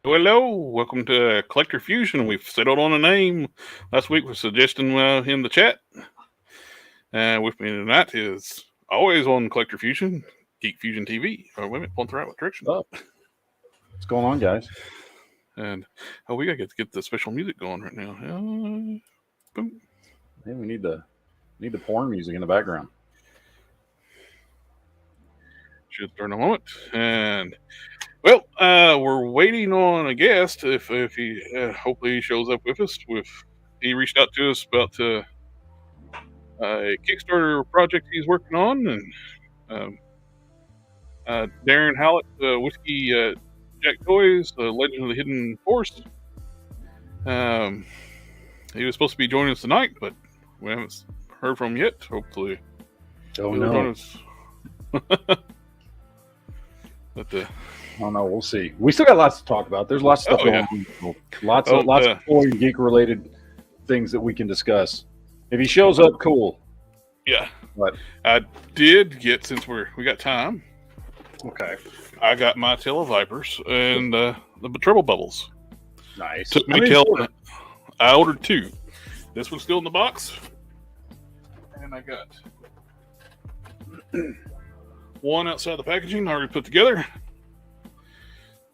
Hello, welcome to Collector Fusion. We've settled on a name. Last week we're suggesting in the chat. With me tonight is always on Collector Fusion, GeekFusionTV. Oh, wait a minute, point the right direction. Oh. What's going on, guys? And we gotta get the special music going right now. Boom. Hey, we need the porn music in the background. Should start in a moment. And well, we're waiting on a guest. If he hopefully he shows up with us. He reached out to us about a Kickstarter project he's working on, and Darren Howlett, WhiskeyJackToys, the Legend of the Hidden Force. He was supposed to be joining us tonight, but we haven't heard from him yet. Hopefully, he'll join us. But oh no, we'll see. We still got lots to talk about. There's lots of stuff going on. Lots of toy and geek related things that we can discuss. If he shows up, cool. Yeah. But I did get, since we got time. Okay. I got my Tail of Vipers and the Trouble Bubbles. Nice. Took me I ordered 2. This one's still in the box. And I got one outside the packaging already put together.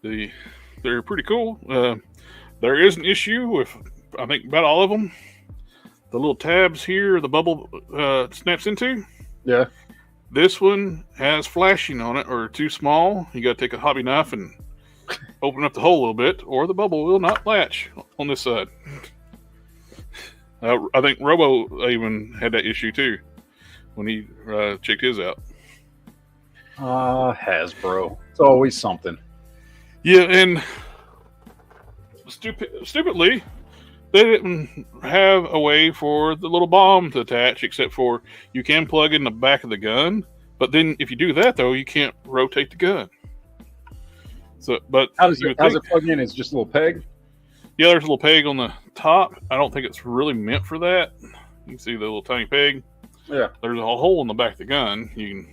They're pretty cool. There is an issue with, I think, about all of them. The little tabs here, the bubble snaps into. Yeah. This one has flashing on it, or too small. You got to take a hobby knife and open up the hole a little bit, or the bubble will not latch on this side. I think Robo even had that issue too when he checked his out. Hasbro. It's always something. Yeah, and stupidly, they didn't have a way for the little bomb to attach, except for you can plug in the back of the gun. But then if you do that, though, you can't rotate the gun. So, but how's it plug in? It's just a little peg? Yeah, there's a little peg on the top. I don't think it's really meant for that. You can see the little tiny peg. Yeah. There's a hole in the back of the gun. You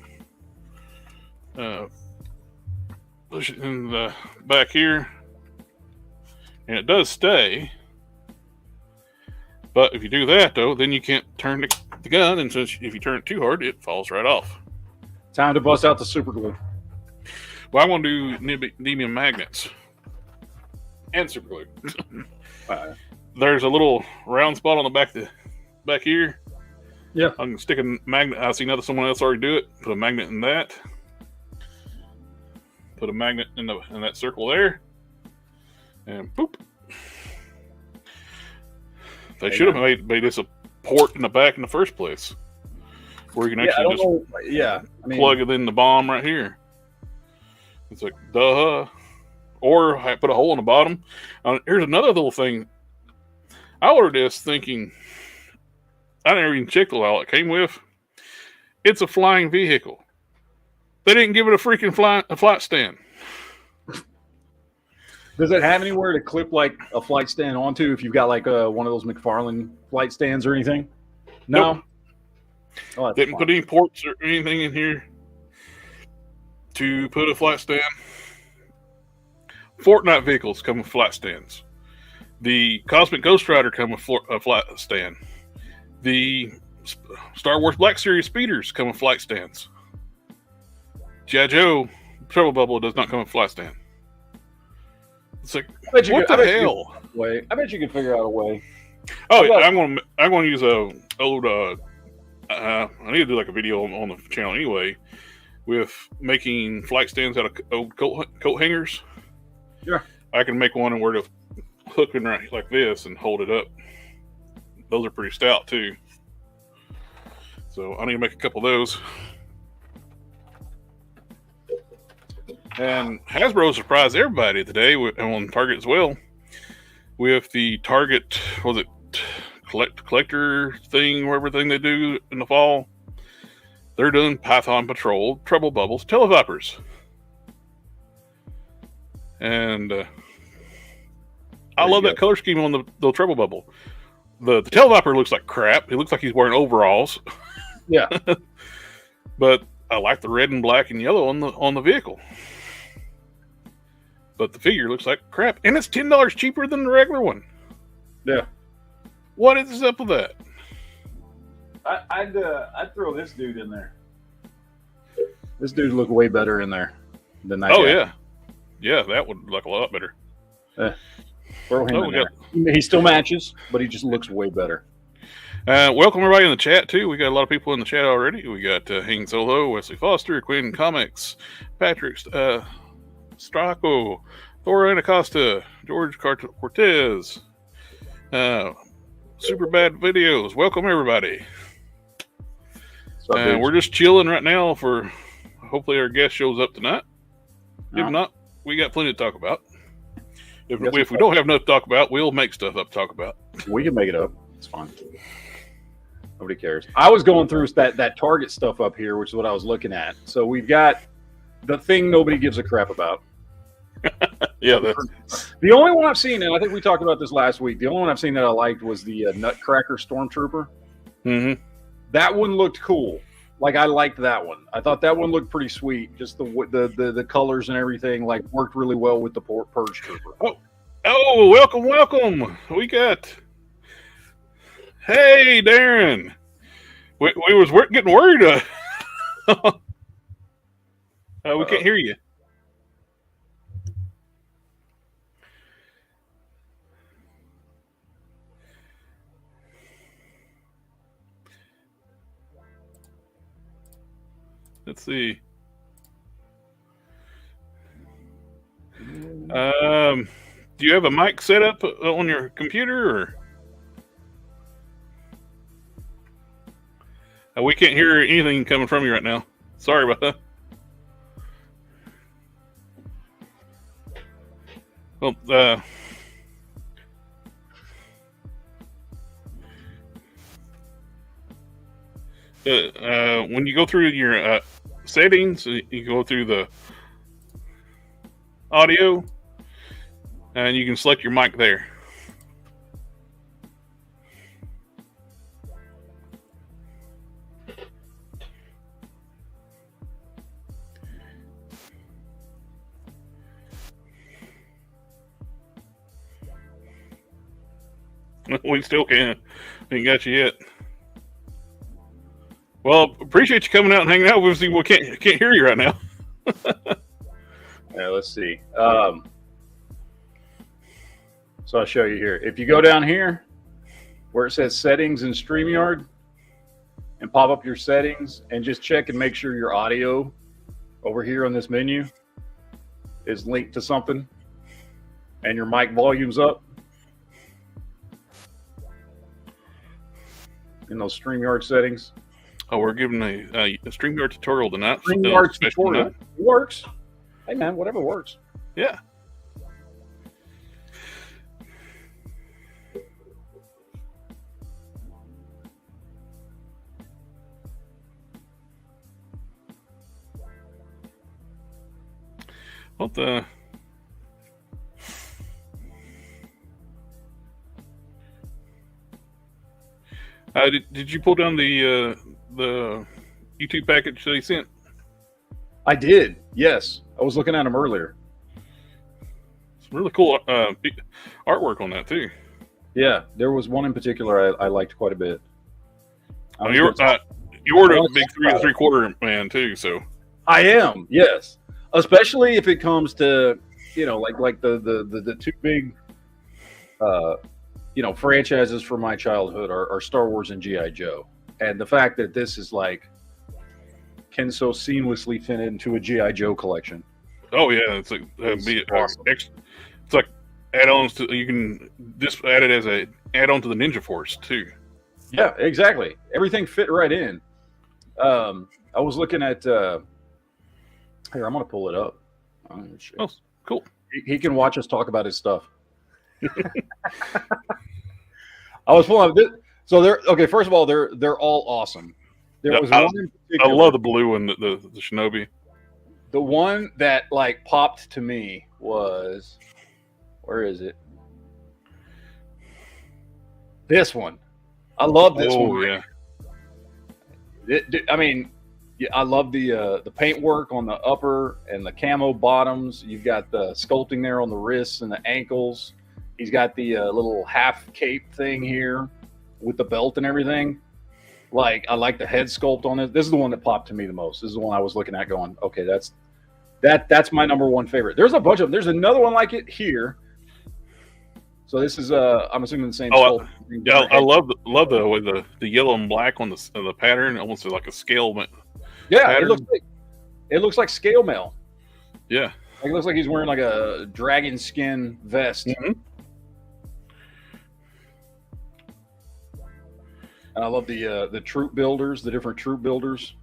can push it in the back here. And it does stay. But if you do that, though, then you can't turn the gun. And since if you turn it too hard, it falls right off. Time to bust out the super glue. Well, I want to do neodymium magnets. And super glue. There's a little round spot on the back here. Yeah. I can stick a magnet. I've seen someone else already do it. Put a magnet in that. Put a magnet in that circle there. And boop. They should have made this a port in the back in the first place. Where you can actually plug it in the bomb right here. It's like, duh. Or I put a hole in the bottom. Here's another little thing. I ordered this thinking, I didn't even check the layout it came with. It's a flying vehicle. They didn't give it a freaking flight stand. Does it have anywhere to clip like a flight stand onto if you've got like one of those McFarlane flight stands or anything? No. Nope. Oh, didn't put any ports or anything in here to put a flight stand. Fortnite vehicles come with flight stands. The Cosmic Ghost Rider come with a flight stand. The Star Wars Black Series speeders come with flight stands. G.I. Joe Trouble Bubble does not come with flight stand. It's like, what the hell? I bet you could figure out a way. Oh yeah, I'm going to use a old. I need to do like a video on the channel anyway, with making flight stands out of old coat hangers. Yeah, I can make one where to hook in right like this and hold it up. Those are pretty stout too. So I need to make a couple of those. And Hasbro surprised everybody today on Target as well with the Target, collector thing, or everything they do in the fall. They're doing Python Patrol, Trouble Bubbles, Televipers. And I love that color scheme on the Trouble Bubble. The Televiper looks like crap. It looks like he's wearing overalls. Yeah. But I like the red and black and yellow on the vehicle. but the figure looks like crap, and it's $10 cheaper than the regular one. Yeah. What is up with that? I'd throw this dude in there. This dude look way better in there than that. Oh guy. Yeah, that would look a lot better. Throw him in there. He still matches, but he just looks way better. Welcome everybody in the chat too. We got a lot of people in the chat already. We got Hang Solo, Wesley Foster, Quinn Comics, Patrick Stracco, Thora Anacosta, George Cortez, Super Bad Videos. Welcome everybody. We're just chilling right now for hopefully our guest shows up tonight. If not, we got plenty to talk about. If we don't have enough to talk about, we'll make stuff up to talk about. We can make it up. It's fine. Nobody cares. I was going through that Target stuff up here, which is what I was looking at. So we've got the thing nobody gives a crap about. Yeah. The only one I've seen, and I think we talked about this last week, the only one I've seen that I liked was the Nutcracker Stormtrooper. Mm-hmm. That one looked cool. Like, I liked that one. I thought that one looked pretty sweet. Just the colors and everything, like, worked really well with the Purge Trooper. Oh, welcome. We got... Hey, Darren. We was getting worried. We can't hear you. Let's see. Do you have a mic set up on your computer, or? We can't hear anything coming from you right now. Sorry about that. Well, when you go through your settings, you go through the audio, and you can select your mic there. We still can't. Ain't got you yet. Well, appreciate you coming out and hanging out with us. We can't hear you right now. Yeah, let's see. So I'll show you here. If you go down here where it says settings in StreamYard and pop up your settings and just check and make sure your audio over here on this menu is linked to something and your mic volume's up in those StreamYard settings. Oh, we're giving a StreamYard tutorial tonight. StreamYard tutorial. It works. Hey, man, whatever works. Yeah. What the... did you pull down the YouTube package that he sent? I did. Yes, I was looking at them earlier. Some really cool artwork on that too. Yeah, there was one in particular I liked quite a bit. You ordered a big 3 3/4 man too, so I am. Yes, especially if it comes to like the two big franchises from my childhood are Star Wars and G.I. Joe. And the fact that this is can so seamlessly fit into a G.I. Joe collection. Oh yeah, it's like awesome. It's like add-ons to, you can just add it as a add-on to the Ninja Force too. Yeah, exactly. Everything fit right in. I was looking at here, I'm gonna pull it up. Oh, cool. He can watch us talk about his stuff. I was pulling up this. So they're okay. First of all, they're all awesome. There was one in particular. I love the blue one, the Shinobi. The one that popped to me was, where is it? This one. I love this one. Oh yeah. I mean, Yeah, I love the paint work on the upper and the camo bottoms. You've got the sculpting there on the wrists and the ankles. He's got the little half cape thing here with the belt and everything. Like, I like the head sculpt on it. This is the one that popped to me the most. This is the one I was looking at going, okay, that's my number one favorite. There's a bunch of them. There's another one like it here. So this is I'm assuming the same sculpt. Yeah, I love the way the yellow and black on the pattern, almost like a scale. Yeah, pattern. it looks like scale mail. Yeah. Like, it looks like he's wearing like a dragon skin vest. Mm-hmm. And I love the troop builders, the different troop builders.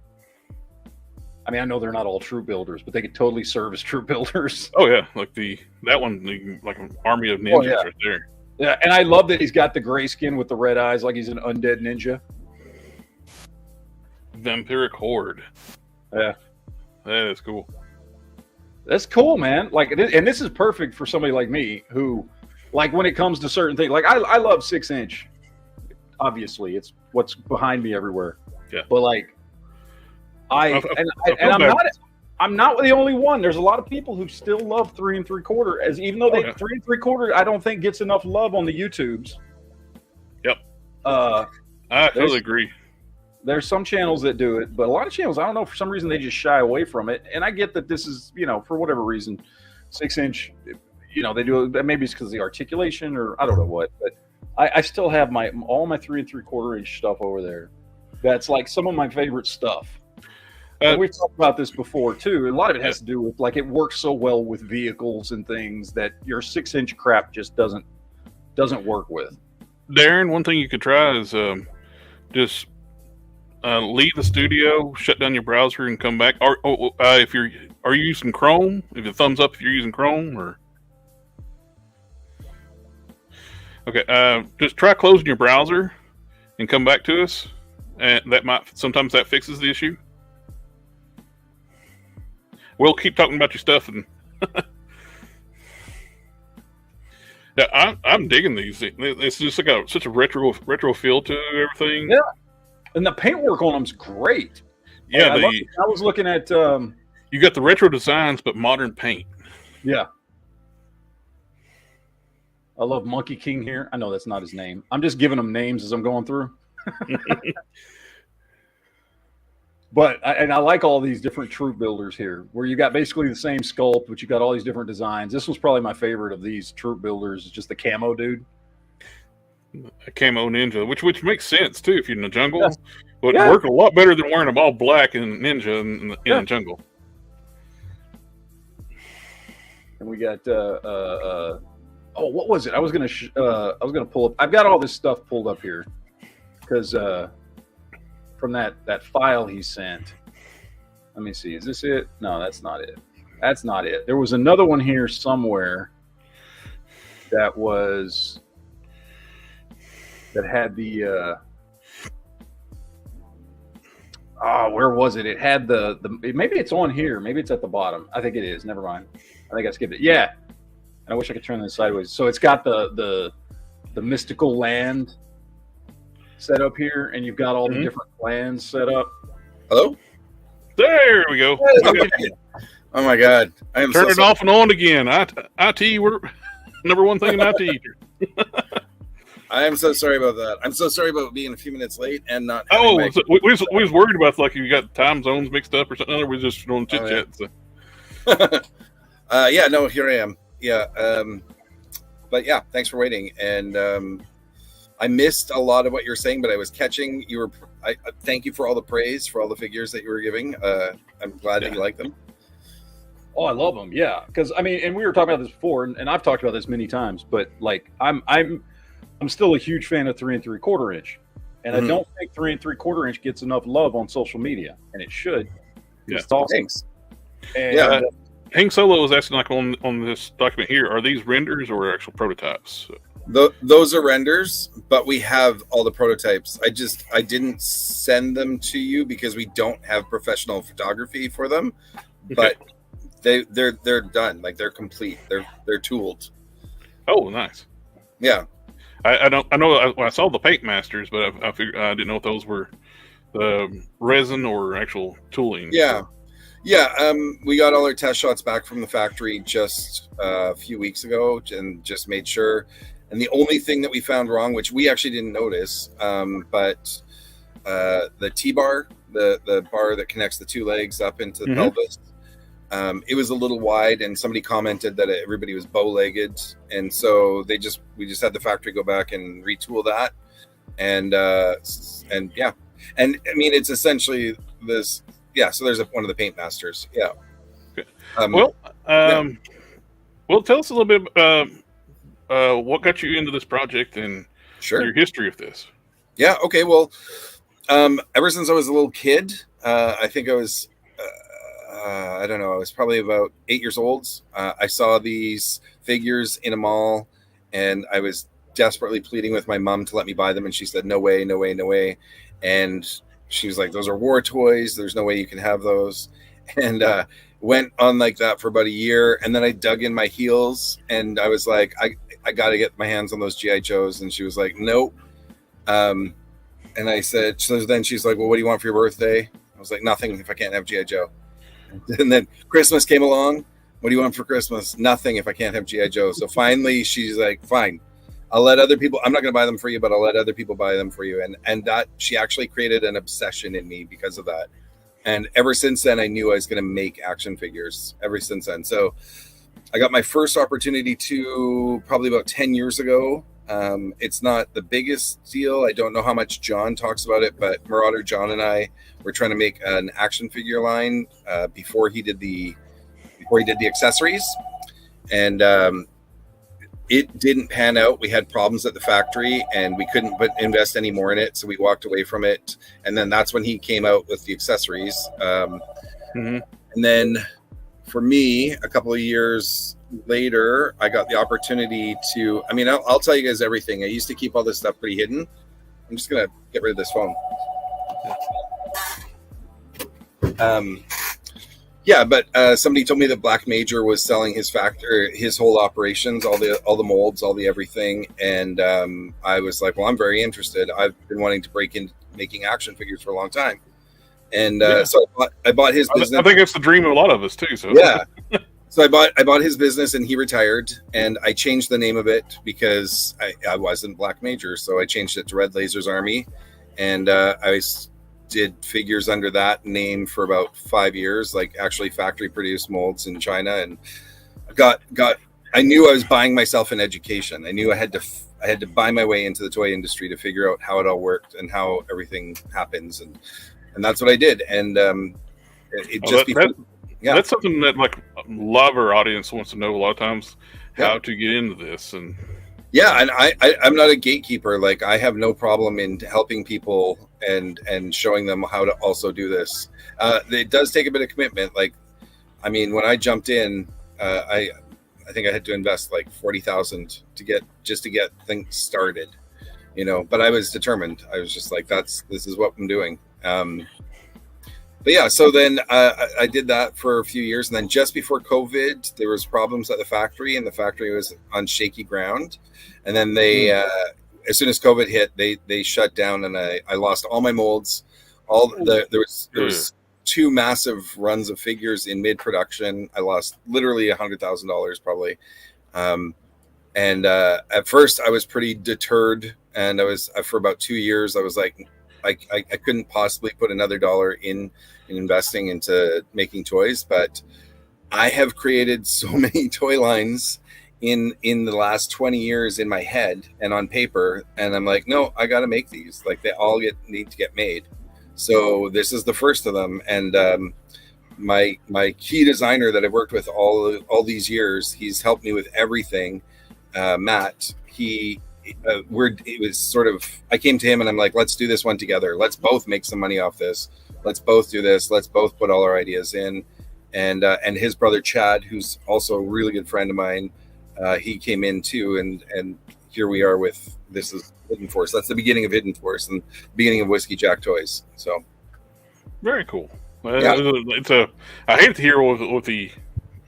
I mean, I know they're not all troop builders, but they could totally serve as troop builders. Oh yeah, like that one, like an army of ninjas right there. Yeah, and I love that he's got the gray skin with the red eyes, like he's an undead ninja. Vampiric horde. Yeah, that is cool. That's cool, man. Like, and this is perfect for somebody like me who, like, when it comes to certain things, like I love 6-inch. Obviously, it's what's behind me everywhere. Yeah. But like, I'm not the only one. There's a lot of people who still love 3 3/4, as even though 3 3/4, I don't think gets enough love on the YouTubes. Yep. I totally agree. There's some channels that do it, but a lot of channels, I don't know, for some reason they just shy away from it. And I get that this is, for whatever reason, 6-inch, they do it. Maybe it's because of the articulation or I don't know what, but I still have all my 3 3/4-inch stuff over there. That's like some of my favorite stuff. We've talked about this before too. A lot of it has to do with, like, it works so well with vehicles and things that your 6-inch crap just doesn't work with. Darren, one thing you could try is just leave the studio, shut down your browser, and come back. Are you using Chrome? If a thumbs up if you're using Chrome, or okay, just try closing your browser and come back to us, and sometimes that fixes the issue. We'll keep talking about your stuff, and yeah, I'm digging these. It's just like such a retro feel to everything. Yeah, and the paintwork on them's great. Yeah, I was looking at. You got the retro designs, but modern paint. Yeah, I love Monkey King here. I know that's not his name. I'm just giving him names as I'm going through. But I like all these different troop builders here, where you got basically the same sculpt, but you got all these different designs. This was probably my favorite of these troop builders, just the camo dude. A camo ninja, which makes sense too if you're in the jungle. Yeah. But it worked a lot better than wearing them all black and ninja in the jungle. And we got what was it? I was gonna pull up. I've got all this stuff pulled up here because from that file he sent. Let me see. Is this it? No, that's not it. That's not it. There was another one here somewhere that had the where was it? It had the maybe it's on here. Maybe it's at the bottom. I think it is. Never mind. I think I skipped it. Yeah. And I wish I could turn this sideways. So it's got the mystical land set up here, and you've got all the different clans set up. Hello? There we go. Oh my God. I am turn it off and on again. IT, we're number one thing in IT. I am so sorry about that. I'm so sorry about being a few minutes late and not. We was worried about, like, you got time zones mixed up or something. We're just doing chit chat. So. Yeah, no, here I am. Yeah. But yeah, thanks for waiting. And I missed a lot of what you were saying, but I was catching. I thank you for all the praise for all the figures that you were giving. I'm glad that you like them. Oh, I love them. Yeah, because I mean, and we were talking about this before, and I've talked about this many times. But like, I'm still a huge fan of 3 3/4-inch, and I don't think 3 3/4-inch gets enough love on social media, and it should. Yeah, it's awesome. Thanks. And, yeah. Hang Solo was asking, like, on this document here, are these renders or actual prototypes? Those are renders, but we have all the prototypes. I didn't send them to you because we don't have professional photography for them, but they're done. Like, they're complete. They're tooled. Oh, nice. Yeah. I know I saw the Paint Masters, but I figured I didn't know if those were the resin or actual tooling? Yeah. Yeah, we got all our test shots back from the factory just a few weeks ago and just made sure. And the only thing that we found wrong, which we actually didn't notice, but the T-bar, the bar that connects the two legs up into the pelvis, it was a little wide, and somebody commented that everybody was bow-legged. And so we just had the factory go back and retool that. And yeah. And I mean, it's essentially this. Yeah, so there's one of the paint masters. Yeah. Okay. Well, tell us a little bit what got you into this project and your history of this. Yeah. Okay. Well, ever since I was a little kid, I think I was, I don't know, I was probably about 8 years old. I saw these figures in a mall, and I was desperately pleading with my mom to let me buy them, and she said, "No way, no way, no way," and she was like, "Those are war toys. There's no way you can have those." And went on like that for about a year. And then I dug in my heels, and I was like, I got to get my hands on those G.I. Joes. And she was like, "Nope." And I said, so then she's like, "Well, what do you want for your birthday?" I was like, "Nothing if I can't have G.I. Joe." And then Christmas came along. "What do you want for Christmas?" "Nothing if I can't have G.I. Joe." So finally she's like, "Fine. I'll let other people, I'm not going to buy them for you, but I'll let other people buy them for you." And that, she actually created an obsession in me because of that. And ever since then, I knew I was going to make action figures ever since then. So I got my first opportunity to probably about 10 years ago. It's not the biggest deal. I don't know how much John talks about it, but Marauder John and I were trying to make an action figure line before he did the accessories. And, it didn't pan out. We had problems at the factory, and we couldn't invest any more in it, so we walked away from it. And then that's when he came out with the accessories. And then for me, a couple of years later, I got the opportunity to, I mean, I'll tell you guys everything. I used to keep all this stuff pretty hidden. I'm just going to get rid of this phone. Yeah, but somebody told me that Black Major was selling his factory, his whole operations, all the molds, all the everything, and I was like, well, I'm very interested. I've been wanting to break into making action figures for a long time, and so I bought his business. I think it's the dream of a lot of us too. So yeah, so I bought his business, and he retired, and I changed the name of it because I wasn't Black Major, so I changed it to Red Lasers Army, and I did figures under that name for about 5 years, like actually factory produced molds in China, and I knew I was buying myself an education. I knew I had to buy my way into the toy industry to figure out how it all worked and how everything happens, and that's what I did. And that's something that like a lot of our audience wants to know a lot of times, how to get into this. And yeah, and I'm not a gatekeeper. Like, I have no problem in helping people and showing them how to also do this. It does take a bit of commitment. Like, I mean, when I jumped in, I think I had to invest like $40,000 to get things started, you know. But I was determined. I was just like, this is what I'm doing. But yeah, so then I did that for a few years, and then just before COVID, there was problems at the factory, and the factory was on shaky ground. And then they, as soon as COVID hit, they shut down, and I lost all my molds. There was 2 massive runs of figures in mid-production. I lost literally $100,000 probably. And at first, I was pretty deterred, and I was for about 2 years. I was like, I couldn't possibly put another dollar in investing into making toys, but I have created so many toy lines in the last 20 years in my head and on paper, and I'm like, no, I got to make these. Like, they all need to get made. So this is the first of them, and my key designer that I've worked with all these years, he's helped me with everything. Matt, it was sort of, I came to him and I'm like, let's do this one together. Let's both make some money off this. Let's both do this. Let's both put all our ideas in. And his brother Chad, who's also a really good friend of mine, he came in too. And here we are with, this is Hidden Force. That's the beginning of Hidden Force and beginning of WhiskeyJackToys. So very cool. I hate to hear with the.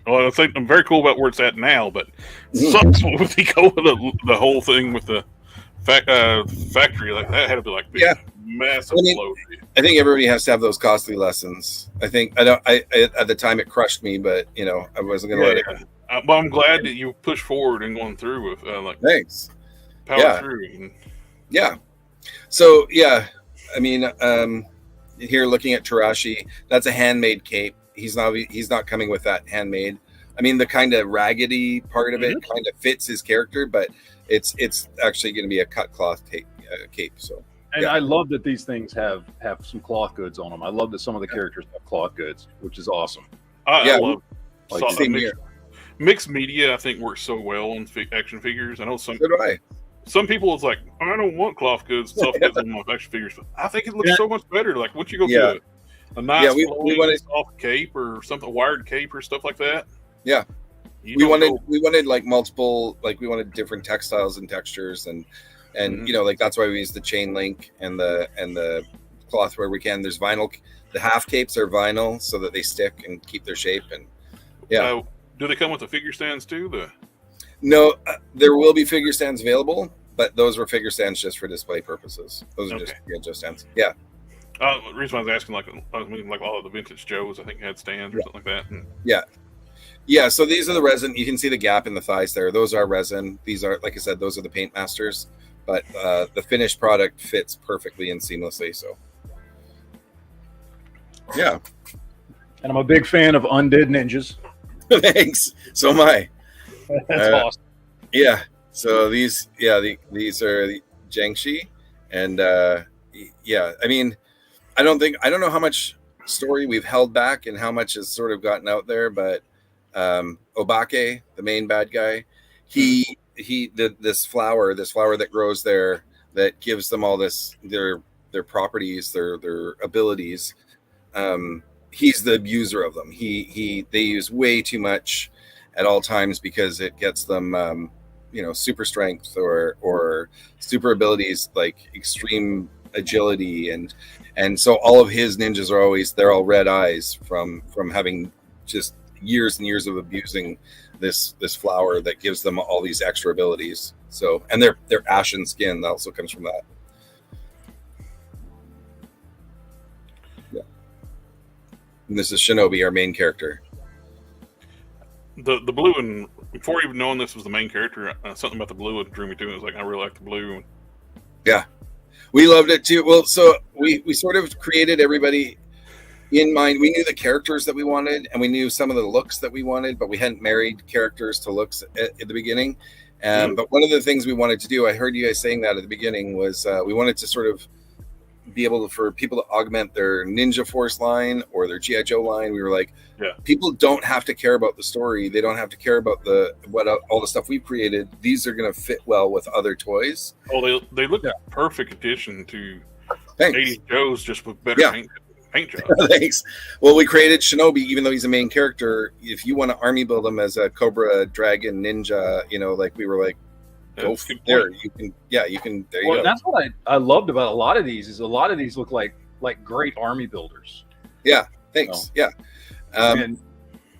Well, I think I'm very cool about where it's at now, but sucks with the whole thing with the factory like that had to be like massive float. I think everybody has to have those costly lessons. I think I at the time it crushed me, but I wasn't gonna let it. But I'm glad that you pushed forward and going through with thanks. Power through. Yeah. So I mean, here looking at Tarashi, that's a handmade cape. He's not coming with that handmade. I mean, the kind of raggedy part of it kind of fits his character, but it's actually going to be a cut cloth cape. So, and I love that these things have some cloth goods on them. I love that some of the characters have cloth goods, which is awesome. I love mixed media. I think works so well on action figures. I know some. So do I. Some people it's like, I don't want cloth goods, soft goods on my action figures, but I think it looks so much better. Like once you go to a nice we wanted soft cape or something, a wired cape or stuff like that. Yeah, we wanted like multiple, like we wanted different textiles and textures, and like that's why we use the chain link and the cloth where we can. There's vinyl. The half capes are vinyl so that they stick and keep their shape. And do they come with the figure stands too? No, there will be figure stands available, but those were figure stands just for display purposes. Those are just stands. Yeah. The reason why I was asking, like all of the vintage Joes, I think had stands or something like that. And... Yeah. So these are the resin. You can see the gap in the thighs there. Those are resin. These are, like I said, those are the Paint Masters. But the finished product fits perfectly and seamlessly. So, yeah. And I'm a big fan of Undead Ninjas. Thanks. So am I. That's awesome. Yeah. So these are the Jiangxi, and I mean, I don't know how much story we've held back and how much has sort of gotten out there, but Obake, the main bad guy, this flower that grows there that gives them all this their properties, their abilities. He's the abuser of them. They use way too much at all times because it gets them super strength or super abilities like extreme agility, and so all of his ninjas they're all red eyes from having just years and years of abusing this flower that gives them all these extra abilities. So, and their ashen skin also comes from that. Yeah. And this is Shinobi, our main character. The blue, and before even knowing this was the main character, something about the blue drew me to it. It was like, I really like the blue. Yeah, we loved it too. Well, so we sort of created everybody in mind. We knew the characters that we wanted, and we knew some of the looks that we wanted, but we hadn't married characters to looks at the beginning. But one of the things we wanted to do, I heard you guys saying that at the beginning, was we wanted to sort of be able for people to augment their Ninja Force line or their G.I. Joe line. We were like, people don't have to care about the story. They don't have to care about all the stuff we've created. These are going to fit well with other toys. Oh, they look perfect addition to 80s Joes, just with better paint job. Thanks. Well, we created Shinobi, even though he's a main character. If you want to army build him as a Cobra, Dragon, Ninja, like we were like, go there. You can. There you go. That's what I loved about a lot of these. Is a lot of these look like great army builders. Yeah. Thanks. Yeah. And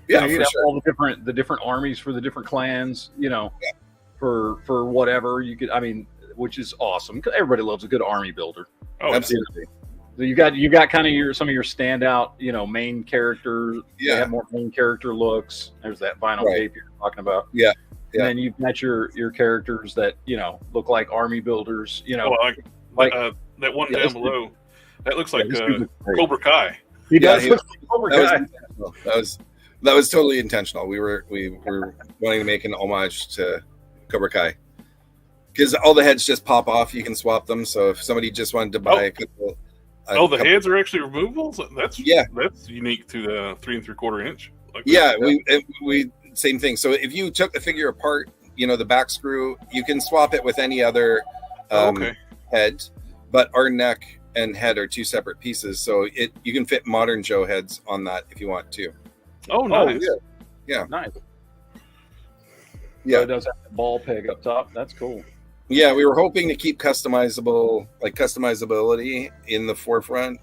you have all the different armies for the different clans. For whatever you could. I mean, which is awesome. Everybody loves a good army builder. Oh, absolutely. So you got kind of some of your standout, main characters. Yeah. They have more main character looks. There's that vinyl cape you're talking about. Yeah. And then you've got your characters that look like army builders. Like that one down below. That looks like Cobra Kai. He does look like Cobra Kai. That was totally intentional. We were wanting to make an homage to Cobra Kai because all the heads just pop off. You can swap them. So if somebody just wanted to buy a couple. The heads are actually removables. That's unique to the 3 3/4 inch. We same thing. So if you took the figure apart, the back screw, you can swap it with any other head, but our neck and head are 2 separate pieces. So you can fit modern Joe heads on that if you want to. Oh, nice. Yeah. Nice. Yeah. So it does have the ball peg up top. That's cool. Yeah, we were hoping to keep customizability in the forefront.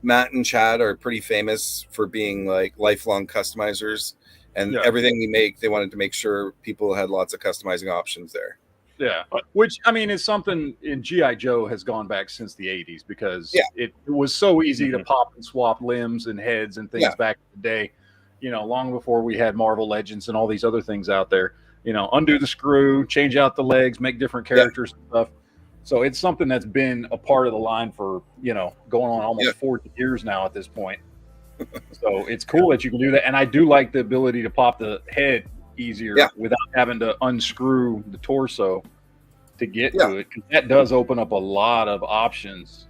Matt and Chad are pretty famous for being like lifelong customizers, and everything we make, they wanted to make sure people had lots of customizing options there. Yeah, which I mean is something in G.I. Joe has gone back since the 80s because it was so easy to pop and swap limbs and heads and things back in the day, you know, long before we had Marvel Legends and all these other things out there. You know, undo the screw, change out the legs, make different characters and stuff. So it's something that's been a part of the line for, you know, going on almost 40 years now at this point. So it's cool that you can do that. And I do like the ability to pop the head easier without having to unscrew the torso to get to it. 'Cause that does open up a lot of options.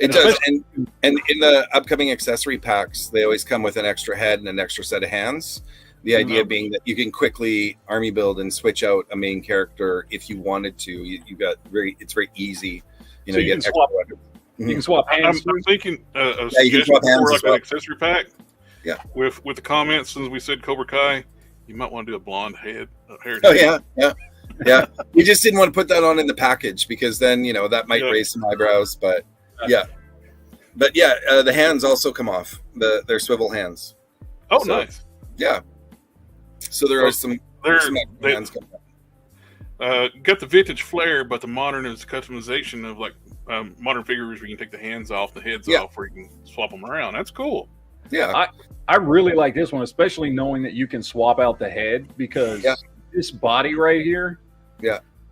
It does. And in the upcoming accessory packs, they always come with an extra head and an extra set of hands. The idea being that you can quickly army build and switch out a main character if you wanted to. You got it's very easy. You know, so you can swap. You can swap hands. I'm thinking a suggestion for like an accessory pack. Yeah. With the comments, since we said Cobra Kai, you might want to do a blonde hair. Oh yeah. We just didn't want to put that on in the package because then you know that might raise some eyebrows. But the hands also come off. They're swivel hands. Oh, so, nice. Yeah. So there are some hands coming up. Got the vintage flair, but the modern is customization of like modern figures where you can take the hands off, the heads off, where you can swap them around. That's cool. Yeah, I really like this one, especially knowing that you can swap out the head because this body right here,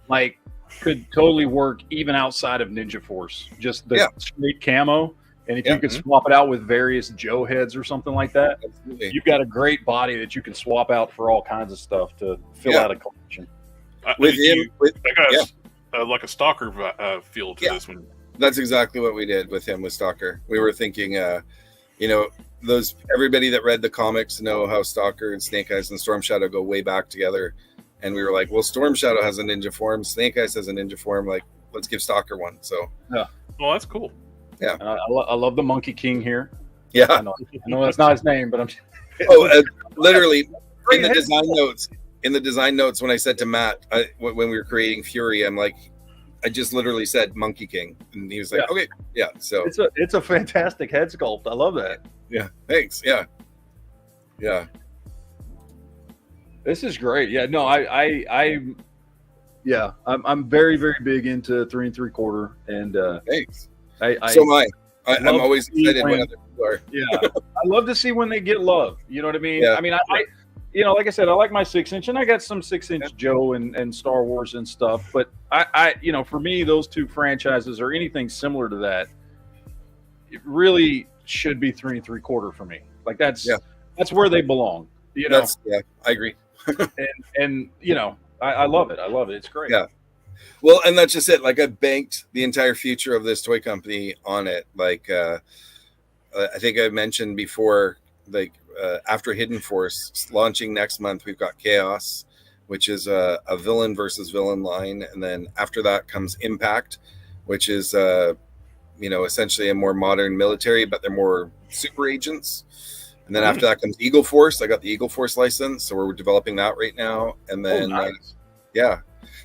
like could totally work even outside of Ninja Force. Just the straight camo. And if you could swap it out with various Joe heads or something like that, you've got a great body that you can swap out for all kinds of stuff to fill out a collection. With him, like a Stalker feel to this one. That's exactly what we did with him with Stalker. We were thinking, you know, everybody that read the comics know how Stalker and Snake Eyes and Storm Shadow go way back together. And we were like, well, Storm Shadow has a ninja form. Snake Eyes has a ninja form. Like, let's give Stalker one. So, well, that's cool. Yeah, I love the Monkey King here. Yeah, I know that's not his name, but I'm. Literally in the design notes. In the design notes, when I said to Matt when we were creating Fury, I'm like, I just literally said Monkey King, and he was like, okay, yeah. So it's a fantastic head sculpt. I love that. Yeah, thanks. Yeah. This is great. Yeah, no, I'm very, very big into 3 3/4, and thanks. So am I. I'm always excited when other people are. Yeah, I love to see when they get love. You know what I mean? Yeah. I mean, I you know, like I said, I like my 6-inch, and I got some 6-inch Joe and Star Wars and stuff. But I, you know, for me, those two franchises or anything similar to that, it really should be 3 3/4 for me. Like that's where they belong. You know? I agree. and you know, I love it. I love it. It's great. Yeah. Well, and that's just it. Like I banked the entire future of this toy company on it. Like I think I mentioned before, like after Hidden Force launching next month, we've got Chaos, which is a villain versus villain line, and then after that comes Impact, which is you know, essentially a more modern military, but they're more super agents. And then after that comes Eagle Force. I got the Eagle Force license, so we're developing that right now. And then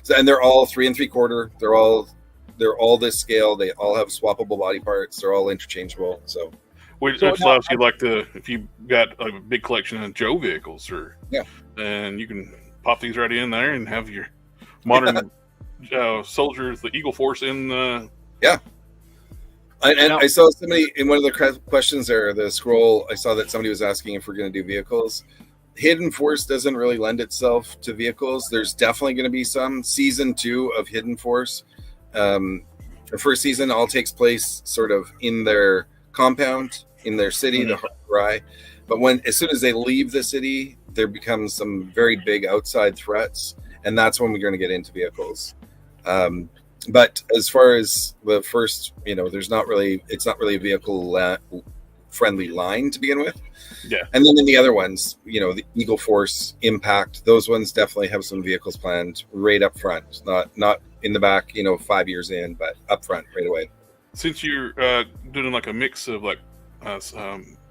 so, and they're all 3 3/4. They're all this scale. They all have swappable body parts. They're all interchangeable. So, which allows you if you got a big collection of Joe vehicles, and you can pop these right in there and have your modern soldiers, the Eagle Force in the And I saw somebody in one of the questions there, the scroll. I saw that somebody was asking if we're going to do vehicles. Hidden Force doesn't really lend itself to vehicles. There's definitely going to be some. Season 2 of Hidden Force, the first season all takes place sort of in their compound, in their city, the Harai. But as soon as they leave the city, there becomes some very big outside threats, and that's when we're going to get into vehicles. But as far as the first, you know, it's not really a vehicle friendly line to begin with. Yeah. And then in the other ones, you know, the Eagle Force, Impact, those ones definitely have some vehicles planned right up front, not in the back, you know, 5 years in, but up front right away. Since you're doing like a mix of like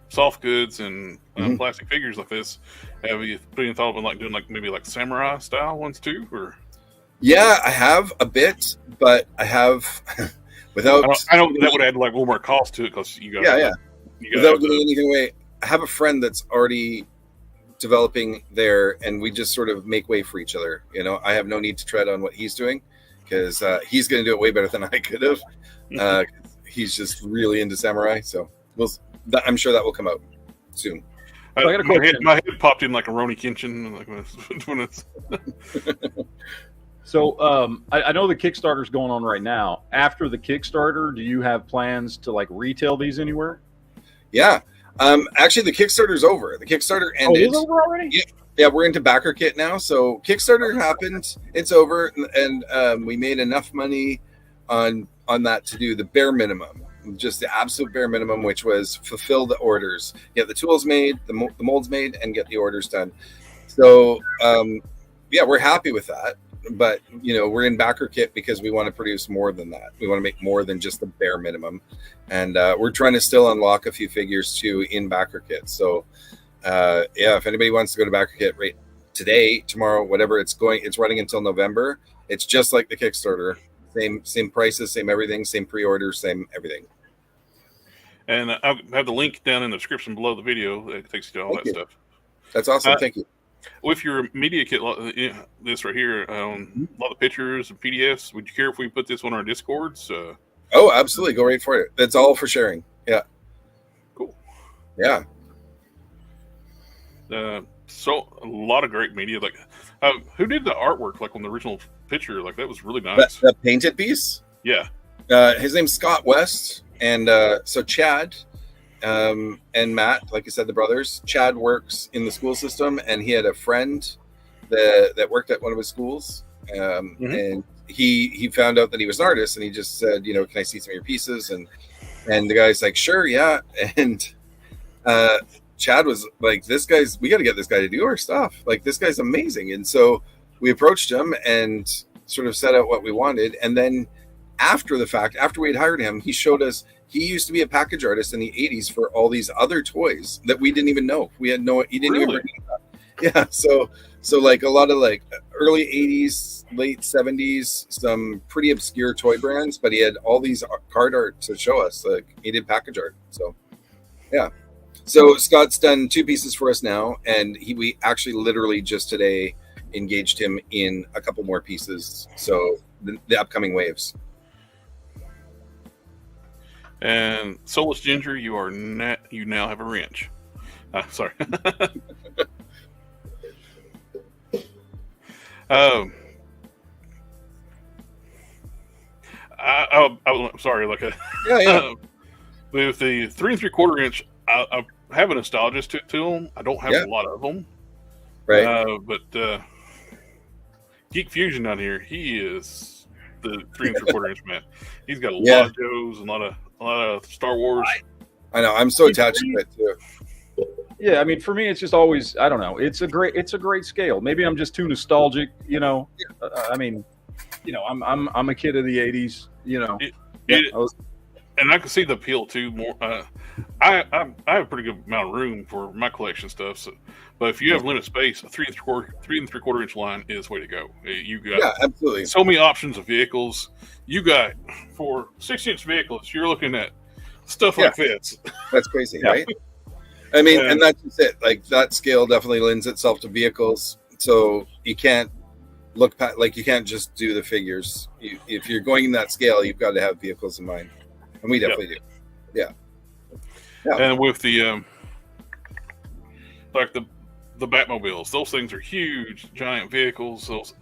soft goods and plastic figures like this, have you put any thought of like doing like maybe like samurai style ones too, or? Yeah, I have a bit, but I have without. I know that would add like a little more cost to it because you got. Without giving anything away, I have a friend that's already developing there, and we just sort of make way for each other. You know, I have no need to tread on what he's doing, because he's going to do it way better than I could have. He's just really into samurai, so I'm sure that will come out soon. So I got a question. My head popped in like a Roni Kenshin. Like when it's So I know the Kickstarter's going on right now. After the Kickstarter, do you have plans to like retail these anywhere? Yeah. Actually, the Kickstarter's over. The Kickstarter ended. Oh, it's over already? Yeah, we're into backer kit now. So Kickstarter happened. It's over, and we made enough money on that to do the bare minimum. Just the absolute bare minimum, which was fulfill the orders, get the tools made, the molds made, and get the orders done. So, yeah, we're happy with that. But, we're in backer kit because we want to produce more than that. We want to make more than just the bare minimum. And we're trying to still unlock a few figures, too, in backer kit. So, yeah, if anybody wants to go to backer kit right today, tomorrow, whatever it's running until November. It's just like the Kickstarter. Same prices, same everything, same pre-order, same everything. And I'll have the link down in the description below the video that takes you to all that stuff. That's awesome. Thank you. With your media kit, this right here, a lot of pictures and PDFs, would you care if we put this on our Discords? Oh, absolutely. Go right for it. That's all for sharing. Yeah. Cool. Yeah. So a lot of great media. Like, who did the artwork? Like on the original picture, like that was really nice. The painted piece. Yeah. His name's Scott West, and so Chad and Matt, like I said, the brothers. Chad works in the school system, and he had a friend that worked at one of his schools, and he found out that he was an artist, and he just said, can I see some of your pieces? And the guy's like, sure, yeah, and Chad was like, we got to get this guy to do our stuff. Like, this guy's amazing. And so we approached him and sort of set out what we wanted. And then after the fact, after we had hired him, he showed us, he used to be a package artist in the 80s for all these other toys that we didn't even know. He didn't even bring it up. Yeah. So like a lot of like early 80s, late 70s, some pretty obscure toy brands, but he had all these card art to show us. Like, he did package art. So yeah. So Scott's done 2 pieces for us now, and we actually literally just today engaged him in a couple more pieces. So the upcoming waves. And Soulless Ginger, you now have a wrench. Sorry. I'm sorry. Like yeah. With the 3 3/4 inch, I have a nostalgia to them. I don't have a lot of them, right? But Geek Fusion down here, he is the 3 3/4 inch man. He's got a lot of Joes and a lot of Star Wars. I know. I'm so attached to it too. Yeah, I mean, for me, it's just always, I don't know. It's a great scale. Maybe I'm just too nostalgic. I mean, I'm a kid of the '80s. And I can see the appeal too. More, I have a pretty good amount of room for my collection stuff. So, but if you have limited space, a 3 3/4 inch line is the way to go. You got absolutely so many options of vehicles. You got for 6-inch vehicles, you're looking at stuff like this. That's crazy, right? I mean, and that's just it. Like, that scale definitely lends itself to vehicles. So you can't look past, like, you can't just do the figures. If you're going in that scale, you've got to have vehicles in mind. And we definitely do. Yeah. And with the like the Batmobiles, those things are huge, giant vehicles. Those,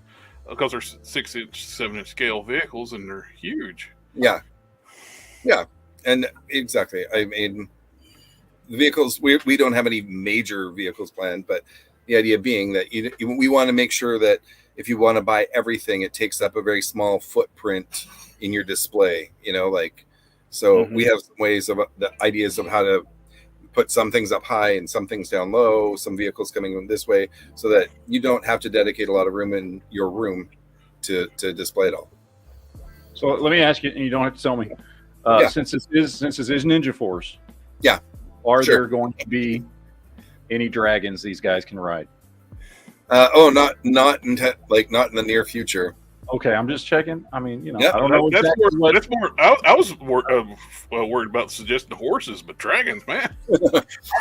because they're 6-inch, 7-inch scale vehicles, and they're huge. Yeah. And exactly. I mean, the vehicles, we don't have any major vehicles planned, but the idea being that we want to make sure that if you want to buy everything, it takes up a very small footprint in your display. So we have some ways of the ideas of how to put some things up high and some things down low, some vehicles coming in this way, so that you don't have to dedicate a lot of room in your room to display it all. So let me ask you, and you don't have to tell me, since this is Ninja Force, are there going to be any dragons these guys can ride? Not in the near future. Okay, I'm just checking. I mean, I don't know. That's more. I was worried about suggesting horses, but dragons, man.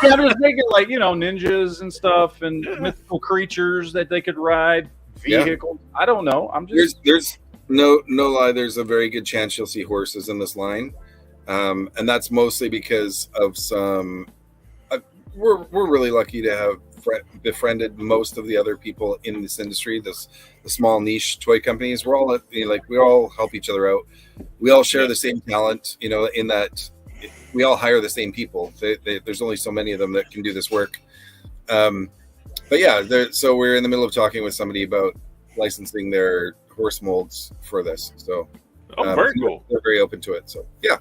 I'm just thinking ninjas and stuff, and mythical creatures that they could ride, vehicles. I don't know. I'm just there's No lie. There's a very good chance you'll see horses in this line, and that's mostly because of some. We're really lucky to have befriended most of the other people in this industry. The small niche toy companies. We're all we all help each other out. We all share the same talent. In that we all hire the same people. There's only so many of them that can do this work. But yeah, so we're in the middle of talking with somebody about licensing their horse molds for this. So very cool. They're very open to it. So yeah.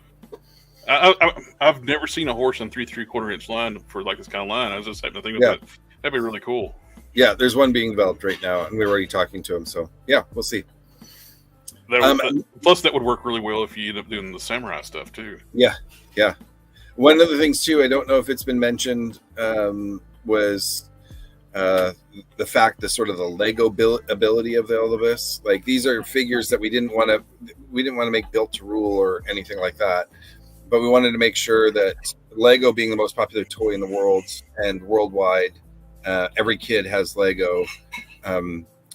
I've never seen a horse in 3 3/4 inch line for like this kind of line. I was just having to think about it. That'd be really cool. Yeah, there's one being developed right now, and we're already talking to him. So yeah, we'll see. Plus, that would work really well if you end up doing the samurai stuff too. Yeah. One of the things too, I don't know if it's been mentioned, was the fact that sort of the Lego ability of all of this. Like these are figures that we didn't want to make built to rule or anything like that. But we wanted to make sure that Lego being the most popular toy in the world and worldwide, every kid has Lego.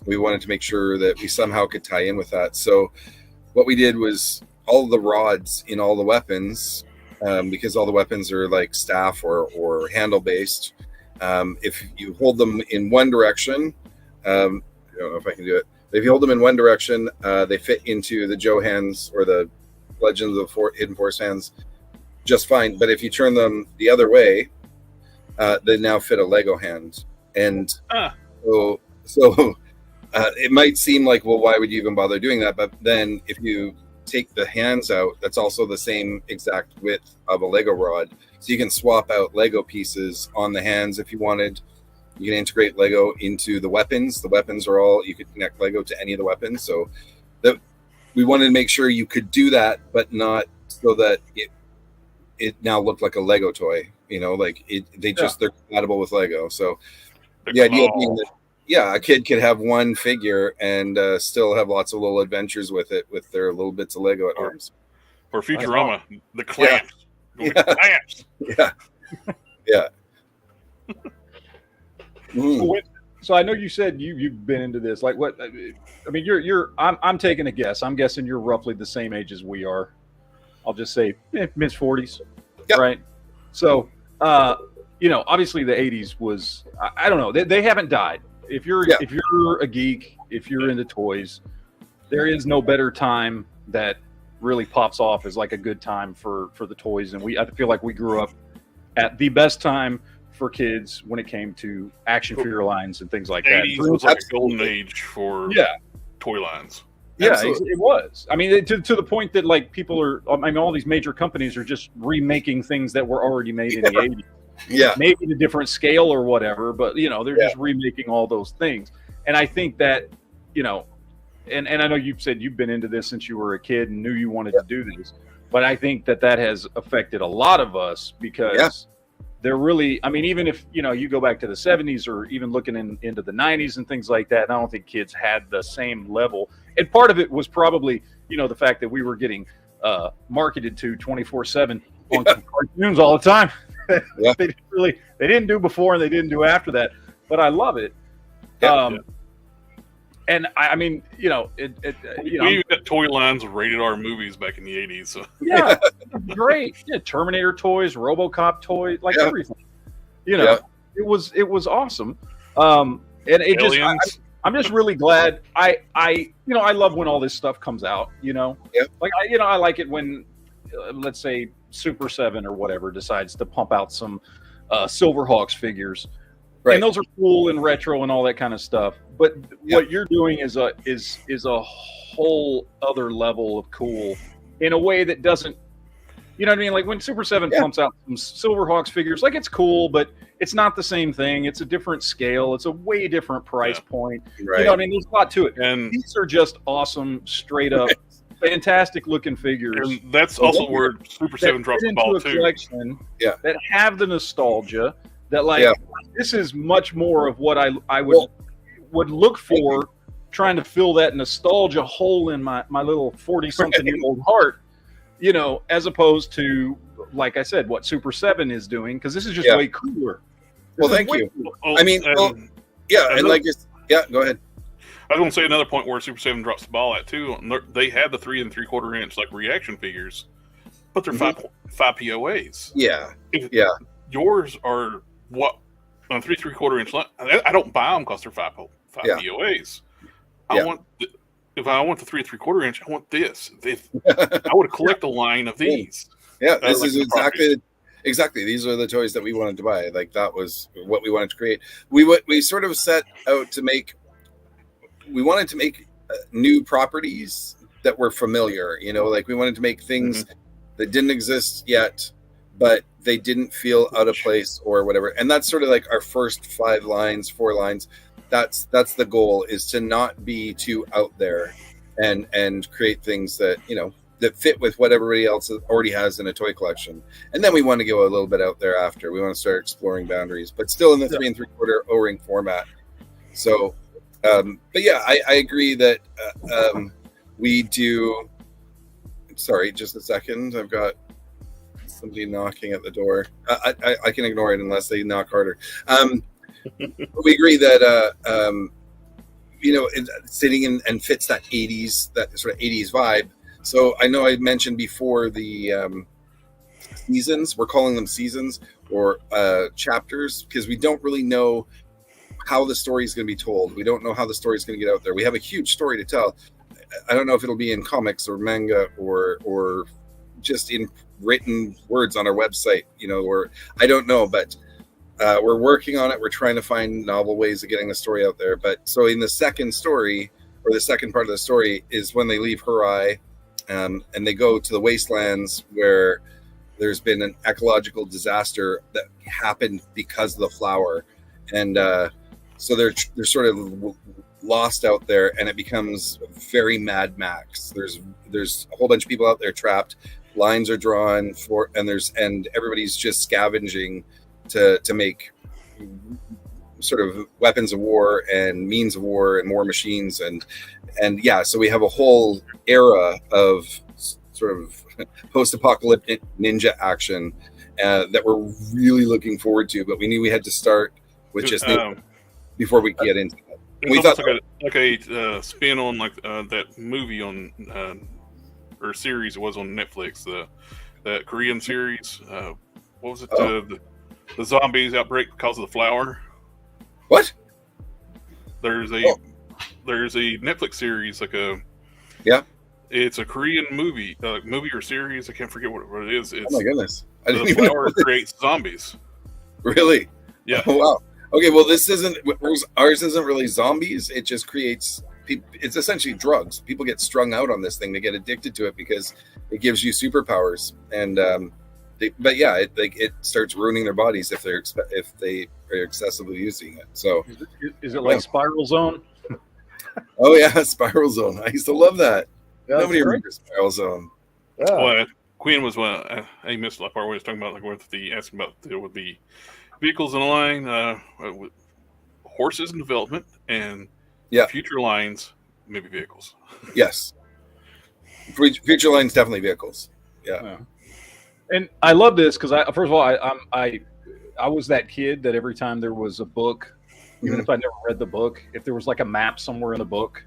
We wanted to make sure that we somehow could tie in with that. So what we did was all the rods in all the weapons, because all the weapons are like staff or handle based. If you hold them in one direction, I don't know if I can do it. If you hold them in one direction, they fit into the Joe hands or the Legends of the Hidden Force hands just fine. But if you turn them the other way, they now fit a Lego hand. And so it might seem like, well, why would you even bother doing that? But then if you take the hands out, that's also the same exact width of a Lego rod. So you can swap out Lego pieces on the hands if you wanted. You can integrate Lego into the weapons. The weapons are all, you could connect Lego to any of the weapons. So that we wanted to make sure you could do that, but not so that it now looked like a Lego toy. They're compatible with Lego. So the idea being that, a kid could have one figure and still have lots of little adventures with it, with their little bits of Lego at arms. For Futurama, the clamps. Clamps. Yeah. So I know you said you've been into this. Like what? I mean, I'm taking a guess. I'm guessing you're roughly the same age as we are. I'll just say mid-40s, right? So, obviously the 80s was. I don't know. They haven't died. If you're a geek, if you're into toys, there is no better time that really pops off as like a good time for the toys. And I feel like we grew up at the best time for kids when it came to action figure lines and things like that. 80s was like a golden age for toy lines. Yeah, it was. I mean, to the point that like people are, all these major companies are just remaking things that were already made in the 80s. Yeah. Maybe in a different scale or whatever, but they're just remaking all those things. And I think that, and I know you've said you've been into this since you were a kid and knew you wanted to do this, but I think that has affected a lot of us because they're really, even if, you go back to the 70s or even looking into the 90s and things like that, I don't think kids had the same level. And part of it was probably, the fact that we were getting marketed to 24/7 on cartoons all the time. They didn't do before and they didn't do after that, but I love it. And I mean, we even got toy lines of rated R movies back in the 80s. So. Yeah, great. Yeah, Terminator toys, RoboCop toys, like everything. It was awesome. And it Aliens. just, I'm just really glad. I love when all this stuff comes out. Like I like it when, let's say, Super 7 or whatever decides to pump out some Silverhawks figures. Right. And those are cool and retro and all that kind of stuff. But what you're doing is a whole other level of cool in a way that doesn't, you know what I mean? Like when Super 7 pumps out some Silverhawks figures, like it's cool, but it's not the same thing. It's a different scale. It's a way different price point. Right. You know what I mean? There's a lot to it. And these are just awesome, straight up, fantastic looking figures. And that's also where Super 7 drops the ball too. Collection that have the nostalgia. That this is much more of what I would look for, trying to fill that nostalgia hole in my little 40-something-year-old heart, as opposed to, like I said, what Super 7 is doing, because this is just way cooler. Well, thank you. Cool. And like, go ahead. was going to say another point where Super 7 drops the ball at too. They had the 3 3/4 inch like reaction figures, but they're five POAs. Yeah, Yours are what on 3 3/4 inch. I don't buy them because they're five POAs. If I want the 3 3/4 inch, I want this. I would collect a line of these. Yeah, this is exactly. These are the toys that we wanted to buy. Like that was what we wanted to create. We sort of set out to make. We wanted to make new properties that were familiar. You know, like we wanted to make things that didn't exist yet, but they didn't feel out of place or whatever. And that's sort of like our first 4 lines. That's the goal, is to not be too out there and create things that, you know, that fit with what everybody else already has in a toy collection. And then we want to go a little bit out there after. We want to start exploring boundaries, but still in the 3 3/4 O-ring format. So, but yeah, I agree that we do. Sorry, just a second. I've got somebody knocking at the door. I can ignore it unless they knock harder. We agree that you know, sitting and fits that 80s, that sort of 80s vibe. So I know I mentioned before the seasons. We're calling them seasons or chapters because we don't really know how the story is going to be told. We don't know how the story is going to get out there. We have a huge story to tell. I don't know if it'll be in comics or manga or just in written words on our website, you know, or I don't know, but we're working on it. We're trying to find novel ways of getting the story out there. But so in the second story, or the second part of the story, is when they leave Hurai and they go to the wastelands where there's been an ecological disaster that happened because of the flower. And so they're sort of lost out there, and it becomes very Mad Max. There's a whole bunch of people out there trapped. Lines are drawn and everybody's just scavenging to make sort of weapons of war and means of war and more machines and yeah. So we have a whole era of sort of post-apocalyptic ninja action that we're really looking forward to. But we knew we had to start with just before we get into it. We thought like a spin on like that movie on or series it was on Netflix, that Korean series. What was it? The zombies outbreak because of the flower. What? There's a Netflix series it's a Korean movie or series. I can't forget what it is. It's, oh my goodness! The flower creates zombies. Really? Yeah. Oh, wow. Okay, well, ours isn't really zombies. It just creates. It's essentially drugs. People get strung out on this thing. They get addicted to it because it gives you superpowers. And but yeah, it starts ruining their bodies if they are excessively using it. So is it like Spiral Zone? Oh yeah, Spiral Zone. I used to love that. Yeah, nobody remembers Spiral Zone. Yeah. Well, Quinn was one. I missed that part where he was talking about asking about there would be vehicles in line, with horses in development, and future lines, maybe vehicles. Yes, future lines definitely vehicles. Yeah. And I love this because first of all, I was that kid that every time there was a book, even if I never read the book, if there was like a map somewhere in the book,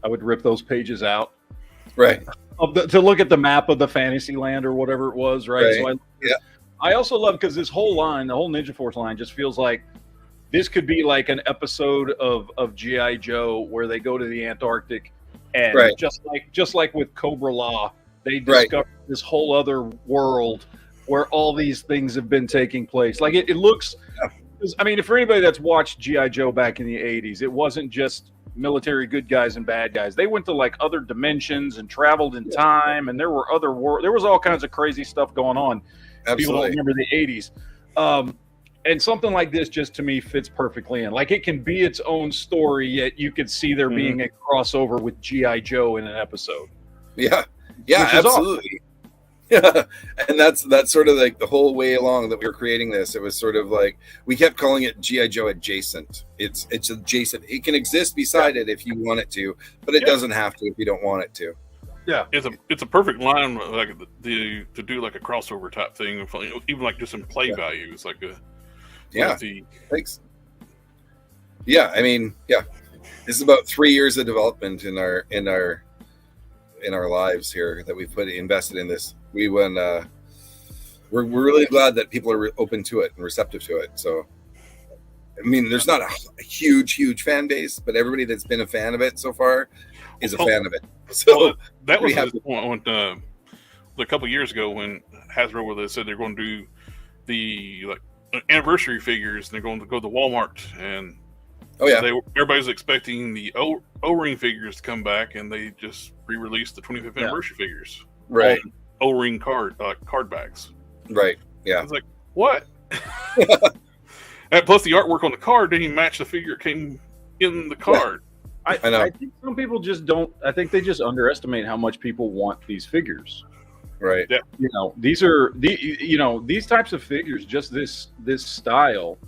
I would rip those pages out. Right. To look at the map of the fantasy land or whatever it was, right? So I also love because this whole line, the whole Ninja Force line, just feels like this could be like an episode of G.I. Joe where they go to the Antarctic and just like with Cobra Law, they discover this whole other world where all these things have been taking place. Like it looks, I mean, for anybody that's watched G.I. Joe back in the 80s, it wasn't just military good guys and bad guys. They went to like other dimensions and traveled in time, and there were there was all kinds of crazy stuff going on. Absolutely. People don't remember the 80s. And something like this just to me fits perfectly in. Like it can be its own story, yet you could see there being a crossover with G.I. Joe in an episode. Yeah. Yeah, absolutely. Yeah. And that's sort of like the whole way along that we were creating this. It was sort of like we kept calling it G.I. Joe adjacent. It's adjacent. It can exist beside it if you want it to, but it doesn't have to if you don't want it to. Yeah, it's a perfect line like to do like a crossover type thing, even like just in play values, like a thanks. Yeah, I mean, This is about 3 years of development in our lives here that we've invested in this. We're really glad that people are open to it and receptive to it. So, I mean, there's not a huge fan base, but everybody that's been a fan of it so far is a fan of it. So that was a couple of years ago when Hasbro said they're going to do the anniversary figures, and they're going to go to Walmart, and everybody's expecting the O-ring figures to come back, and they just re-released the 25th anniversary figures, right? O-ring card bags, right? Yeah, it's like what? And plus, the artwork on the card didn't even match the figure it came in the card. I know. I think some people just don't. I think they just underestimate how much people want these figures. Right. Yeah. You know, these are these types of figures. Just this style.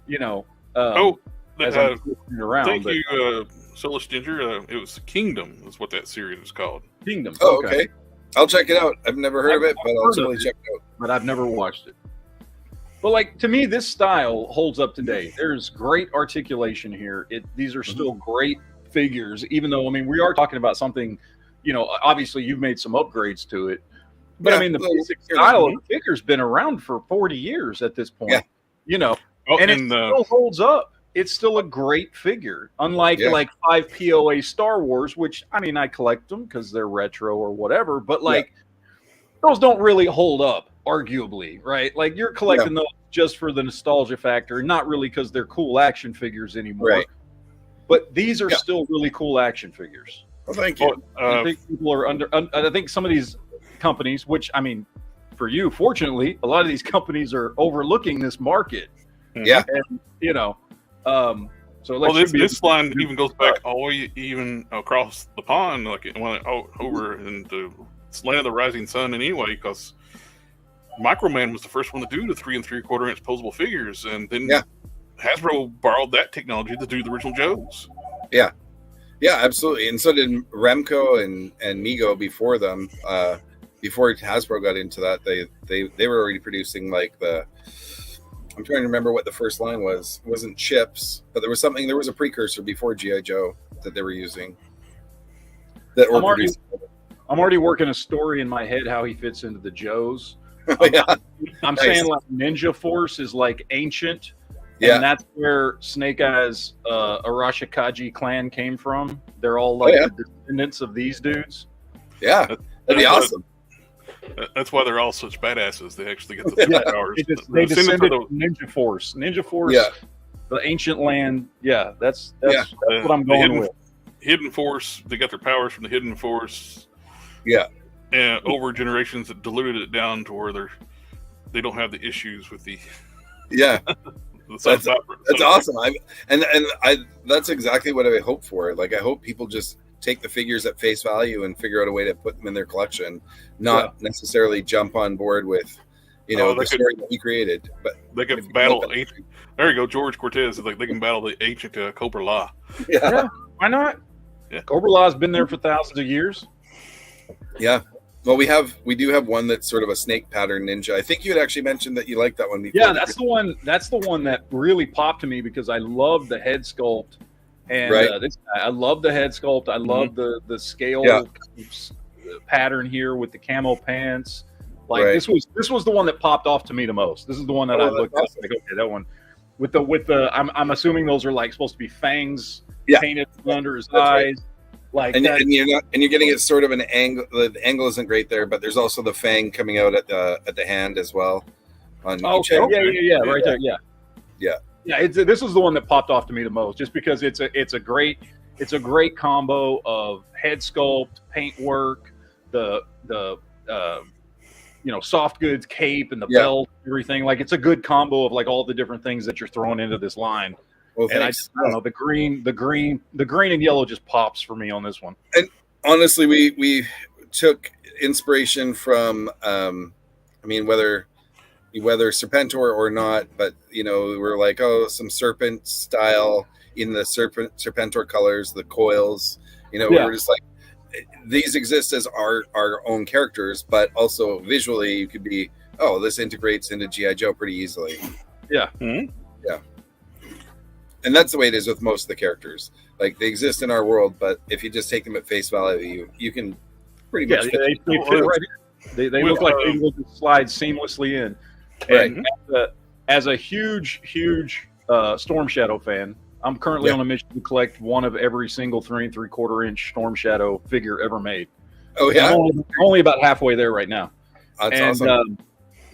You know. Around. Thank you, Solus Ginger. It was Kingdom. Is what that series is called. Kingdom. Oh, okay. I'll check it out. I've never heard of it, but I'll totally check it out. But I've never watched it. But like, to me, this style holds up today. There's great articulation here. These are still great figures, even though, I mean, we are talking about something, obviously you've made some upgrades to it. But I mean, the basic style of the figure's been around for 40 years at this point. Yeah. And it still holds up. It's still a great figure. Unlike like 5 POA Star Wars, which, I mean, I collect them because they're retro or whatever, but those don't really hold up. Arguably, right? Like, you're collecting those just for the nostalgia factor, not really because they're cool action figures anymore. Right. But these are still really cool action figures. Well, thank you. I think people are I think some of these companies, which, I mean, for you, fortunately, a lot of these companies are overlooking this market. Yeah. And, so this line even goes back all the way even across the pond, like it went over in the land of the rising sun anyway, because Microman was the first one to do the 3 3/4 inch posable figures, and then Hasbro borrowed that technology to do the original Joes. Yeah, absolutely, and so did Remco and Mego before them. Before Hasbro got into that, they were already producing like I'm trying to remember what the first line was. It wasn't chips, but there was something. There was a precursor before G.I. Joe that they were using. I'm already working a story in my head how he fits into the Joes. I'm saying like Ninja Force is like ancient, and that's where Snake Eyes Arashikaji clan came from. They're all like the descendants of these dudes. Yeah, that'd be awesome. That's why they're all such badasses. They actually get the powers. They descended from Ninja Force. Ninja Force, the ancient land. Yeah, that's what I'm going with. Hidden Force. They got their powers from the Hidden Force. Yeah. And over generations, it diluted it down to where they don't have the issues with the that's awesome. That's exactly what I hope for. Like, I hope people just take the figures at face value and figure out a way to put them in their collection, not necessarily jump on board with the story that he created. But they could battle ancient. There you go, George Cortez. Like, they can battle the ancient Cobra La. Yeah, why not? Yeah. Cobra La's been there for thousands of years. Yeah. Well, we do have one that's sort of a snake pattern ninja. I think you had actually mentioned that you liked that one before. Yeah, that's the one. That's the one that really popped to me because I love the head sculpt, and I love the head sculpt. I love the scale pattern here with the camo pants. Like this was the one that popped off to me the most. This is the one that I looked at. Like, okay, that one with the. I'm assuming those are like supposed to be fangs painted under his eyes. Like, and you're getting it sort of an angle. The angle isn't great there, but there's also the fang coming out at the hand as well. Right there, yeah. This is the one that popped off to me the most, just because it's a great combo of head sculpt, paint work, the soft goods cape and the belt, everything. Like, it's a good combo of like all the different things that you're throwing into this line. Well, and I don't know, the green and yellow just pops for me on this one. And honestly, we took inspiration from, whether Serpentor or not, but we're like, some serpent style in the Serpentor colors, the coils. We were just like, these exist as our own characters, but also visually, you could be, this integrates into G.I. Joe pretty easily. Yeah. Mm-hmm. Yeah. And that's the way it is with most of the characters. Like they exist in our world, but if you just take them at face value, you can pretty much fit they fit right in. They look like they will just slide seamlessly in. And as a huge Storm Shadow fan, I'm currently on a mission to collect one of every single 3 3/4 inch Storm Shadow figure ever made. Oh yeah, I'm only about halfway there right now. That's awesome.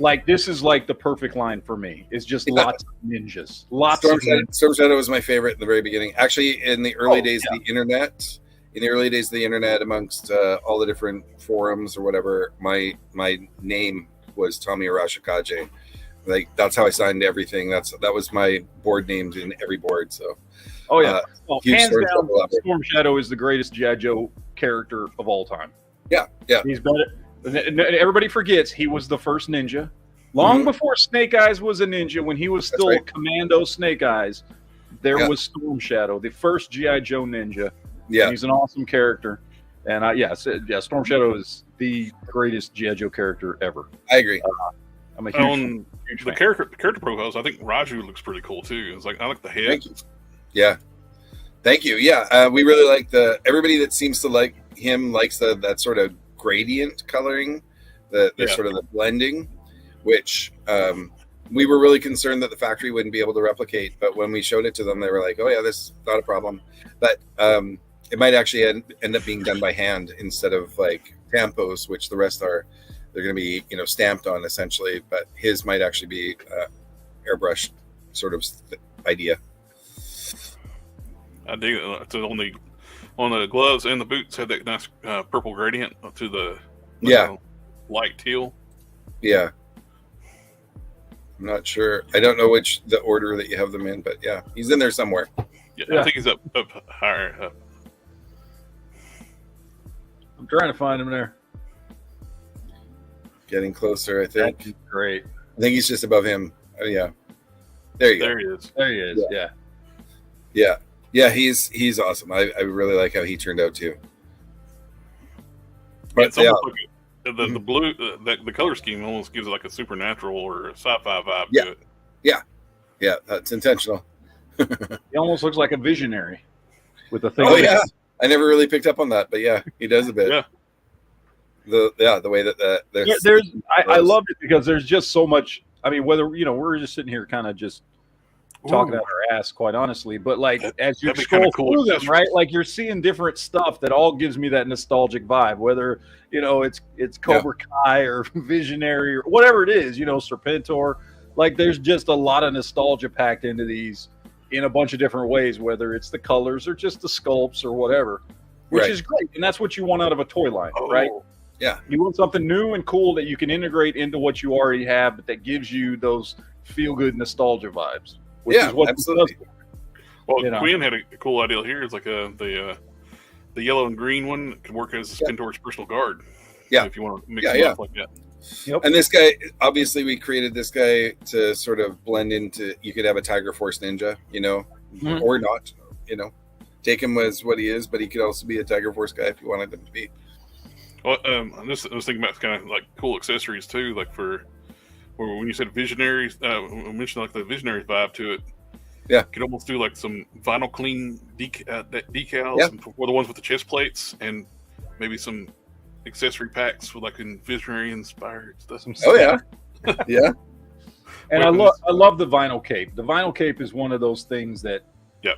Like this is like the perfect line for me. It's just lots of ninjas. Storm Shadow was my favorite in the very beginning. Actually, in the early days of the internet, amongst all the different forums or whatever, my name was Tommy Arashikaje. Like that's how I signed everything. That was my board names in every board. So, hands down, Storm Shadow is the greatest G.I. Joe character of all time. Yeah, he's better. Everybody forgets he was the first ninja, long before Snake Eyes was a ninja. When he was still Commando Snake Eyes, there was Storm Shadow, the first G.I. Joe ninja. Yeah, and he's an awesome character. And Storm Shadow is the greatest G.I. Joe character ever. I agree. I'm a huge fan. Character profiles. I think Raju looks pretty cool too. It's like I like the head. Thank you. Yeah, thank you. Yeah, we really like everybody that seems to like him likes that sort of gradient coloring, the sort of the blending, which we were really concerned that the factory wouldn't be able to replicate. But when we showed it to them, they were like, "Oh yeah, this is not a problem." But it might actually end up being done by hand instead of like tampos, which the rest are. They're going to be, stamped on essentially, but his might actually be airbrushed sort of idea. I dig it. It's only on the gloves and the boots had that nice purple gradient to the light teal. Yeah, I'm not sure. I don't know the order that you have them in, but yeah, he's in there somewhere. Yeah. I think he's up higher. I'm trying to find him there. Getting closer, I think. That's great. I think he's just above him. Oh yeah, there you go. There he is. There he is. Yeah. He's awesome. I really like how he turned out too. But it's almost like the blue, the color scheme almost gives it like a supernatural or a sci-fi vibe to it. Yeah, that's intentional. He almost looks like a visionary with the thing. Oh yeah, I never really picked up on that, but yeah, he does a bit. Yeah. The way that I loved it because there's just so much. I mean, whether we're just sitting here kind of just talking out our ass, quite honestly, but like as you scroll through them, right, like you're seeing different stuff that all gives me that nostalgic vibe. Whether it's Cobra Kai or Visionary or whatever it is, Serpentor. Like there's just a lot of nostalgia packed into these in a bunch of different ways. Whether it's the colors or just the sculpts or whatever, which is great, and that's what you want out of a toy line, right? Yeah, you want something new and cool that you can integrate into what you already have, but that gives you those feel-good nostalgia vibes. Which is what absolutely. Well, Quinn had a cool idea here. It's like the yellow and green one could work as Pintor's personal guard. Yeah, if you want to mix it up like that. Yep. And this guy, obviously, we created this guy to sort of blend into. You could have a Tiger Force ninja, or not. Take him as what he is, but he could also be a Tiger Force guy if you wanted him to be. Well, I was thinking about kind of like cool accessories too, like when you said visionaries, we mentioned like the visionary vibe to it. Yeah, could almost do like some vinyl clean decals for the ones with the chest plates, and maybe some accessory packs with like in visionary inspired stuff. Yeah. And I love the vinyl cape. The vinyl cape is one of those things that. Yeah.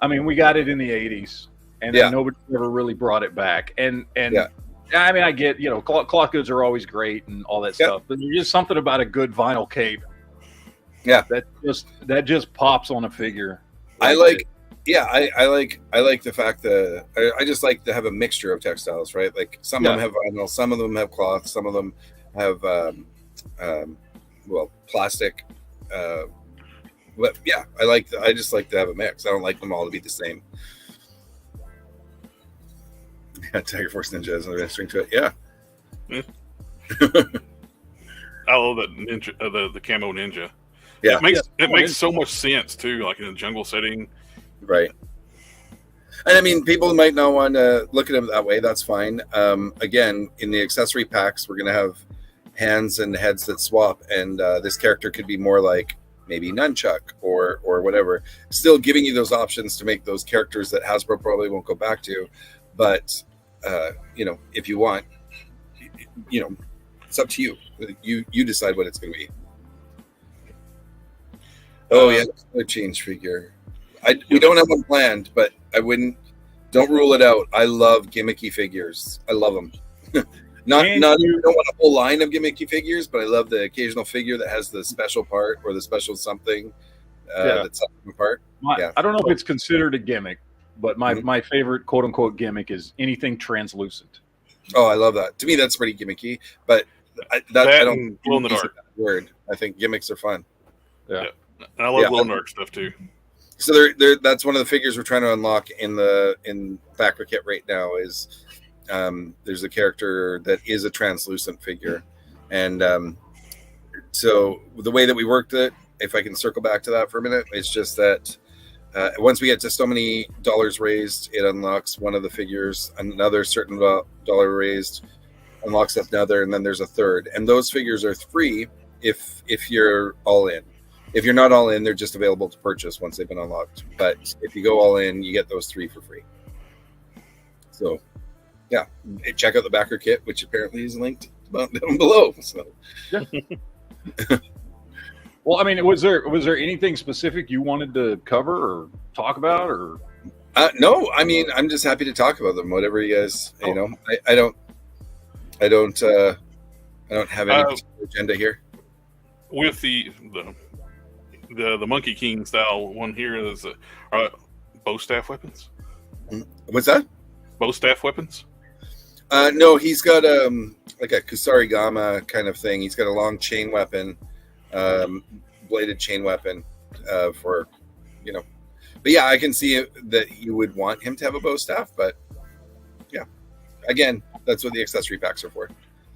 I mean, we got it in the '80s. And then nobody ever really brought it back. And I mean, I get, cloth goods are always great and all that stuff, but there's just something about a good vinyl cape. Yeah. That just pops on a figure. I like the fact that I just like to have a mixture of textiles, right? Like some of them have vinyl, some of them have cloth, some of them have, plastic. But yeah, I just like to have a mix. I don't like them all to be the same. Yeah, Tiger Force Ninja has another string to it. Yeah. I love that ninja, the camo ninja. Yeah, it makes so much sense too, like in a jungle setting. Right. And I mean, people might not want to look at him that way. That's fine. Again, in the accessory packs, we're going to have hands and heads that swap, and this character could be more like maybe nunchuck or whatever. Still giving you those options to make those characters that Hasbro probably won't go back to, but if you want, it's up to you. You decide what it's going to be. Oh yeah, a change figure. We don't have one planned, but don't rule it out. I love gimmicky figures. I love them. I don't want a whole line of gimmicky figures, but I love the occasional figure that has the special part or the special something that sets them apart. I don't know if it's considered a gimmick, but my favorite quote unquote gimmick is anything translucent. Oh, I love that. To me, that's pretty gimmicky, but I don't glow in the dark word. I think gimmicks are fun. Yeah. And I love glow in the dark stuff too. So that's one of the figures we're trying to unlock in backer kit right now. Is there's a character that is a translucent figure, and so the way that we worked it, if I can circle back to that for a minute, it's just that once we get to so many dollars raised, it unlocks one of the figures. Another certain dollar raised unlocks another, and then there's a third. And those figures are free if you're all in. If you're not all in, they're just available to purchase once they've been unlocked. But if you go all in, you get those 3 for free. So, yeah, check out the backer kit, which apparently is linked down below. So, yeah. Well, I mean, was there anything specific you wanted to cover or talk about, or? No, I mean, I'm just happy to talk about them. Whatever you guys, I don't have any particular agenda here. With the Monkey King style one here is bow staff weapons. What's that? Bow staff weapons? No, he's got like a Kusarigama kind of thing. He's got a long chain weapon, bladed chain weapon for, But yeah, I can see that you would want him to have a bow staff, but yeah, again, that's what the accessory packs are for.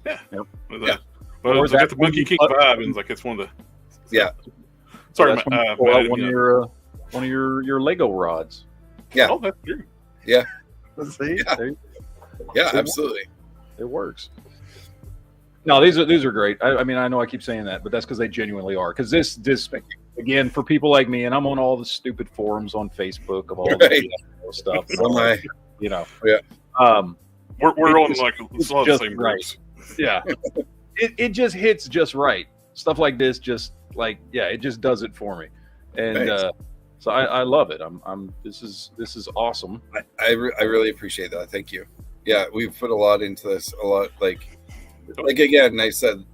Yeah. But it's got the Monkey King vibe, and it's one of the. Yeah. Sorry, one of your Lego rods. Yeah. Oh, that's true. Yeah. See? Yeah, absolutely. It works. No, these are great. I mean, I know I keep saying that, but that's because they genuinely are. Because this again, for people like me, and I'm on all the stupid forums on Facebook of all the stuff. Yeah. We're on like a lot of the same groups. Yeah. It just hits just right. Stuff like this it just does it for me. And so I love it. This is awesome. I really appreciate that. Thank you. Yeah, we've put a lot into this. A lot like again, I said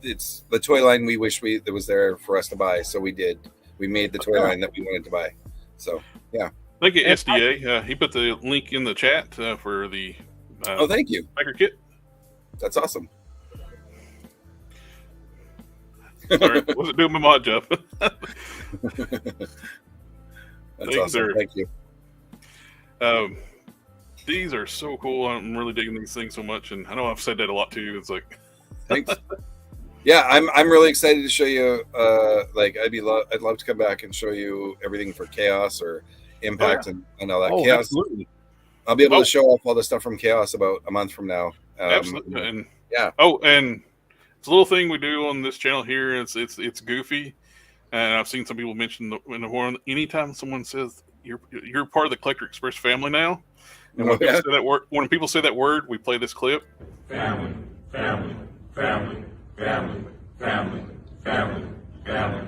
it's the toy line we wish that was there for us to buy. So we did. We made the toy line that we wanted to buy. So yeah. Thank you, SDA. He put the link in the chat for the. Thank you. Backer kit. That's awesome. Sorry, wasn't doing my mod job. That's awesome. Thank you. These are so cool. I'm really digging these things so much, and I know I've said that a lot too. It's like, thanks. Yeah, I'm really excited to show you. I'd love to come back and show you everything for Chaos or Impact and all that. Chaos. Absolutely. I'll be able to show off all the stuff from Chaos about a month from now. Absolutely. And yeah. Oh, and it's a little thing we do on this channel here. It's goofy, and I've seen some people mention in the forum. Anytime someone says you're part of the Collector Express family now, and when people say that word, we play this clip. Family, family, family, family, family, family, family.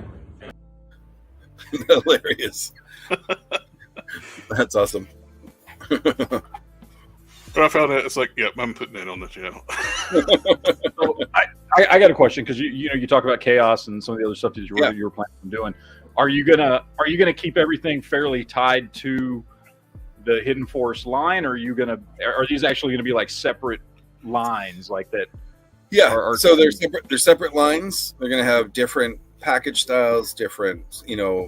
Hilarious. That's awesome. But I found out it's like, yep, I'm putting that on the channel. So I got a question, because you talk about Chaos and some of the other stuff that you were planning on doing. Are you gonna keep everything fairly tied to the Hidden Force line, or are these actually gonna be like separate lines like that? Yeah. So they're separate lines. They're gonna have different package styles, different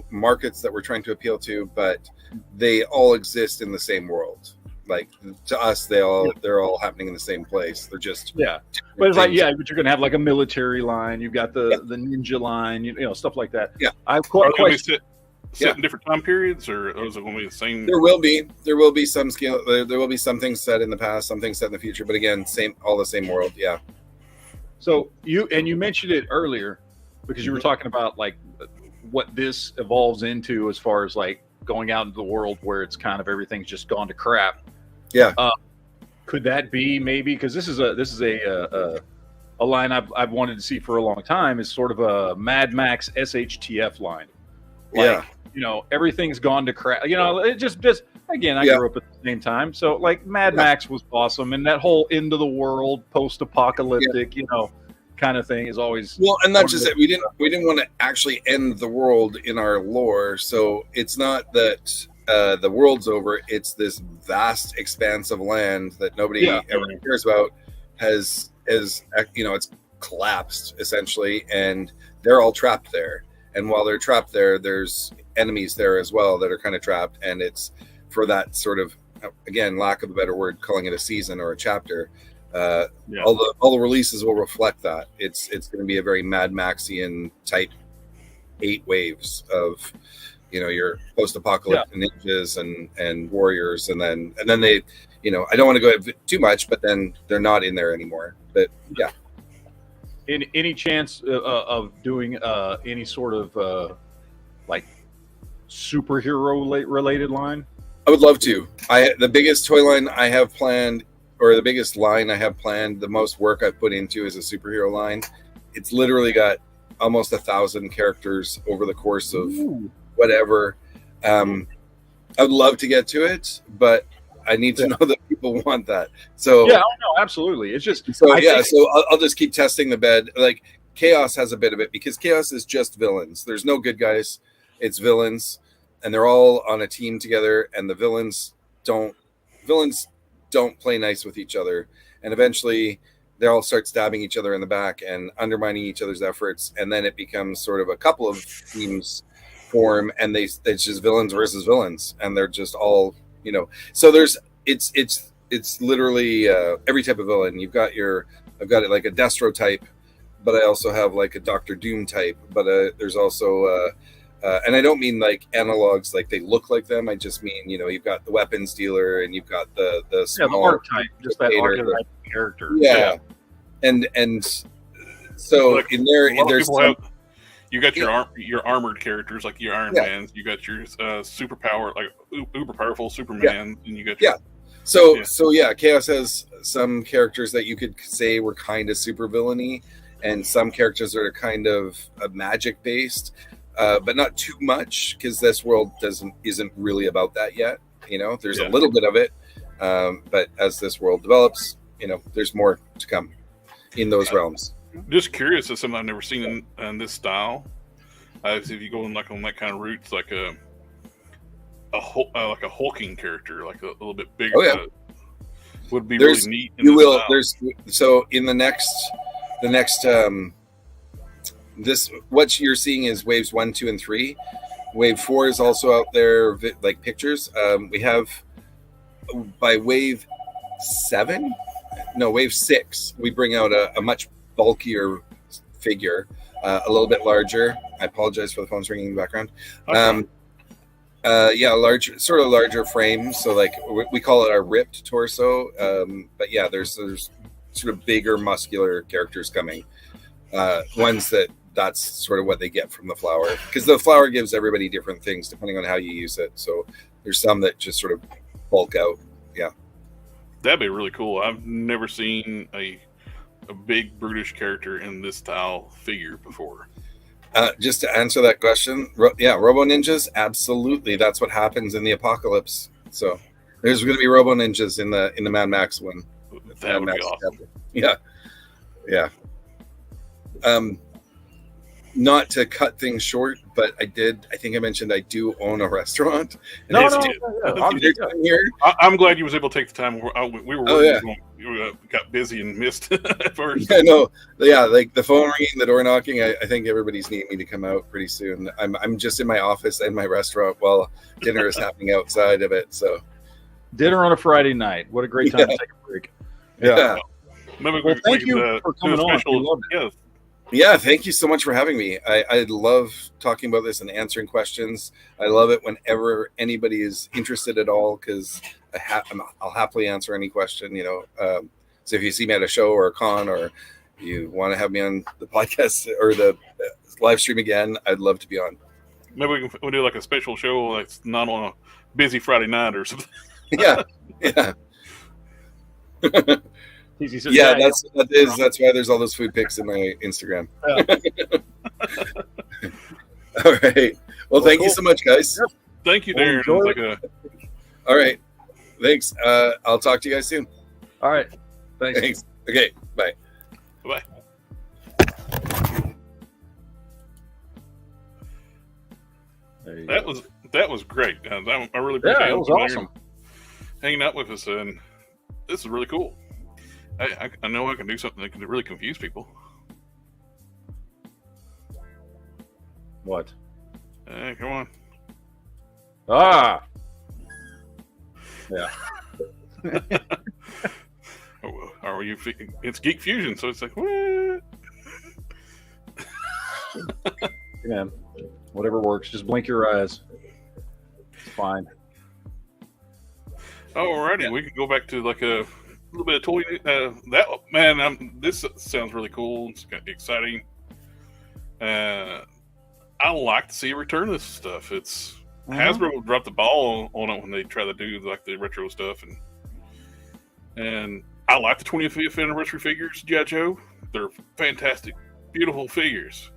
markets that we're trying to appeal to, but they all exist in the same world. Like, to us, they're all happening in the same place. They're just but it's like but you're gonna have like a military line. You've got the ninja line, stuff like that. Yeah, I've set in different time periods, or is it going to be the same? There will be some scale. There will be some things set in the past, some things set in the future, but again, all the same world. Yeah. So you mentioned it earlier because you were talking about like what this evolves into as far as like going out into the world where it's kind of everything's just gone to crap. Yeah. Could that be maybe, because this is a line I've wanted to see for a long time, is sort of a Mad Max SHTF line. Like, everything's gone to crap. It just again, I grew up at the same time, so like Mad Max was awesome, and that whole end of the world, post-apocalyptic, kind of thing is always and not just that we didn't want to actually end the world in our lore, so it's not that the world's over. It's this vast expanse of land that nobody ever cares about it's collapsed essentially, and they're all trapped there. And while they're trapped there, there's enemies there as well that are kind of trapped, and it's for that sort of, again, lack of a better word, calling it a season or a chapter. All the releases will reflect that. It's going to be a very Mad Maxian type 8 waves of your post-apocalyptic ninjas and warriors, and then they I don't want to go too much, but then they're not in there anymore. But any chance of doing any sort of like superhero related line? I would love to. The biggest toy line I have planned, or the biggest line I have planned, the most work I've put into is a superhero line. It's literally got almost 1,000 characters over the course of whatever. I would love to get to it, but I need to know that people want that. So no, absolutely. It's just so I'll just keep testing the bed. Like Chaos has a bit of it, because Chaos is just villains. There's no good guys. It's villains, and they're all on a team together, and the villains don't play nice with each other, and eventually they all start stabbing each other in the back and undermining each other's efforts, and then it becomes sort of a couple of teams form, and it's just villains versus villains, and they're just all so it's literally every type of villain. I've got it like a Destro type, but I also have like a Dr. Doom type, but there's also and I don't mean like analogs, like they look like them. I just mean, you've got the weapons dealer, and you've got the small archetype, just that archetype character. And so like, in there, you got your armored characters like your Iron Mans. You got your super power, like uber powerful Superman, and you got Chaos has some characters that you could say were kind of super villainy, and some characters that are kind of magic based. But not too much, because this world isn't really about that yet. There's a little bit of it, but as this world develops, there's more to come in those realms. Just curious, it's something I've never seen in this style. If you go on that kind of route, it's like a hulking character, like a little bit bigger. Oh yeah, would be really neat. So in the next this, what you're seeing is waves 1, 2, and 3. Wave 4 is also out there, like pictures. We have by wave 6, we bring out a much bulkier figure, a little bit larger. I apologize for the phones ringing in the background. Larger frame. So like we call it our ripped torso. But there's sort of bigger muscular characters coming. Ones that's sort of what they get from the flower, because the flower gives everybody different things depending on how you use it. So there's some that just sort of bulk out. That'd be really cool. I've never seen a big brutish character in this style figure before. Just to answer that question, Robo Ninjas, absolutely. That's what happens in the apocalypse. So there's going to be Robo Ninjas in the Mad Max one. That would be awesome. Yeah. Not to cut things short, but I think I mentioned I do own a restaurant. I'm glad you was able to take the time. We got busy and missed at first. Like the phone ringing, the door knocking. I think everybody's needing me to come out pretty soon. I'm just in my office and my restaurant while dinner is happening outside of it. So dinner on a Friday night. What a great time to take a break. Thank you for coming on. Yeah, thank you so much for having me. I love talking about this and answering questions. I love it whenever anybody is interested at all, because I'll happily answer any question. So if you see me at a show or a con, or you want to have me on the podcast or the live stream again, I'd love to be on. Maybe we'll do like a special show that's not on a busy Friday night or something. Yeah. Yeah, that's why there's all those food pics in my Instagram. All right. Well, thank you so much, guys. Yep. Thank you, Darren. All right. Thanks. I'll talk to you guys soon. All right. Thanks. Okay. Bye. Bye. That was great. I really appreciate it. That was awesome. Hanging out with us, and this is really cool. I know I can do something that can really confuse people. What? Hey, come on. Ah. Yeah. Are you? It's Geek Fusion, so it's like what? Yeah. Whatever works. Just blink your eyes. It's fine. Alrighty, we can go back to like a little bit of toy. This sounds really cool. It's kind of exciting. I like to see a return of this stuff. It's Hasbro dropped the ball on it when they try to do like the retro stuff, and I like the 25th anniversary figures, G.I. Joe. They're fantastic, beautiful figures.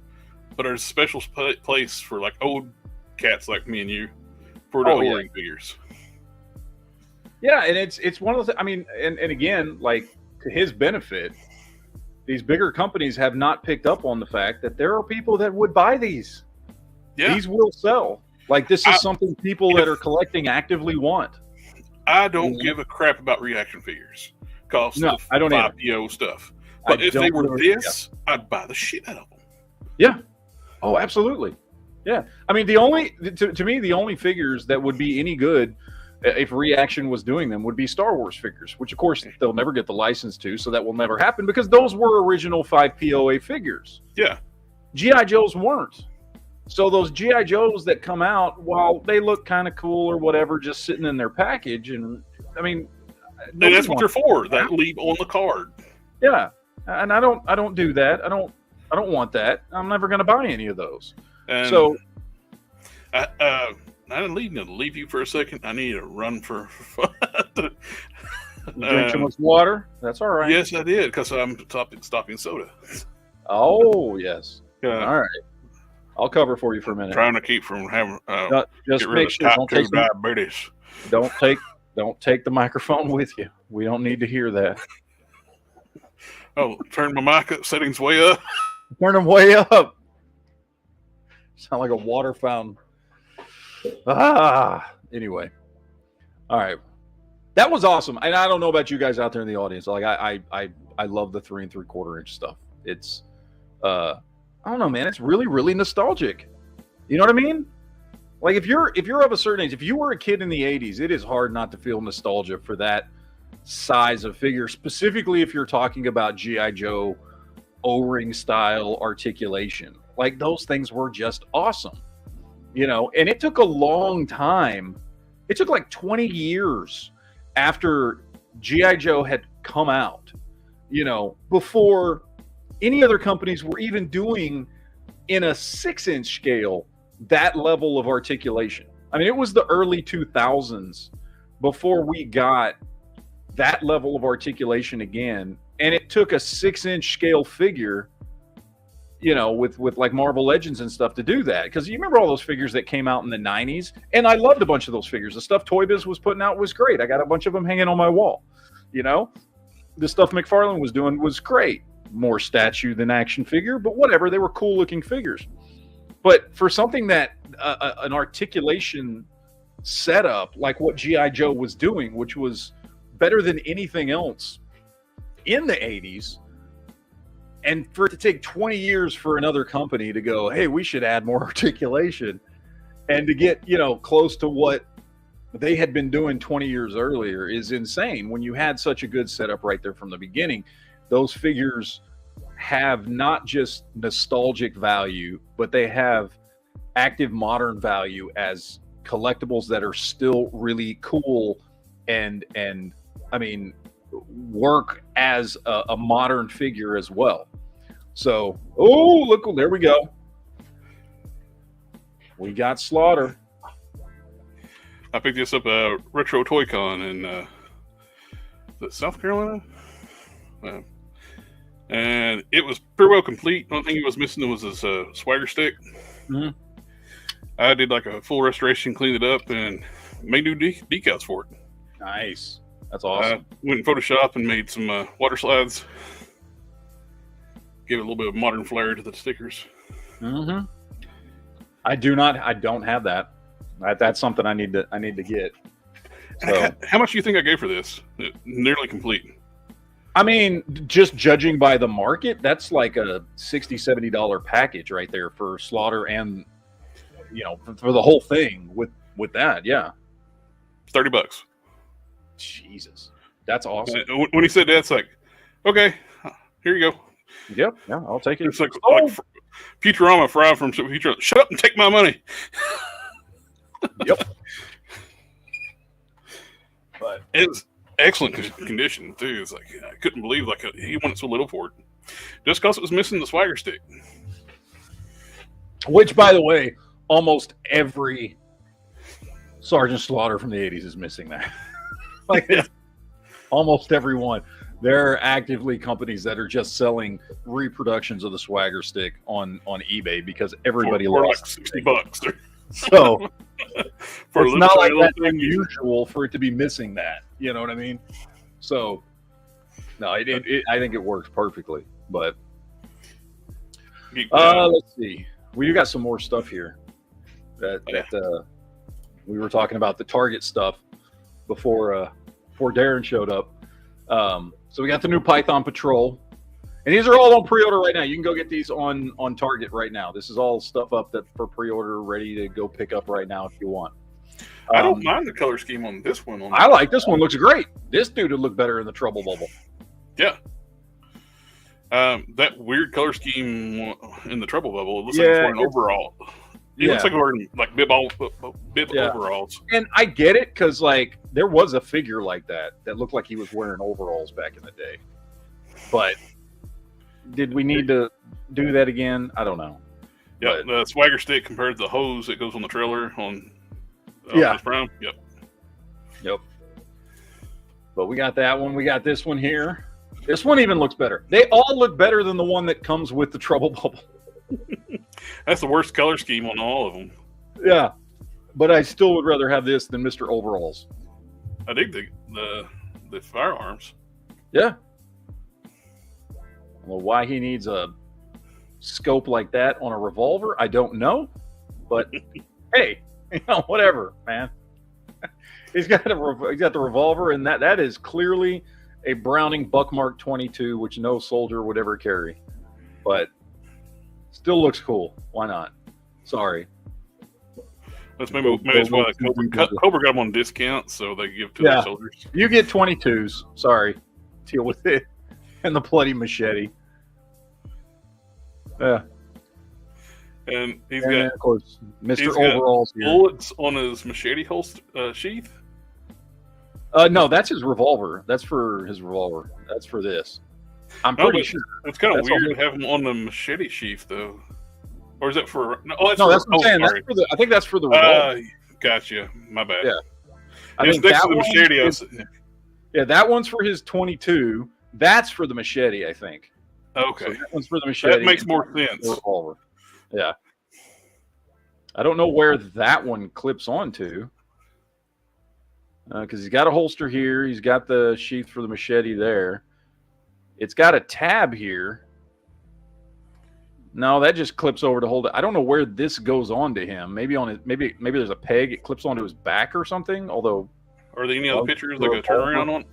But there's a special place for like old cats like me and you for the O-ring figures. Yeah, and it's one of those. I mean, and again, like to his benefit, these bigger companies have not picked up on the fact that there are people that would buy these. Yeah. These will sell. Like this is something people that are collecting actively want. I don't give a crap about reaction figures. I don't 5PO stuff. But if they were this, I'd buy the shit out of them. Yeah. Oh, absolutely. Yeah. I mean, to me, the only figures that would be any good if Reaction was doing them would be Star Wars figures, which of course they'll never get the license to, so that will never happen because those were original 5POA figures. Yeah. G.I. Joes weren't. So those G.I. Joes that come out, while they look kind of cool or whatever, just sitting in their package, and I mean, that's what they're for. That leave on the card. Yeah, and I don't do that. I don't want that. I'm never going to buy any of those. And so I didn't leave you for a second. I need to run for. Drink too much water. That's all right. Yes, I did because I'm stopping soda. Oh yes. All right. I'll cover for you for a minute. Trying to keep from having just make sure don't take diabetes. Don't take the microphone with you. We don't need to hear that. Oh, turn my mic up settings way up. Turn them way up. Sound like a water fountain. Anyway. All right. That was awesome. And I don't know about you guys out there in the audience. Like I love the 3 3/4 inch stuff. It's I don't know, man. It's really, really nostalgic. You know what I mean? Like if you're of a certain age, if you were a kid in the 80s, it is hard not to feel nostalgia for that size of figure, specifically if you're talking about G.I. Joe O-ring style articulation. Like those things were just awesome. You know, and it took a long time. It took like 20 years after G.I. Joe had come out, you know, before any other companies were even doing in a 6-inch scale that level of articulation. I mean, it was the early 2000s before we got that level of articulation again. And it took a 6-inch scale figure, you know, with like Marvel Legends and stuff to do that. Because you remember all those figures that came out in the 90s? And I loved a bunch of those figures. The stuff Toy Biz was putting out was great. I got a bunch of them hanging on my wall. You know, the stuff McFarlane was doing was great. More statue than action figure, but whatever. They were cool looking figures. But for something that an articulation setup like what G.I. Joe was doing, which was better than anything else in the 80s, and for it to take 20 years for another company to go, hey, we should add more articulation, and to get, you know, close to what they had been doing 20 years earlier is insane. When you had such a good setup right there from the beginning, those figures have not just nostalgic value, but they have active modern value as collectibles that are still really cool and I mean work as a modern figure as well. So, oh, look, there we go. We got Slaughter. I picked this up at Retro Toy Con in South Carolina. And it was pretty well complete. The only thing he was missing was his swagger stick. Mm-hmm. I did like a full restoration, cleaned it up, and made new decals for it. Nice. That's awesome. Went in Photoshop and made some water slides. Give it a little bit of modern flair to the stickers. Mm-hmm. I don't have that. That's something I need to get. So, how much do you think I gave for this? Nearly complete. I mean, just judging by the market, that's like a $60-$70 package right there for Slaughter, and for the whole thing with that. Yeah, $30. Jesus, that's awesome. When he said that, it's like, okay, here you go. Yep, yeah, I'll take it. It's like Futurama Fry from Futurama. Shut up and take my money. Yep. But it's excellent condition too. It's like I couldn't believe he wanted so little for it, just because it was missing the swagger stick. Which, by the way, almost every Sergeant Slaughter from the '80s is missing that. Almost every one. There are actively companies that are just selling reproductions of the swagger stick on eBay because everybody loves like $60. So it's not like that's unusual for it to be missing that. You know what I mean? So no, I think it works perfectly. But let's see. We got some more stuff here that we were talking about the Target stuff before Darren showed up. So we got the new Python Patrol, and these are all on pre-order right now. You can go get these on Target right now. This is all stuff up that for pre-order, ready to go pick up right now if you want. I don't mind the color scheme on this one. I like this one. Looks great. This dude would look better in the Trouble Bubble. Yeah. That weird color scheme in the Trouble Bubble, it looks like it's wearing overall. It looks like wearing like bib overalls. And I get it because there was a figure like that looked like he was wearing overalls back in the day. But did we need to do that again? I don't know. Yeah, the swagger stick compared to the hose that goes on the trailer on this Prime. Yep. But we got that one. We got this one here. This one even looks better. They all look better than the one that comes with the Trouble Bubble. That's the worst color scheme on all of them. Yeah, but I still would rather have this than Mr. Overalls. I dig the firearms. Yeah. Well, why he needs a scope like that on a revolver, I don't know. But hey, whatever, man. He's got the revolver, and that is clearly a Browning Buckmark 22, which no soldier would ever carry. But still looks cool. Why not? Sorry. That's maybe it's why Cobra got them on discount, so they give to their soldiers. You get 22s. Sorry. Deal with it. And the bloody machete. Yeah. And he's got, of course, Mr. Overalls here. Bullets on his machete sheath? No, that's his revolver. That's for his revolver. That's for this. I'm pretty sure. It's kind of weird to have them on the machete sheath, though. Or is that for? That's what I'm saying. That's for I think that's for the revolver. Gotcha. My bad. Yeah. I think next to the machete. Yeah, that one's for his 22. That's for the machete, I think. Okay. So that one's for the machete. That makes more sense. Revolver. Yeah. I don't know where that one clips onto. Because he's got a holster here. He's got the sheath for the machete there. It's got a tab here. No, that just clips over to hold it. I don't know where this goes on to him. Maybe on his, maybe there's a peg. It clips onto his back or something. Although, are there any other pictures like a turnaround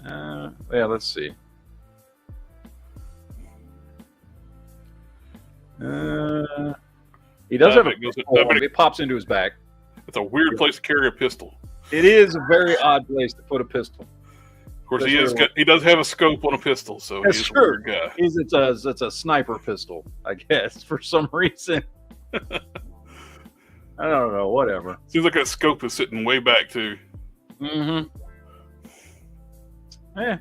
on? Yeah, let's see. He does have it pops into his back. It's a weird place to carry a pistol. It is a very odd place to put a pistol. Of course, he does have a scope on a pistol, so he's a weird guy. It's a sniper pistol, I guess, for some reason. I don't know, whatever. Seems like that scope is sitting way back, too. Mm-hmm. Yeah.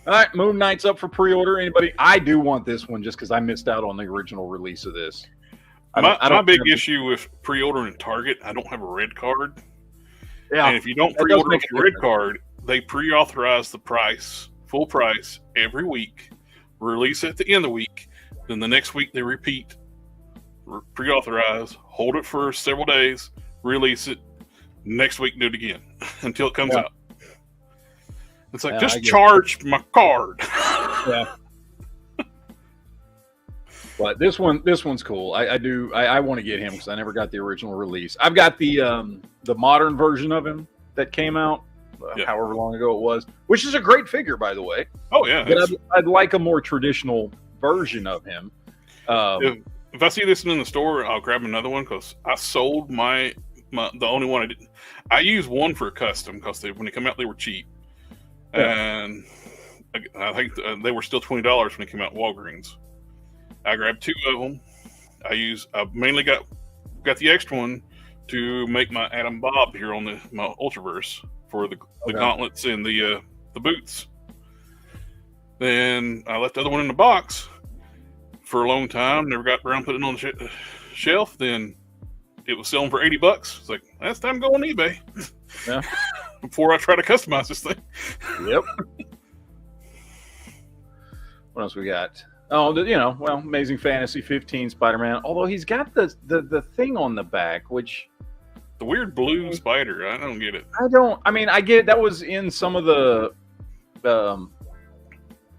All right, Moon Knight's up for pre-order. Anybody? I do want this one just because I missed out on the original release of this. My big issue with pre-ordering at Target, I don't have a red card. Yeah. And if you don't pre-order with your red card, they pre-authorize the price, full price, every week, release it at the end of the week, then the next week they repeat, pre-authorize, hold it for several days, release it, next week do it again until it comes out. It's like, just charge my card. Yeah. But this one's cool. I want to get him because I never got the original release. I've got the modern version of him that came out however long ago it was, which is a great figure, by the way. Oh yeah, but I'd like a more traditional version of him. If I see this in the store, I'll grab another one because I sold the only one I didn't. I used one for a custom because when they come out they were cheap, and I think they were still $20 when they came out in Walgreens. I grabbed 2 of them. I mainly got the extra one to make my Adam Bob here on my Ultraverse for the gauntlets and the boots. Then I left the other one in the box for a long time. Never got around putting it on the shelf. Then it was selling for $80. It's like, that's time to go on eBay. Yeah. Before I try to customize this thing. Yep. What else we got? Oh, Amazing Fantasy 15 Spider-Man. Although he's got the thing on the back, which the weird blue spider. I don't get it. I get it. That was in some of the.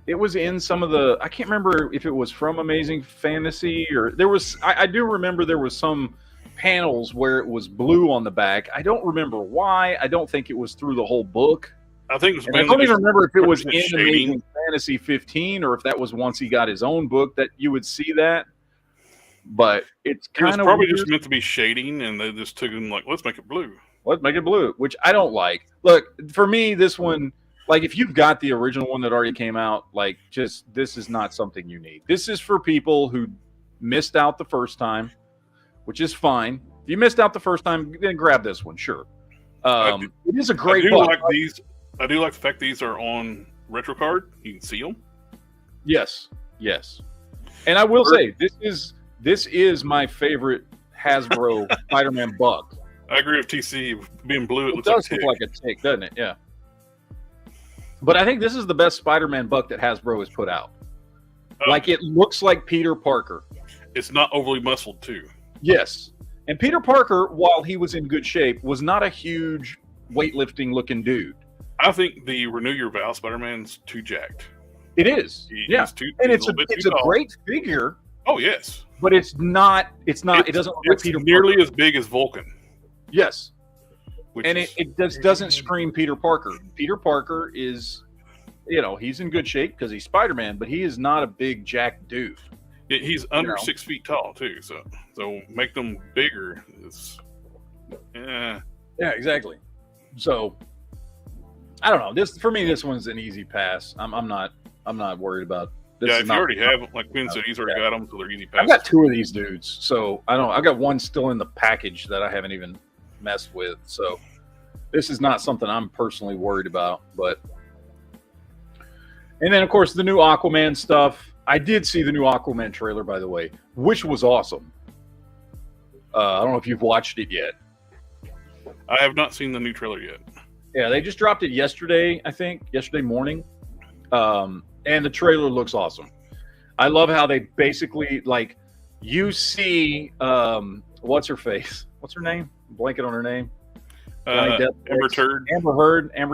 It was in some of the. I can't remember if it was from Amazing Fantasy or there was. I do remember there was some panels where it was blue on the back. I don't remember why. I don't think it was through the whole book. I think it was. I don't even remember if it was in Amazing Fantasy 15 or if that was once he got his own book that you would see that. But it's kind of probably just meant to be shading, and they just took him like, let's make it blue. Let's make it blue, which I don't like. Look, for me, this one, like if you've got the original one that already came out, like this is not something you need. This is for people who missed out the first time, which is fine. If you missed out the first time, then grab this one, sure. It is a great book. I do like the fact these are on RetroCard. You can see them. Yes. And I will say this is my favorite Hasbro Spider-Man buck. I agree with TC. Being blue, it does look like a tick, doesn't it? Yeah. But I think this is the best Spider-Man buck that Hasbro has put out. Like it looks like Peter Parker. It's not overly muscled too. Yes. And Peter Parker, while he was in good shape, was not a huge weightlifting looking dude. I think the Renew Your Vow Spider-Man's too jacked. It is. It's a great figure. Oh, yes. But it doesn't look like Peter nearly Parker. As big as Vulcan. Yes. It doesn't scream Peter Parker. Peter Parker is, he's in good shape because he's Spider-Man, but he is not a big jacked dude. He's under 6 feet tall too, so make them bigger. Yeah, exactly. So I don't know. This one's an easy pass. I'm not worried about this. Yeah, if you already have them, like Quinn said, he's already got them, so they're easy passes. I've got 2 of these dudes, so I've got one still in the package that I haven't even messed with. So this is not something I'm personally worried about. And then of course the new Aquaman stuff. I did see the new Aquaman trailer, by the way, which was awesome. I don't know if you've watched it yet. I have not seen the new trailer yet. Yeah, they just dropped it yesterday, I think, yesterday morning. And the trailer looks awesome. I love how they basically, you see, what's her face? What's her name? I'm blanking on her name. Amber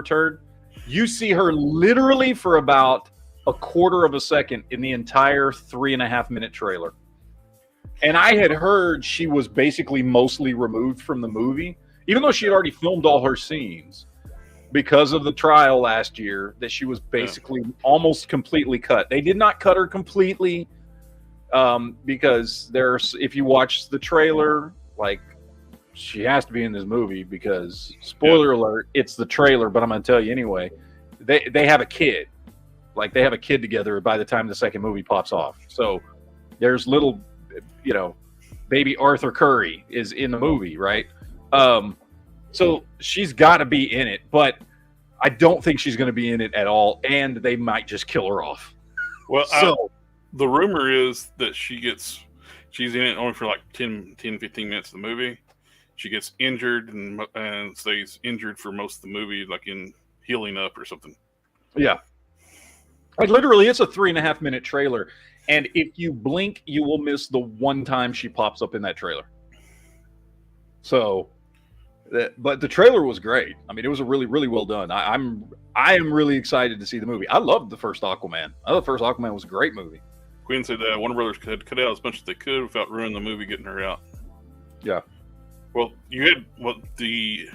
Turd. You see her literally for about a quarter of a second in the entire 3.5-minute trailer. And I had heard she was basically mostly removed from the movie, even though she had already filmed all her scenes because of the trial last year, that she was basically almost completely cut. They did not cut her completely because if you watch the trailer, she has to be in this movie because, spoiler alert, it's the trailer, but I'm going to tell you anyway, they have a kid. They have a kid together by the time the second movie pops off. So there's little, baby Arthur Curry is in the movie, right? So she's got to be in it, but I don't think she's going to be in it at all, and they might just kill her off. Well, the rumor is that she She's in it only for like 10, 15 minutes of the movie. She gets injured and stays injured for most of the movie, like in healing up or something. Yeah. Like literally, it's a 3.5 minute trailer. And if you blink, you will miss the one time she pops up in that trailer. So, but the trailer was great. I mean, it was a really, really well done. I am really excited to see the movie. I loved the first Aquaman. I thought the first Aquaman was a great movie. Quinn said that Warner Brothers could cut out as much as they could without ruining the movie, getting her out. Yeah. Well, you had the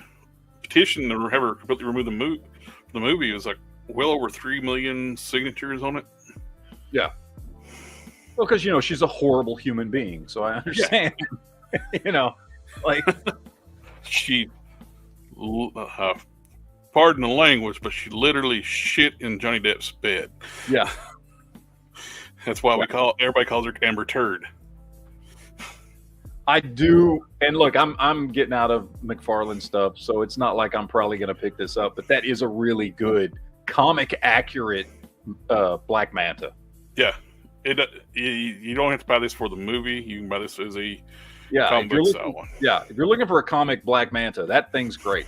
petition to have her completely remove the movie was like well over 3 million signatures on it. Yeah. Well, because she's a horrible human being, so I understand. Yeah. Like she, pardon the language, but she literally shit in Johnny Depp's bed. Yeah. That's why everybody calls her Amber Turd. I do, and look, I'm getting out of McFarlane stuff, so it's not like I'm probably going to pick this up, but that is a really good comic accurate Black Manta. Yeah, you don't have to buy this for the movie. You can buy this as a comic book style one. Yeah, if you're looking for a comic Black Manta, that thing's great.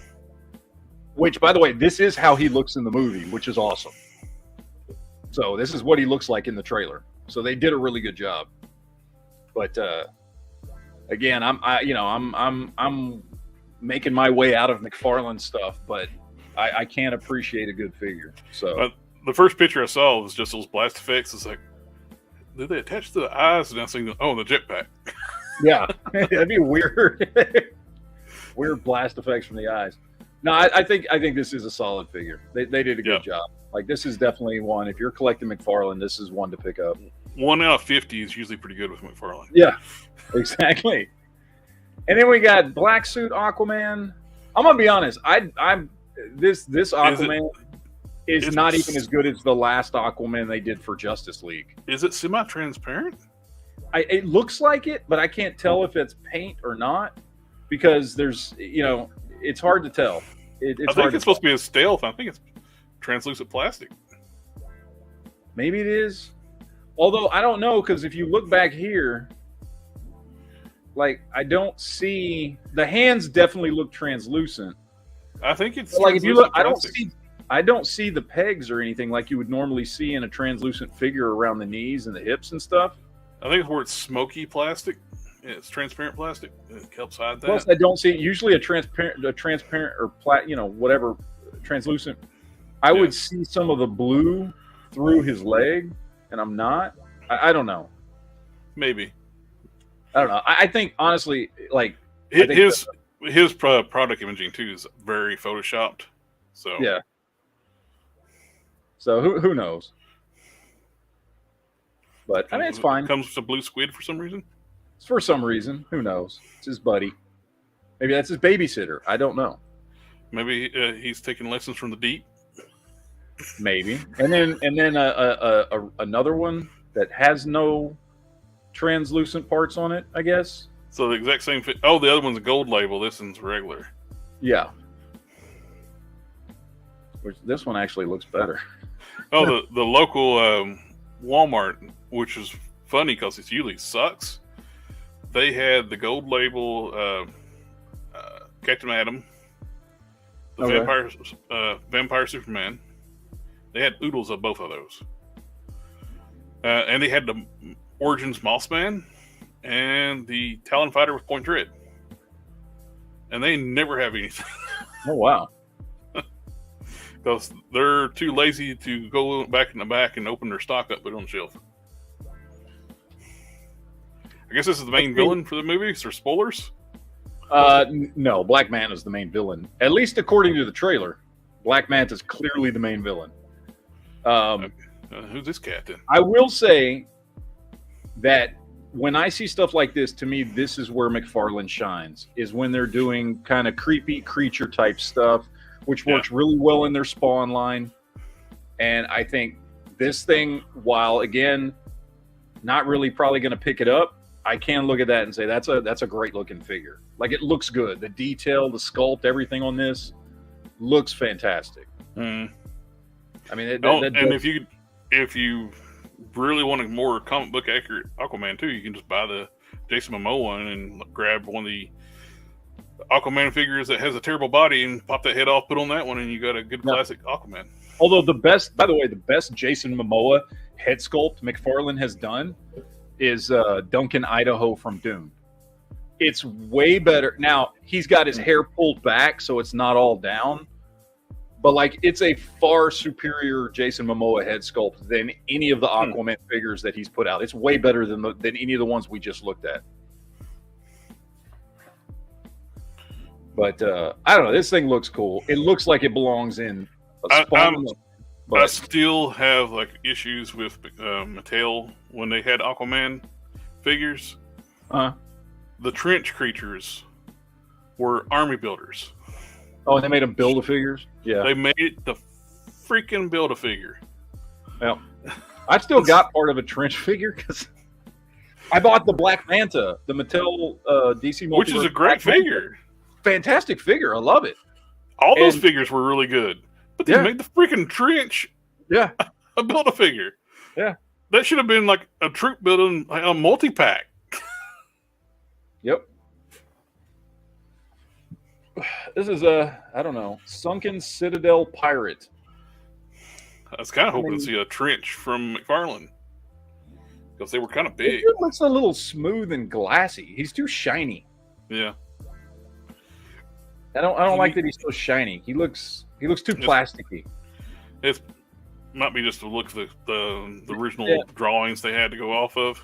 Which, by the way, this is how he looks in the movie, which is awesome. So this is what he looks like in the trailer. So they did a really good job. But again, I'm making my way out of McFarlane stuff, but I can't appreciate a good figure. So the first picture I saw was just those blast effects. It's like, did they attach to the eyes? And I was thinking, oh, the jetpack. Yeah, that'd be weird. Weird blast effects from the eyes. No, I think this is a solid figure. They did a good job. Like, this is definitely one. If you're collecting McFarlane, this is one to pick up. 1 out of 50 is usually pretty good with McFarlane. Yeah, exactly. And then we got Black Suit Aquaman. I'm gonna be honest. This Aquaman is not even as good as the last Aquaman they did for Justice League. Is it semi-transparent? It looks like it, but I can't tell if it's paint or not because there's it's hard to tell. I think it's supposed to be a stealth. I think it's translucent plastic. Maybe it is. Although I don't know, because if you look back here, like I don't see the hands definitely look translucent. I think it's like if you look, I don't see the pegs or anything like you would normally see in a translucent figure around the knees and the hips and stuff. I think it's where it's smoky plastic. It's transparent plastic. It helps hide that. Plus, I don't see usually a transparent or whatever translucent. I would see some of the blue through his leg, and I'm not. I don't know. Maybe. I don't know. I think honestly, like his product imaging too is very photoshopped. So yeah. So who knows? But I mean, it's fine. Comes with a blue squid for some reason. For some reason, who knows? It's his buddy. Maybe that's his babysitter. I don't know. Maybe he's taking lessons from the deep. Maybe. And then another one that has no translucent parts on it, I guess. So the exact same fit. Oh, the other one's a gold label. This one's regular. Yeah. Which this one actually looks better. Oh, the local Walmart, which is funny because it usually sucks. They had the gold label Captain Atom, the Vampire Superman. They had oodles of both of those. And they had the Origins Mossman and the Talon Fighter with Point Dread. And they never have anything. Oh, wow. Because they're too lazy to go back in the back and open their stock up, put it on the shelf. I guess this is the main villain for the movie. Is there spoilers? No, Black Manta is the main villain. At least according to the trailer. Black Manta is clearly the main villain. Who's this cat then? I will say that when I see stuff like this, to me, this is where McFarlane shines, is when they're doing kind of creepy creature type stuff, which works really well in their Spawn line. And I think this thing, while again, not really probably going to pick it up, I can look at that and say that's a great looking figure. Like, it looks good. The detail, the sculpt, everything on this looks fantastic. Mm. I mean, and if you really want a more comic book accurate Aquaman too, you can just buy the Jason Momoa and grab one of the Aquaman figures that has a terrible body and pop that head off, put on that one, and you got a good classic Aquaman. Although the best Jason Momoa head sculpt McFarlane has done is Duncan Idaho from Dune. It's way better. Now, he's got his hair pulled back, so it's not all down. But, like, it's a far superior Jason Momoa head sculpt than any of the Aquaman figures that he's put out. It's way better than any of the ones we just looked at. But, I don't know. This thing looks cool. It looks like it belongs in a Spawn. I still have, like, issues with Mattel when they had Aquaman figures. The trench creatures were army builders. Oh, and they made them build the figures? Yeah. They made it the freaking build a figure. Well, I still got part of a trench figure because I bought the Black Manta, the Mattel DC Multiverse. Which is a great figure. Fantastic figure. I love it. All those figures were really good. But they made the freaking trench a build a figure. Yeah. That should have been like a troop building, a multi-pack. Yep. This is a, I don't know, Sunken Citadel Pirate. I was kind of hoping to see a trench from McFarlane because they were kind of big. It looks a little smooth and glassy. He's too shiny. Yeah. I don't like that he's so shiny. He looks too plasticky. It might be just the look of the original drawings they had to go off of.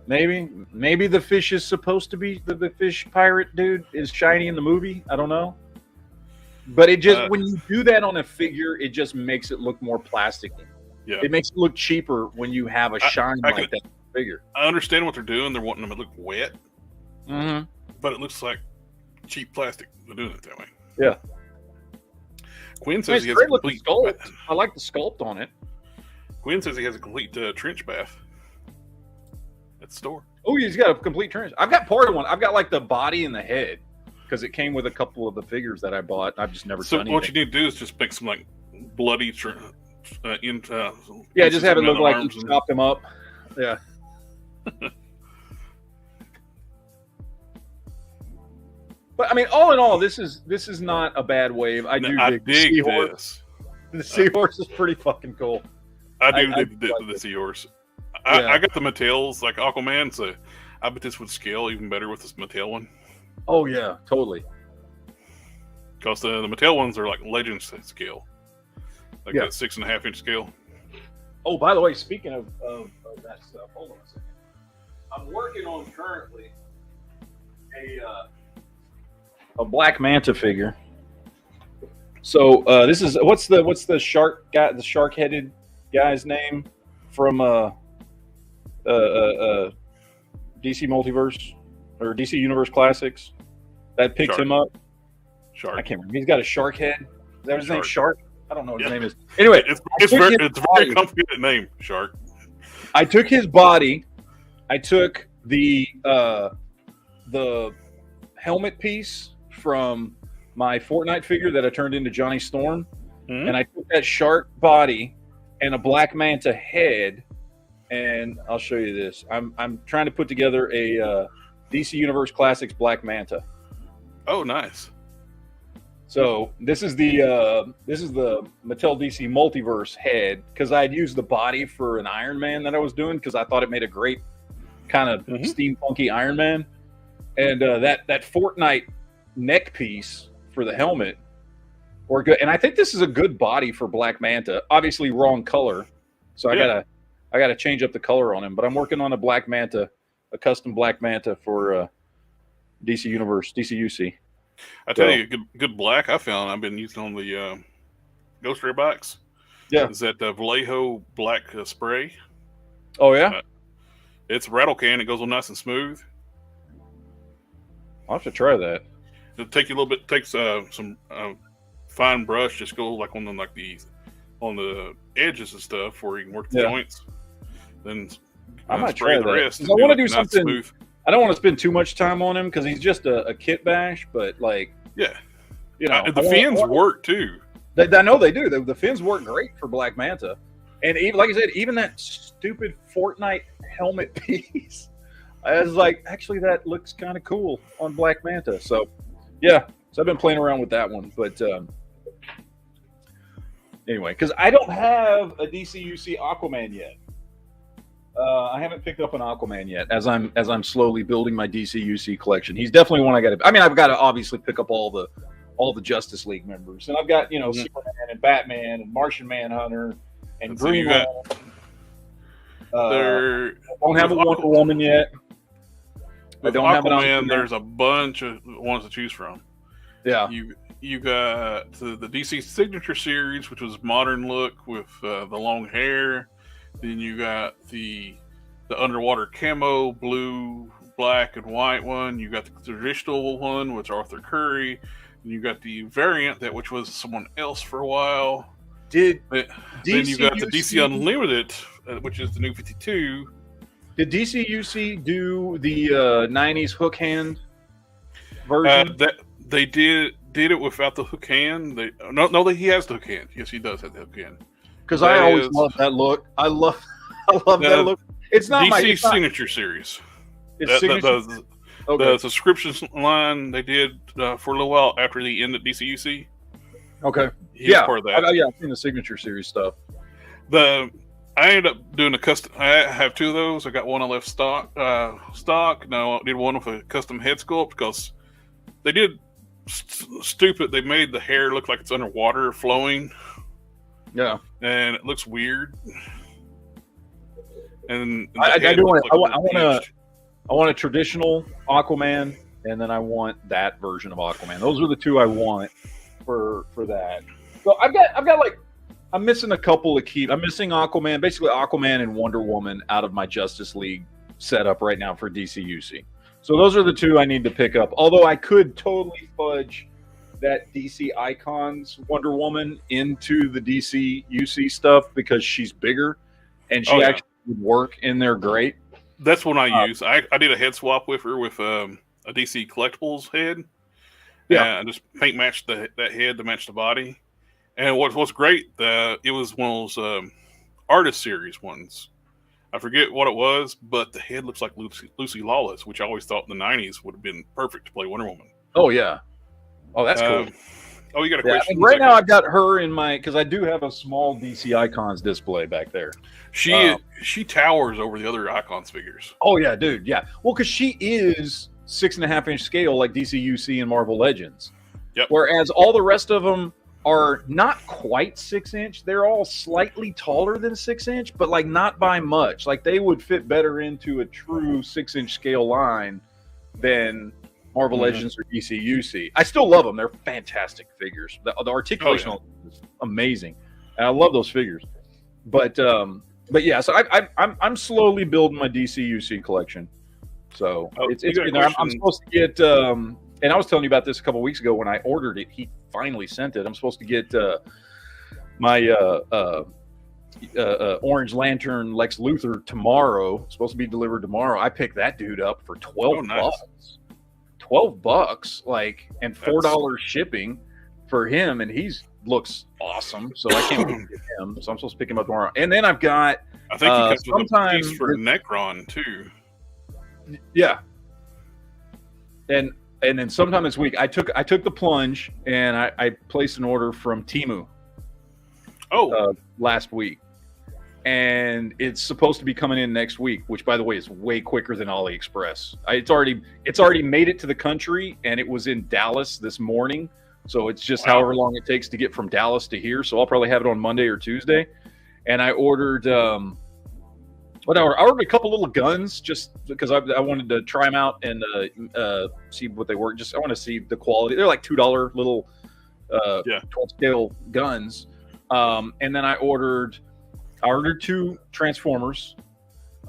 Maybe the fish is supposed to be the fish pirate dude is shiny in the movie. I don't know. But it just when you do that on a figure, it just makes it look more plasticky. Yeah. It makes it look cheaper when you have a shine like that figure. I understand what they're doing. They're wanting them to look wet. Mm-hmm. But it looks like cheap plastic. They're doing it that way. Yeah. Quinn says he has a complete sculpt. I like the sculpt on it. Quinn says he has a complete trench bath at the store. Oh, he's got a complete trench. I've got part of one. I've got like the body and the head because it came with a couple of the figures that I bought. I've just never done anything. What you need to do is just make some like bloody just have it look like you chopped them up. Yeah. But I mean, all in all, this is not a bad wave. I dig the seahorse. The seahorse is pretty fucking cool. I dig the seahorse. I got the Mattels like Aquaman, so I bet this would scale even better with this Mattel one. Oh yeah, totally. Because the Mattel ones are like Legends scale, like that 6.5 inch scale. Oh, by the way, speaking of that stuff, hold on a second. I'm working on currently a Black Manta figure. So this is what's the shark guy, the shark headed guy's name from DC Multiverse or DC Universe Classics that picked him up. Shark. I can't remember. He's got a shark head. Is that his name? Shark? I don't know what his name is. Anyway, it's very complicated name, Shark. I took his body. I took the helmet piece from my Fortnite figure that I turned into Johnny Storm, and I took that shark body and a Black Manta head, and I'll show you this. I'm trying to put together a DC Universe Classics Black Manta. Oh, nice. So this is the Mattel DC Multiverse head because I had used the body for an Iron Man that I was doing because I thought it made a great kind of steampunky Iron Man, and that Fortnite neck piece for the helmet or good. And I think this is a good body for Black Manta. Obviously, wrong color, so I gotta change up the color on him. But I'm working on a Black Manta, a custom Black Manta for DC Universe, DCUC. I tell you, good black I found. I've been using on the Ghost Ray box. Yeah, is that Vallejo black spray? Oh yeah, it's a rattle can. It goes on nice and smooth. I'll have to try that. It'll take you a little bit. Takes some fine brush. Just go like on the edges and stuff where you can work the joints. Then I might try that. I want to do something. Smooth. I don't want to spend too much time on him because he's just a kit bash. But like, you know, the fins work too. I know they do. The fins work great for Black Manta, and even, like I said, even that stupid Fortnite helmet piece. I was like, actually, that looks kind of cool on Black Manta. So, yeah. So I've been playing around with that one. But anyway, because I don't have a DCUC Aquaman yet. I haven't picked up an Aquaman yet as I'm slowly building my DCUC collection. He's definitely one I got to. I mean, I've got to obviously pick up all the Justice League members, and I've got Superman and Batman and Martian Manhunter and Green Man. I don't have a Wonder Woman yet. I don't have Aquaman. There's a bunch of ones to choose from. Yeah, you got the DC Signature Series, which was modern look with the long hair. Then you got the underwater camo, blue, black, and white one. You got the traditional one, which is Arthur Curry. And you got the variant which was someone else for a while. Then you got the DC Unlimited, which is the new 52. Did DCUC do the 90s hook hand version? They did it without the hook hand. No, he has the hook hand. Yes, he does have the hook hand. Because I always love that look. I love that look. It's not DC Signature Series. It's Signature. The subscription line they did for a little while after the end of DCUC. Okay. He was part of that. I've seen the Signature Series stuff. I ended up doing a custom. I have two of those. I got one I left stock. Now I did one with a custom head sculpt because they did stupid. They made the hair look like it's underwater flowing. Yeah, and it looks weird. And I do want. I want a traditional Aquaman, and then I want that version of Aquaman. Those are the two I want for that. So I'm missing a couple of key. I'm missing Aquaman, basically Aquaman and Wonder Woman out of my Justice League setup right now for DCUC. So those are the two I need to pick up. Although I could totally fudge that DC Icons Wonder Woman into the DCUC stuff because she's bigger and she actually would work in there great. That's what I use. I did a head swap with her with a DC Collectibles head. Yeah, and just paint matched that head to match the body. And what's great, it was one of those artist series ones. I forget what it was, but the head looks like Lucy Lawless, which I always thought in the 90s would have been perfect to play Wonder Woman. Oh, yeah. Oh, that's cool. Oh, you got a question? Right now, I've got her in my, because I do have a small DC Icons display back there. She towers over the other Icons figures. Oh, yeah, dude. Yeah. Well, because she is 6.5-inch scale like DCUC and Marvel Legends. Yep. Whereas all the rest of them are not quite 6-inch. They're all slightly taller than 6-inch, but like not by much. Like they would fit better into a true 6-inch scale line than Marvel Legends or DCUC. I still love them. They're fantastic figures. The articulation is amazing, and I love those figures. But yeah, so I'm slowly building my DCUC collection. So I'm supposed to get. And I was telling you about this a couple weeks ago when I ordered it. He finally sent it. I'm supposed to get my Orange Lantern Lex Luthor tomorrow. It's supposed to be delivered tomorrow. I picked that dude up for $12. $12, and $4 shipping for him, and looks awesome. So I can't wait to get him. So I'm supposed to pick him up tomorrow. And then I've got I think he comes with a piece for Necron too. Yeah. And then sometime this week, I took the plunge and I placed an order from Temu. Last week, and it's supposed to be coming in next week. Which, by the way, is way quicker than AliExpress. It's already made it to the country, and it was in Dallas this morning. So it's just however long it takes to get from Dallas to here. So I'll probably have it on Monday or Tuesday. And I ordered. I ordered a couple little guns just because I wanted to try them out and see what they were. I want to see the quality. They're like $2 little 12-scale guns. And then I ordered 2 Transformers.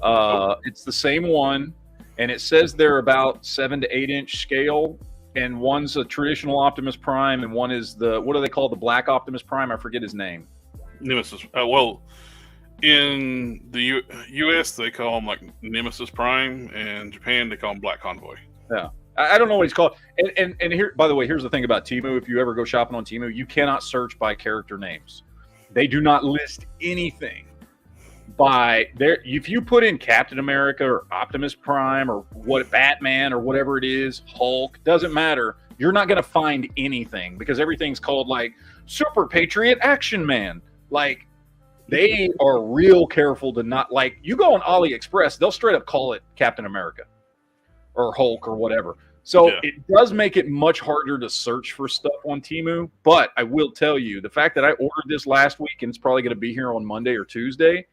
It's the same one, and it says they're about 7 to 8-inch scale. And one's a traditional Optimus Prime, and one is what do they call the Black Optimus Prime? I forget his name. Nemesis. In the U.S., they call him like Nemesis Prime, and Japan they call him Black Convoy. Yeah, I don't know what he's called. And here, by the way, here's the thing about Temu. If you ever go shopping on Temu, you cannot search by character names. They do not list anything by there. If you put in Captain America or Optimus Prime or Batman or whatever it is, Hulk, doesn't matter. You're not going to find anything because everything's called like Super Patriot Action Man. Like they are real careful to not, like, you go on AliExpress, they'll straight up call it Captain America or Hulk or whatever. So it does make it much harder to search for stuff on Temu. But I will tell you, the fact that I ordered this last week and it's probably going to be here on Monday or Tuesday.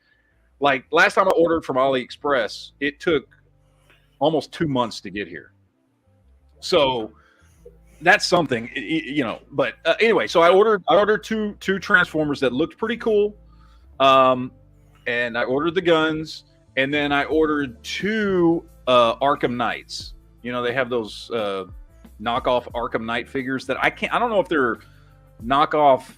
Like last time I ordered from AliExpress, it took almost 2 months to get here. So that's something, you know. But anyway, so I ordered two Transformers that looked pretty cool, and I ordered the guns, and then I ordered 2 Arkham Knights. You know, they have those knockoff Arkham Knight figures that I don't know if they're knockoff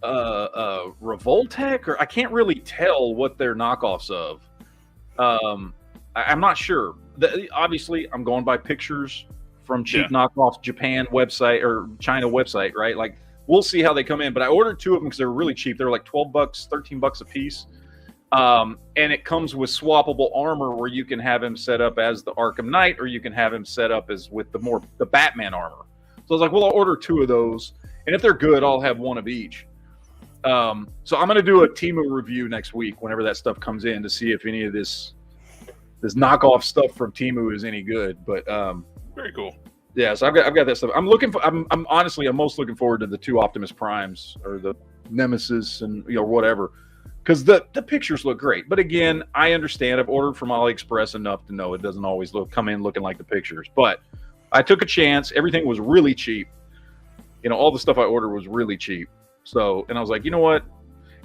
Revoltech, or I can't really tell what they're knockoffs of. I'm not sure. Obviously, I'm going by pictures from cheap knockoff Japan website or China website, right? Like, we'll see how they come in. But I ordered 2 of them because they're really cheap. They're like $12, $13 a piece. And it comes with swappable armor where you can have him set up as the Arkham Knight, or you can have him set up as with the Batman armor. So I was like, well, I'll order 2 of those, and if they're good, I'll have 1 of each. So I'm going to do a Temu review next week whenever that stuff comes in to see if any of this knockoff stuff from Temu is any good. But very cool. Yeah, so I've got that stuff. I'm honestly most looking forward to the 2 Optimus Primes or the Nemesis and whatever, because the pictures look great. But again, I understand. I've ordered from AliExpress enough to know it doesn't always come in looking like the pictures. But I took a chance. Everything was really cheap. All the stuff I ordered was really cheap. So, and I was like, you know what?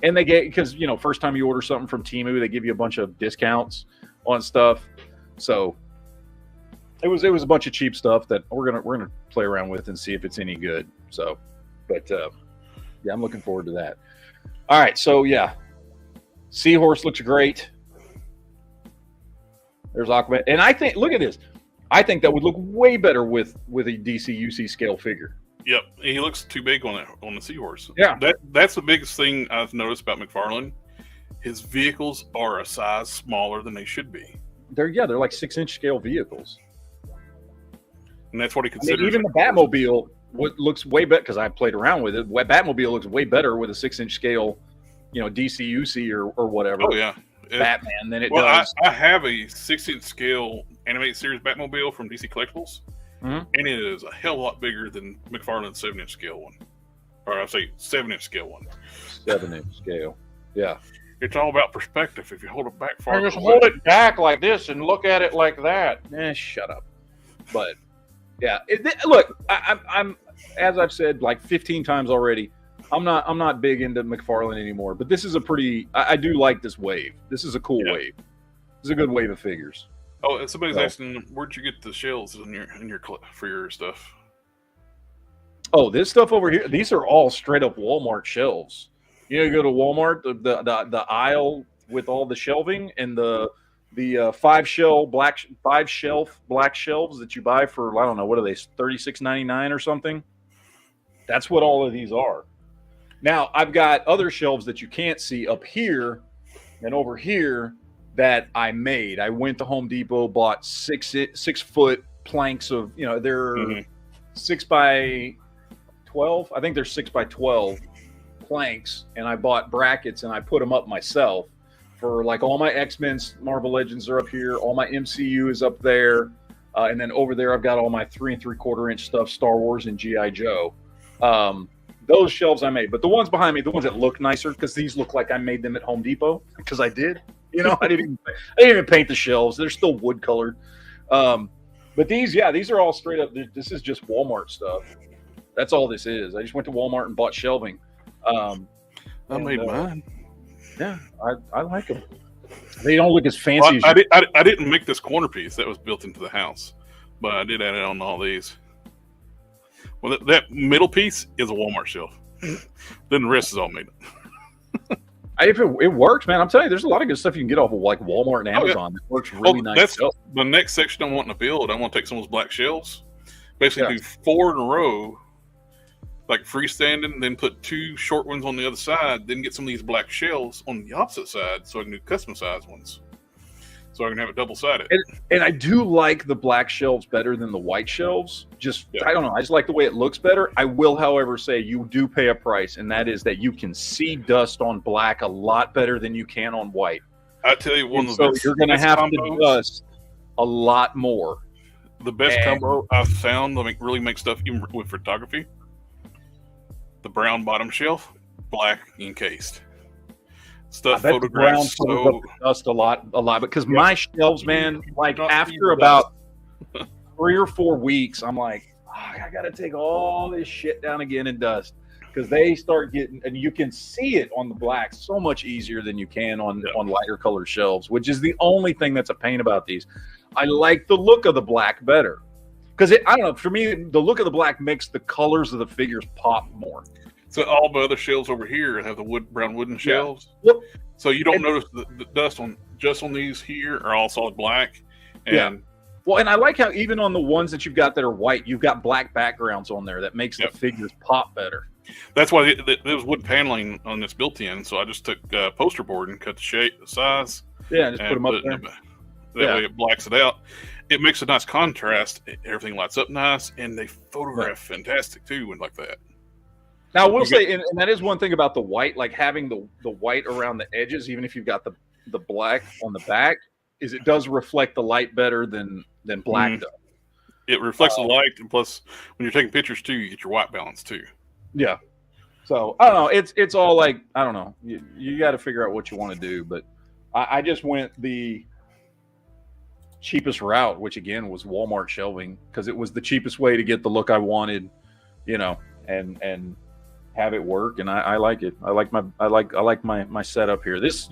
And they because first time you order something from Temu, they give you a bunch of discounts on stuff. So it was a bunch of cheap stuff that we're gonna play around with and see if it's any good. So, but yeah, I'm looking forward to that. All right, so yeah, Seahorse looks great. There's Aquaman, and I think, look at this. I think that would look way better with a DC UC scale figure. Yep, he looks too big on the Seahorse. Yeah, that's the biggest thing I've noticed about McFarlane. His vehicles are a size smaller than they should be. They're like 6-inch scale vehicles, and that's what he considers. Even the Batmobile looks way better, because I played around with it. Batmobile looks way better with a 6-inch scale, DC UC or whatever. Oh yeah, Batman than it does. I have a 6-inch scale animated series Batmobile from DC Collectibles. And it is a hell of a lot bigger than McFarlane's 7-inch scale one. Or I'll say 7-inch scale one. 7-inch scale. Yeah. It's all about perspective. If you hold it back far, just hold it back like this and look at it like that. Shut up. But yeah, look, I'm as I've said like 15 times already, I'm not big into McFarlane anymore. But this is I do like this wave. This is a cool wave. This is a good wave of figures. Oh, and somebody's asking, where'd you get the shells in your for your stuff? Oh, this stuff over here. These are all straight up Walmart shelves. You go to Walmart, the aisle with all the shelving and the 5-shelf black shelves that you buy for, I don't know, what are they, $36.99 or something? That's what all of these are. Now I've got other shelves that you can't see up here and over here that I made. I went to Home Depot, bought 6-foot planks of, they're 6 by 12. I think they're 6 by 12 planks, and I bought brackets and I put them up myself for like all my X-Men, Marvel Legends are up here. All my MCU is up there. And then over there, I've got all my 3 3/4-inch stuff, Star Wars and G.I. Joe. Those shelves I made, but the ones behind me, the ones that look nicer, because these look like I made them at Home Depot, because I did. I didn't even paint the shelves. They're still wood colored. But these are all straight up. This is just Walmart stuff. That's all this is. I just went to Walmart and bought shelving. I made mine. Yeah, I like them. They don't look as fancy. I didn't make this corner piece that was built into the house, but I did add it on all these. Well, that middle piece is a Walmart shelf. Then the rest is all made up. If it works, man, I'm telling you, there's a lot of good stuff you can get off of like Walmart and Amazon. That works really nice. That's the next section I'm wanting to build. I want to take some of those black shelves, basically do 4 in a row like freestanding, then put 2 short ones on the other side, then get some of these black shelves on the opposite side so I can do custom size ones. So I can have it double-sided. And I do like the black shelves better than the white shelves. I don't know. I just like the way it looks better. I will, however, say you do pay a price, and that is that you can see dust on black a lot better than you can on white. I tell you, you're going to have to dust a lot more. The best combo I've found that really make stuff even with photography: the brown bottom shelf, black encased. Stuff photographs so dust a lot because my shelves, man, like after about 3 or 4 weeks, I'm like, I gotta take all this shit down again and dust, because they start getting, and you can see it on the black so much easier than you can on lighter colored shelves, which is the only thing that's a pain about these. I like the look of the black better because I don't know, for me the look of the black makes the colors of the figures pop more. So all my other shelves over here have the brown wooden shelves. Yep. So you don't notice the dust on these here are all solid black. And well, and I like how even on the ones that you've got that are white, you've got black backgrounds on there that makes the figures pop better. That's why there was wood paneling on this built in. So I just took poster board and cut the shape, the size. Yeah, and just put them up there. That way it blacks it out. It makes a nice contrast. Everything lights up nice, and they photograph fantastic too, and like that. Now, I will say, and that is one thing about the white, like having the white around the edges, even if you've got the black on the back, is it does reflect the light better than black does. It reflects the light, and plus, when you're taking pictures too, you get your white balance too. Yeah. So, I don't know. It's all like, I don't know. You got to figure out what you want to do, but I just went the cheapest route, which again was Walmart shelving, because it was the cheapest way to get the look I wanted, and have it work, and I like it. I like my setup here. This,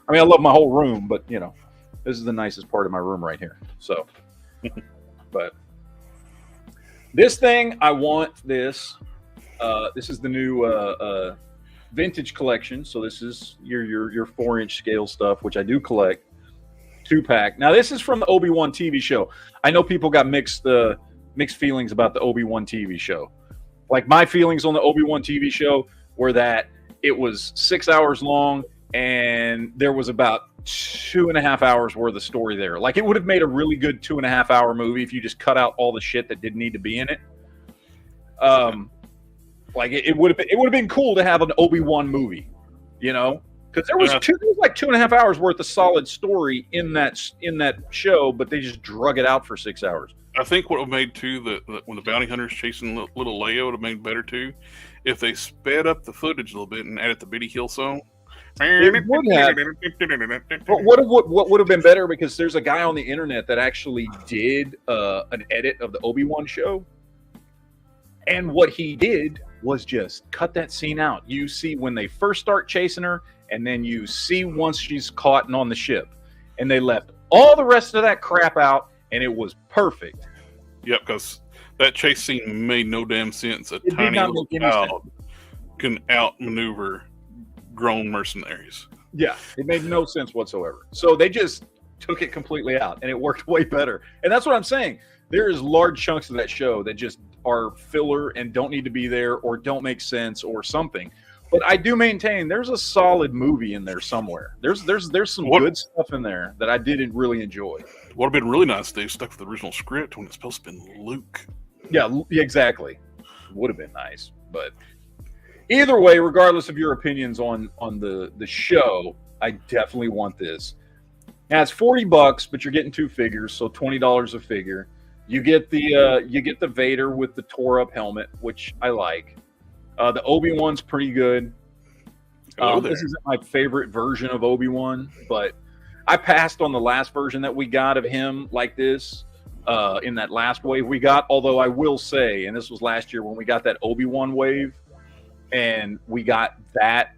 I love my whole room, but this is the nicest part of my room right here. So, but this thing, I want this. This is the new vintage collection. So this is your 4-inch scale stuff, which I do collect. 2-pack. Now this is from the Obi-Wan TV show. I know people got mixed feelings about the Obi-Wan TV show. Like my feelings on the Obi-Wan TV show were that it was 6 hours long and there was about 2.5 hours worth of story there. Like it would have made a really good 2.5 hour movie if you just cut out all the shit that didn't need to be in it. Like it would have been cool to have an Obi-Wan movie, because there was like 2.5 hours worth of solid story in that show, but they just drug it out for 6 hours. I think what would have made too when the bounty hunters chasing little Leia would have made better too, if they sped up the footage a little bit and added the Biddy Hill song. It would have. But what would have been better, because there's a guy on the internet that actually did an edit of the Obi-Wan show, and what he did was just cut that scene out. You see when they first start chasing her, and then you see once she's caught and on the ship, and they left all the rest of that crap out. And it was perfect. Yep, because that chase scene made no damn sense. A tiny little child can outmaneuver grown mercenaries. Yeah, it made no sense whatsoever. So they just took it completely out, and it worked way better. And that's what I'm saying. There is large chunks of that show that just are filler and don't need to be there, or don't make sense, or something. But I do maintain there's a solid movie in there somewhere. There's some good stuff in there that I didn't really enjoy. What would have been really nice, they stuck with the original script when it's supposed to have been Luke. Yeah, exactly. Would have been nice. But either way, regardless of your opinions on the show, I definitely want this. Now it's $40, but you're getting 2 figures, so $20 a figure. You get the Vader with the tore up helmet, which I like. The Obi-Wan's pretty good. This isn't my favorite version of Obi-Wan, but I passed on the last version that we got of him like this in that last wave we got. Although I will say, and this was last year when we got that Obi-Wan wave, and we got that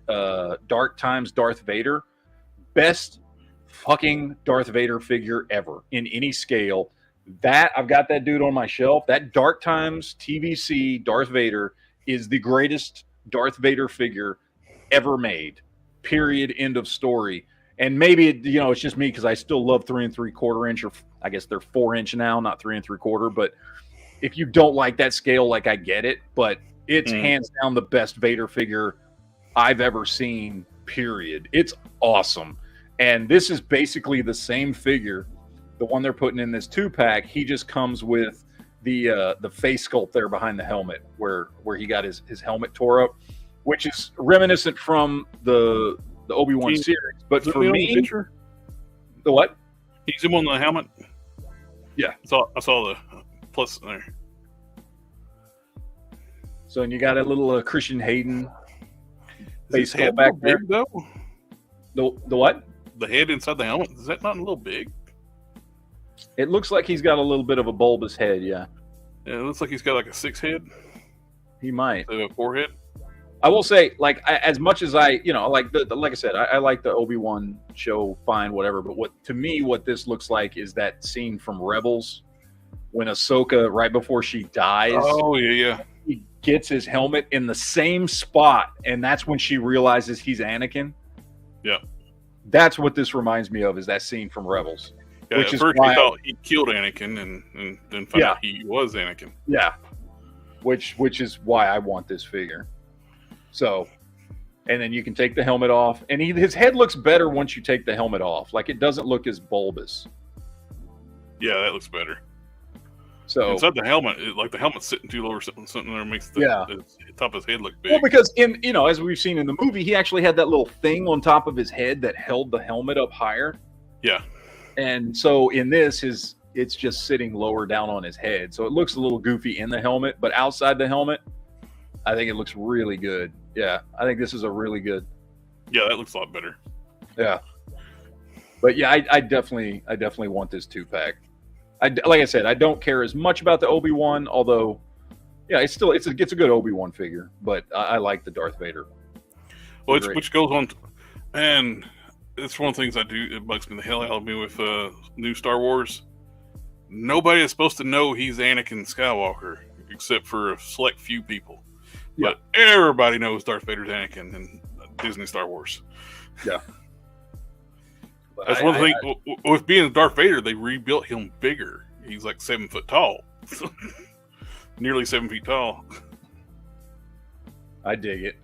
Dark Times Darth Vader, best fucking Darth Vader figure ever in any scale. That I've got that dude on my shelf. That Dark Times TVC Darth Vader is the greatest Darth Vader figure ever made. Period. End of story. And maybe it's just me because I still love 3 3/4 inch, or I guess they're 4 inch now, not 3 3/4. But if you don't like that scale, like I get it, but It's hands down the best Vader figure I've ever seen, period. It's awesome. And this is basically the same figure, the one they're putting in this 2-pack. He just comes with the face sculpt there behind the helmet where he got his helmet tore up, which is reminiscent from the Obi-Wan series. But for me, the what? He's him on the helmet. Yeah. I saw the plus there. So, and you got a little Christian Hayden face sculpt back there. Big, though? The what? The head inside the helmet, is that not a little big? It looks like he's got a little bit of a bulbous head, yeah. Yeah, it looks like he's got like a 6 head. He might. A 4 head. I will say, like, as much as I, like like I said, I like the Obi-Wan show, fine, whatever. But what this looks like is that scene from Rebels when Ahsoka, right before she dies. Oh yeah. He gets his helmet in the same spot, and that's when she realizes he's Anakin. Yeah. That's what this reminds me of, is that scene from Rebels. Yeah, which at first he thought he killed Anakin and then found out he was Anakin. Yeah. Which is why I want this figure. So, and then you can take the helmet off, and his head looks better once you take the helmet off. Like, it doesn't look as bulbous. Yeah, that looks better. So inside the helmet, like the helmet's sitting too low or something there makes the top of his head look big. Well, because as we've seen in the movie, he actually had that little thing on top of his head that held the helmet up higher. Yeah. And so in this, it's just sitting lower down on his head. So it looks a little goofy in the helmet, but outside the helmet, I think it looks really good. Yeah, I think this is a really good. Yeah, that looks a lot better. Yeah. But yeah, I definitely want this 2-pack. Like I said, I don't care as much about the Obi-Wan, although, yeah, it's a good Obi-Wan figure. But I like the Darth Vader. Well, which goes on, and it's one of the things I do. It bugs me the hell out of me with new Star Wars. Nobody is supposed to know he's Anakin Skywalker except for a select few people. Yeah. But everybody knows Darth Vader's Anakin in Disney Star Wars. Yeah. That's one thing. With being Darth Vader, they rebuilt him bigger. He's like 7 foot tall. Nearly 7 feet tall. I dig it.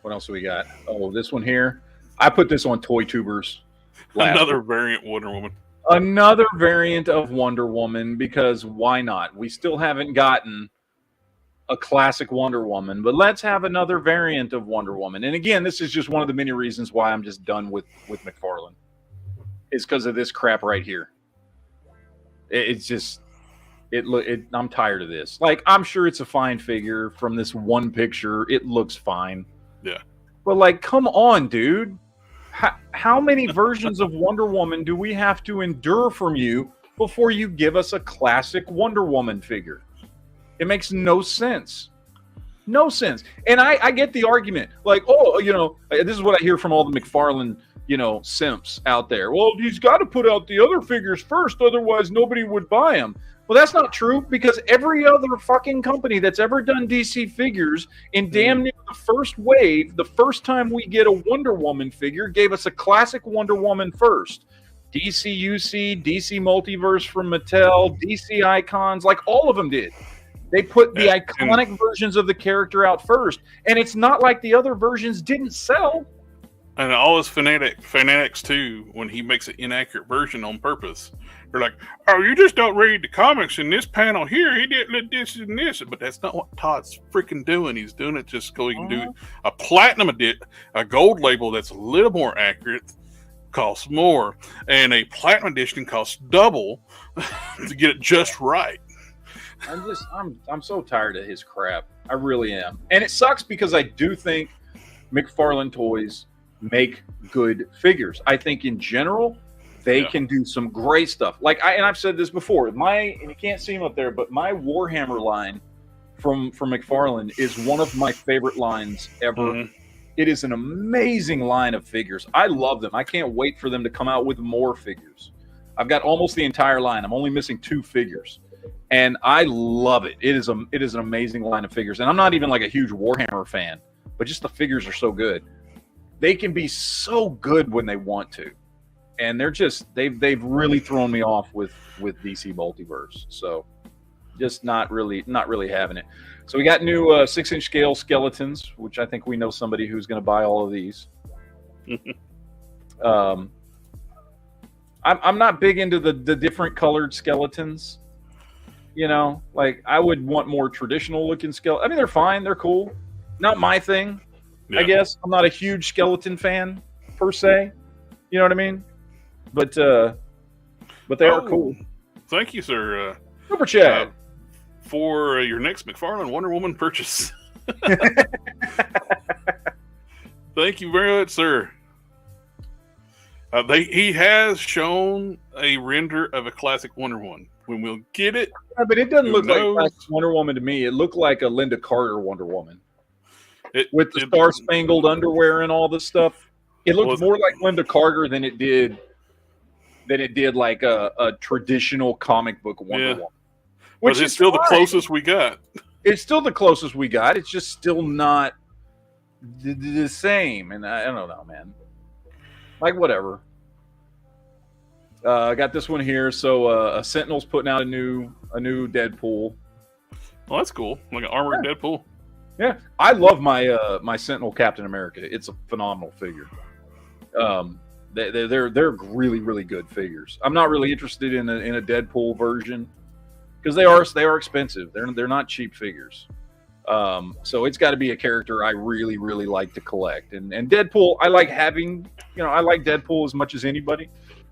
What else do we got? Oh, this one here. I put this on Toy Tubers. Another variant Wonder Woman. Another variant of Wonder Woman, because why not? We still haven't gotten a classic Wonder Woman, but let's have another variant of Wonder Woman. And again, this is just one of the many reasons why I'm just done with McFarlane. It's because of this crap right here. I'm tired of this. Like, I'm sure it's a fine figure from this one picture. It looks fine. Yeah. But like, come on, dude. How many versions of Wonder Woman do we have to endure from you before you give us a classic Wonder Woman figure? It makes no sense. No sense. And I get the argument. Like, this is what I hear from all the McFarlane, simps out there. Well, he's got to put out the other figures first, otherwise nobody would buy them. Well, that's not true, because every other fucking company that's ever done DC figures in damn near the first wave, the first time we get a Wonder Woman figure, gave us a classic Wonder Woman first. DC UC, DC Multiverse from Mattel, DC Icons, like all of them did. They put the iconic versions of the character out first, and it's not like the other versions didn't sell. And all his fanatics too, when he makes an inaccurate version on purpose, they're like, "Oh, you just don't read the comics. In this panel here, he did this and this." But that's not what Todd's freaking doing. He's doing it just so he can do a platinum a gold label that's a little more accurate, costs more, and a platinum edition costs double to get it just right. I'm so tired of his crap. I really am. And it sucks because I do think McFarlane Toys make good figures. I think in general, they can do some great stuff. Like I've said this before, and you can't see them up there, but my Warhammer line from McFarlane is one of my favorite lines ever. Mm-hmm. It is an amazing line of figures. I love them. I can't wait for them to come out with more figures. I've got almost the entire line. I'm only missing 2 figures. And I love it. It is an amazing line of figures. And I'm not even like a huge Warhammer fan, but just the figures are so good. They can be so good when they want to. And they've really thrown me off with DC Multiverse. So Just not really having it. So we got new 6-inch scale skeletons, which I think we know somebody who's going to buy all of these. I'm not big into the different colored skeletons. You know, like I would want more traditional looking skeleton. I mean, they're fine, they're cool. Not my thing, I guess. I'm not a huge skeleton fan per se. You know what I mean? But they are cool. Thank you, sir. Super chat. For your next McFarlane Wonder Woman purchase. Thank you very much, sir. He has shown a render of a classic Wonder Woman. When we'll get it. Yeah, but it doesn't look like classic Wonder Woman to me. It looked like a Linda Carter Wonder Woman. With the star-spangled underwear and all this stuff. It looked more like Linda Carter than it did like a traditional comic book Wonder Woman. Which is still the closest we got. It's still the closest we got. It's just still not the same. And I don't know, man. Like, whatever. I got this one here. So Sentinel's putting out a new Deadpool. Well, that's cool. Like an armored Deadpool. Yeah. I love my my Sentinel Captain America. It's a phenomenal figure. They're really, really good figures. I'm not really interested in a Deadpool version. Because they are expensive. They're not cheap figures. So it's got to be a character I really, really like to collect. And Deadpool, I like having, I like Deadpool as much as anybody.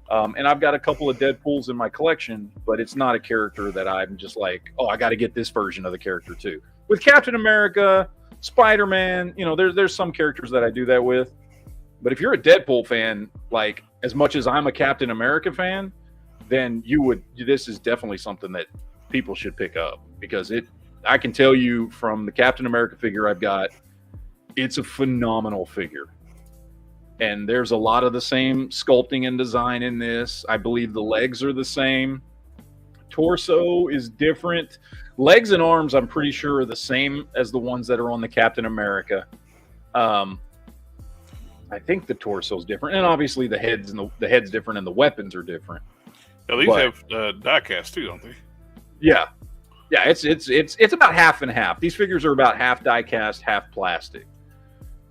And I've got a couple of Deadpools in my collection, but it's not a character that I'm just like, oh, I got to get this version of the character too. With Captain America, Spider-Man, there's some characters that I do that with. But if you're a Deadpool fan, like as much as I'm a Captain America fan, then this is definitely something that people should pick up, because I can tell you from the Captain America figure I've got, it's a phenomenal figure. And there's a lot of the same sculpting and design in this. I believe the legs are the same. Torso is different. Legs and arms, I'm pretty sure, are the same as the ones that are on the Captain America. I think the torso is different, and obviously the head's different, and the weapons are different. Yeah, these have die cast too, don't they? Yeah, it's about half and half. These figures are about half die cast, half plastic,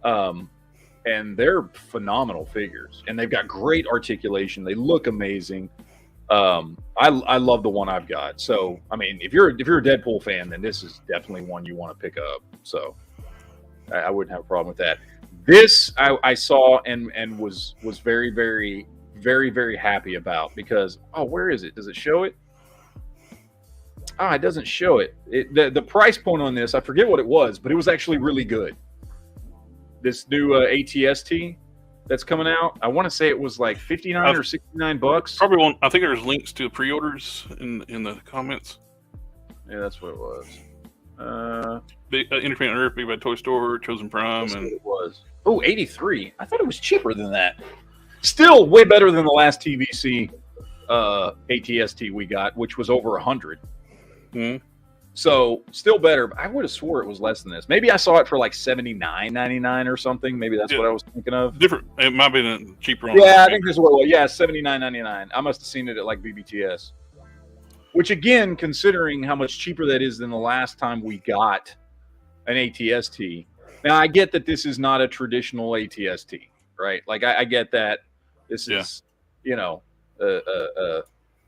and they're phenomenal figures. And they've got great articulation. They look amazing. I love the one I've got. So I mean, if you're a Deadpool fan, then this is definitely one you want to pick up. So I wouldn't have a problem with that. This I saw and was very, very, very, very happy about, because where is it? Does it show it? It doesn't show it. The price point on this, I forget what it was, but it was actually really good. This new ATST that's coming out, I want to say it was like $59 or $69. Probably won't. I think there's links to pre-orders in the comments. Yeah, that's what it was. Independent Earth, Big Bad Toy Store, Chosen Prime, and it was. Oh, 83. I thought it was cheaper than that. Still way better than the last TVC ATST we got, which was over 100. Mm-hmm. So still better. But I would have swore it was less than this. Maybe I saw it for like $79.99 or something. Maybe that's what I was thinking of. Different. It might be cheaper. I think this is what it was. Yeah, $79.99. I must have seen it at like BBTS. Which again, considering how much cheaper that is than the last time we got an ATST. Now I get that this is not a traditional ATST, right? Like I get that this is,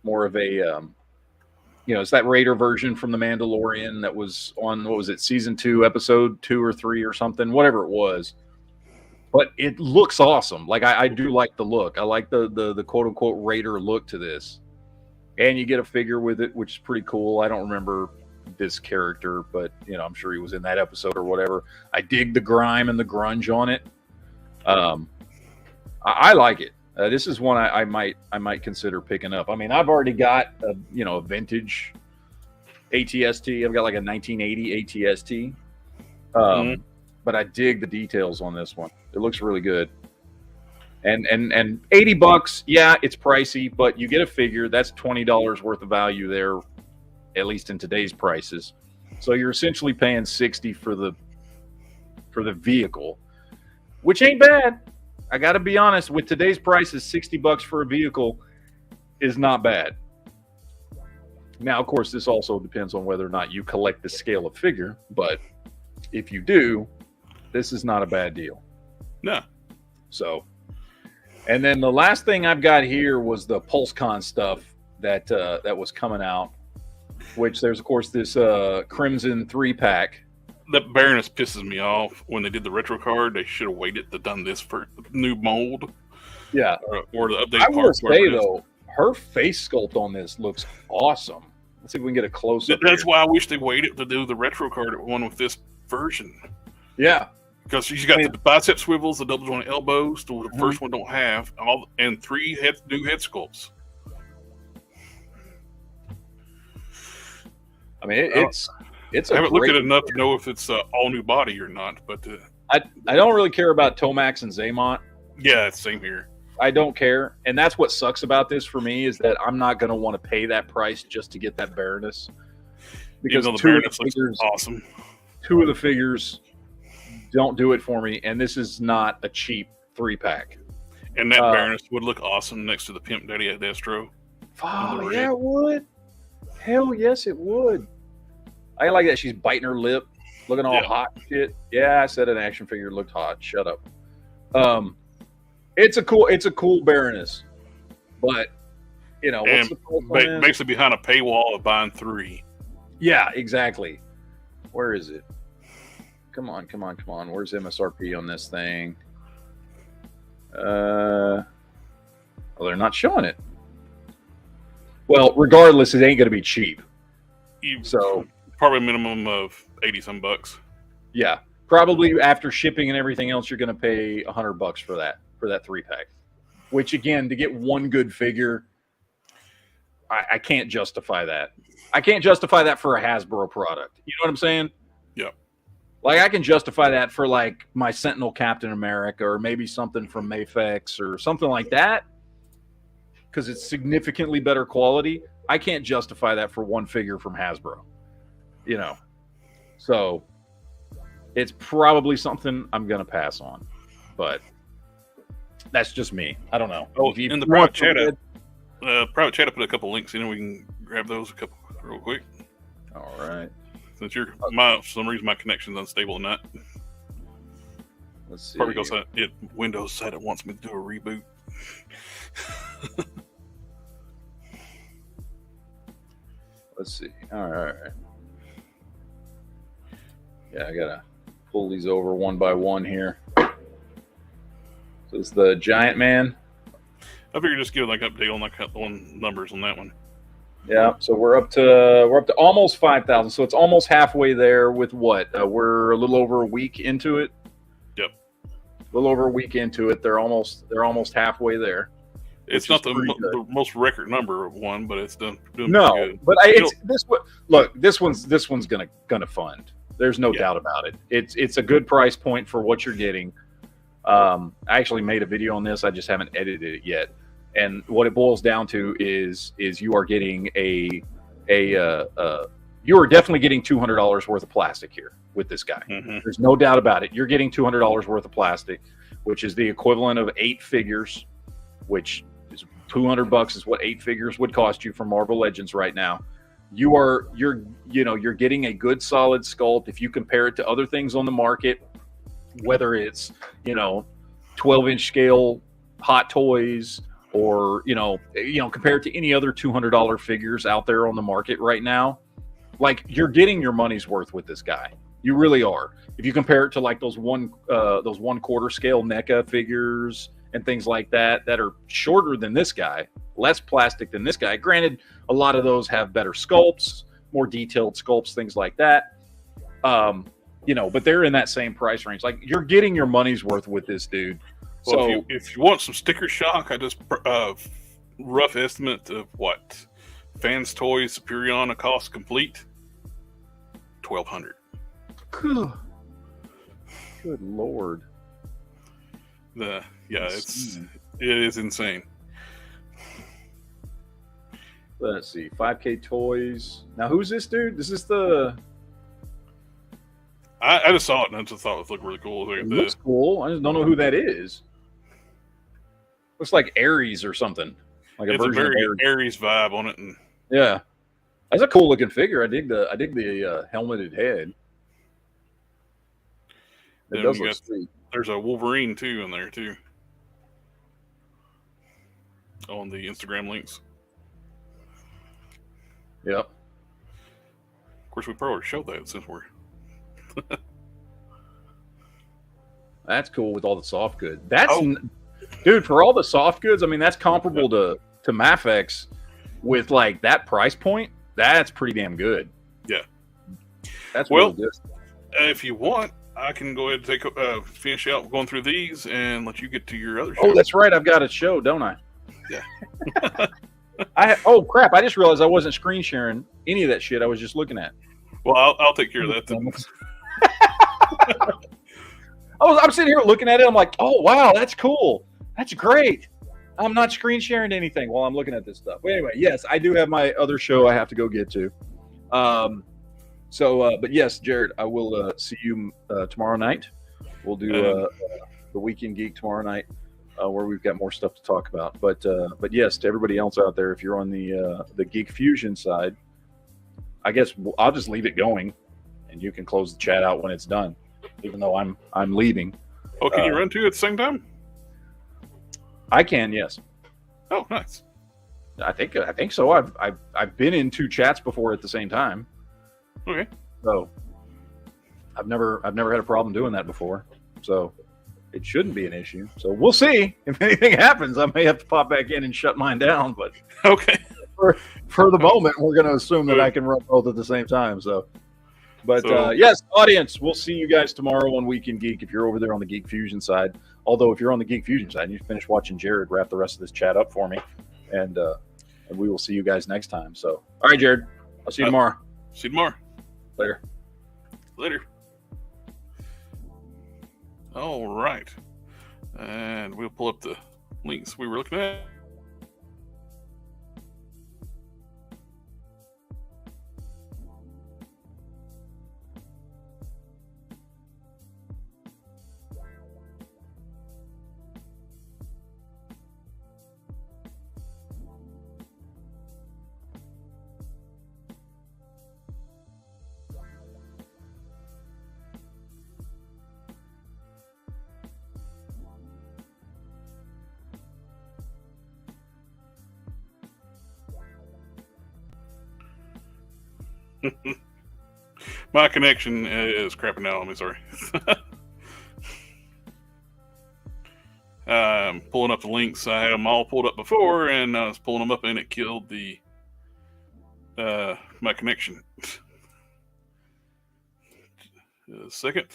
more of a, it's that Raider version from The Mandalorian that was on, what was it, season 2, episode 2 or 3 or something, whatever it was. But it looks awesome. Like I do like the look. I like the quote unquote Raider look to this. And you get a figure with it, which is pretty cool. I don't remember this character, but I'm sure he was in that episode or whatever. I dig the grime and the grunge on it. I like it. This is one I might consider picking up. I mean, I've already got a vintage ATST. I've got like a 1980 ATST. But I dig the details on this one. It looks really good. And $80, yeah, it's pricey, but you get a figure that's $20 worth of value there, at least in today's prices. So you're essentially paying $60 for the vehicle, which ain't bad. I got to be honest, with today's prices, $60 for a vehicle is not bad. Now, of course, this also depends on whether or not you collect the scale of figure, but if you do, this is not a bad deal. No. So, and then the last thing I've got here was the PulseCon stuff that was coming out, which there's, of course, this Crimson 3-pack. That Baroness pisses me off. When they did the retro card, they should have waited to done this for the new mold. Yeah. Or the update. I will say, though, her face sculpt on this looks awesome. Let's see if we can get a close-up. That's why I wish they waited to do the retro card one with this version. Yeah. Because she's got the bicep swivels, the double jointed elbows, the first one don't have, and 3 new head sculpts. I mean, it's I haven't looked at it enough to know if it's all new body or not, but I don't really care about Tomax and Zaymont. Yeah, it's same here. I don't care, and that's what sucks about this for me is that I'm not going to want to pay that price just to get that Baroness. Because the Baroness looks awesome. 2 of the figures don't do it for me, and this is not a cheap 3-pack. And that Baroness would look awesome next to the Pimp Daddy at Destro. Oh, yeah, it would. Hell yes, it would. I like that she's biting her lip, looking all hot and shit. Yeah, I said an action figure looked hot. Shut up. It's a cool Baroness, but you know, what's the basically behind a paywall of buying 3. Yeah, exactly. Where is it? Come on. Where's MSRP on this thing? Well, they're not showing it. Well, regardless, it ain't going to be cheap. So probably a minimum of $80-some. Yeah, probably after shipping and everything else, you're going to pay $100 for that 3-pack. Which again, to get one good figure, I can't justify that. I can't justify that for a Hasbro product. You know what I'm saying? Yeah. Like I can justify that for like my Sentinel Captain America or maybe something from Mafex or something like that. Because it's significantly better quality. I can't justify that for one figure from Hasbro. You know. So it's probably something I'm going to pass on. But that's just me. I don't know. Oh, in the private chat, I put a couple links in and we can grab those real quick. All right. Since for some reason my connection's unstable in that. Let's see. Probably because Windows said it wants me to do a reboot. Let's see. All right. Yeah, I gotta pull these over one by one here. So it's the Giant Man. I figured just give like update on numbers on that one. Yeah, so we're up to almost 5,000. So it's almost halfway there with what? We're a little over a week into it. Yep. A little over a week into it. They're almost halfway there. It's not the most record number of one, but it's doing no, good. But it's this one. Look, this one's gonna fund. There's no doubt about it. It's a good price point for what you're getting. I actually made a video on this. I just haven't edited it yet. And what it boils down to is you are getting you are definitely getting $200 worth of plastic here with this guy. Mm-hmm. There's no doubt about it. You're getting $200 worth of plastic, which is the equivalent of 8 figures, which is $200 is what 8 figures would cost you from Marvel Legends right now. You're getting a good solid sculpt. If you compare it to other things on the market, whether it's 12-inch scale Hot Toys or compared to any other $200 figures out there on the market right now, like you're getting your money's worth with this guy. You really are. If you compare it to like those 1/4 scale NECA figures and things like that are shorter than this guy, less plastic than this guy. Granted, a lot of those have better sculpts, more detailed sculpts, things like that. But they're in that same price range. Like you're getting your money's worth with this dude. Well, So if you want some sticker shock, I just rough estimate of what Fans Toys Superion cost complete $1,200. Good Lord. It is insane. Let's see, 5K Toys. Now, who's this dude? This is the. I just saw it and I just thought it looked really cool. It looks cool. I just don't know who that is. Looks like Ares or something. Like it's a very Ares vibe on it. And yeah. That's a cool looking figure. I dig the helmeted head. It does look sweet. There's a Wolverine too in there too. On the Instagram links. Yep. Of course, we probably showed that since we're. That's cool with all the soft goods. Dude, for all the soft goods, I mean, that's comparable to Mafex with like that price point. That's pretty damn good. Yeah. That's really good. If you want, I can go ahead and finish out going through these and let you get to your other show. Oh, that's right. I've got a show, don't I? Yeah. Oh crap! I just realized I wasn't screen sharing any of that shit. I was just looking at. Well, I'll take care of that then. I'm sitting here looking at it. I'm like, oh wow, that's cool. That's great. I'm not screen sharing anything while I'm looking at this stuff. But anyway, yes, I do have my other show I have to go get to. But yes, Jared, I will see you tomorrow night. We'll do the Weekend Geek tomorrow night, where we've got more stuff to talk about. But yes, to everybody else out there, if you're on the Geek Fusion side, I guess I'll just leave it going, and you can close the chat out when it's done, even though I'm leaving. Oh, can you run two at the same time? I can, yes. Oh, nice. I think so. I've been in two chats before at the same time. Okay. So I've never had a problem doing that before. So it shouldn't be an issue. So we'll see. If anything happens, I may have to pop back in and shut mine down. But okay. For the moment, we're going to assume that I can run both at the same time. Yes, audience, we'll see you guys tomorrow on Weekend Geek if you're over there on the Geek Fusion side. Although if you're on the Geek Fusion side, you finish watching Jared wrap the rest of this chat up for me, and we will see you guys next time. So, all right, Jared, I'll see you tomorrow. See you tomorrow. Later. All right, and we'll pull up the links we were looking at. My connection is crapping out on me, sorry. I'm pulling up the links. I had them all pulled up before, and I was pulling them up, and it killed the my connection. A second.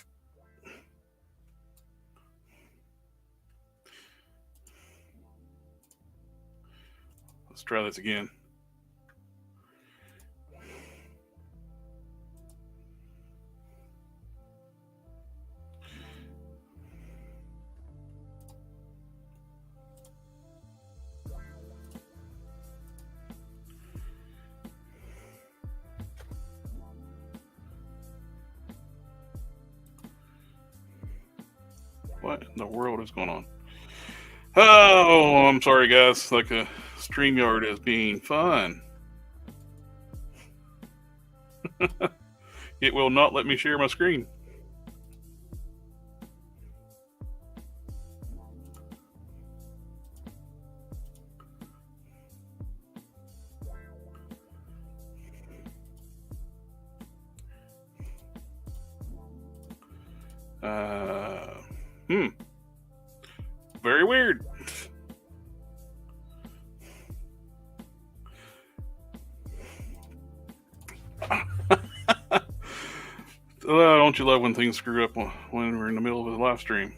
Let's try this again. What in the world is going on? Oh, I'm sorry, guys. Like a StreamYard is being fun. It will not let me share my screen. Very weird. Don't you love when things screw up when we're in the middle of a live stream?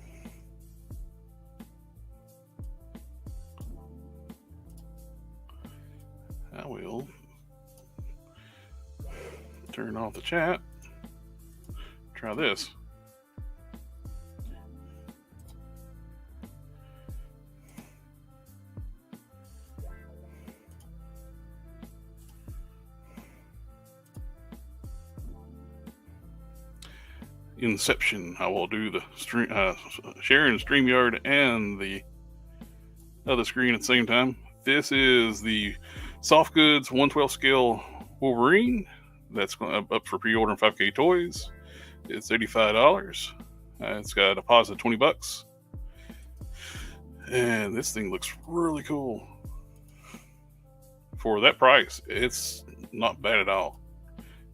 I will turn off the chat. Try this. Inception. I will do the stream, sharing StreamYard and the other screen at the same time. This is the Soft Goods 1/12 scale Wolverine. That's up for pre-order in 5K Toys. It's $85. It's got a deposit of $20. And this thing looks really cool. For that price, it's not bad at all.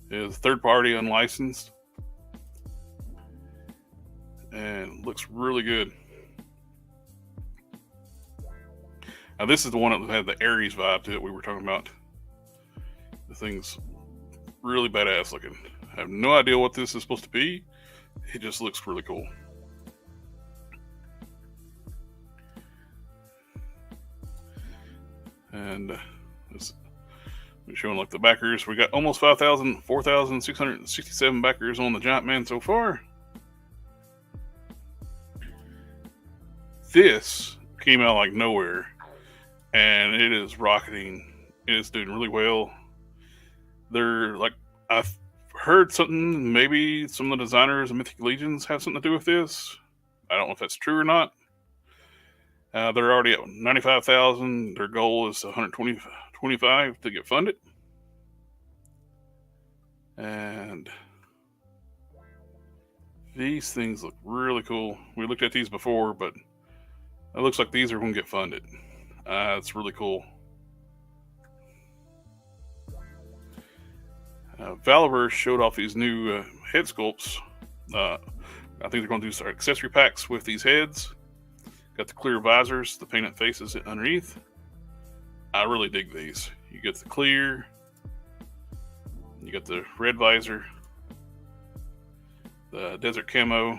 It's third-party, unlicensed. And looks really good. Now this is the one that had the Ares vibe to it we were talking about. The thing's really badass looking. I have no idea what this is supposed to be. It just looks really cool. And we're showing like the backers. We got almost 4,667 backers on the Giant Man so far. This came out like nowhere, and it is rocketing. It is doing really well. They're like, I've heard something, maybe some of the designers of Mythic Legions have something to do with this. I don't know if that's true or not. They're already at 95,000. Their goal is 125 to get funded. And these things look really cool. We looked at these before, but it looks like these are going to get funded. It's really cool. Valiverse showed off these new head sculpts. I think they're going to do some accessory packs with these heads. Got the clear visors, the painted faces underneath. I really dig these. You get the clear, you got the red visor, the desert camo.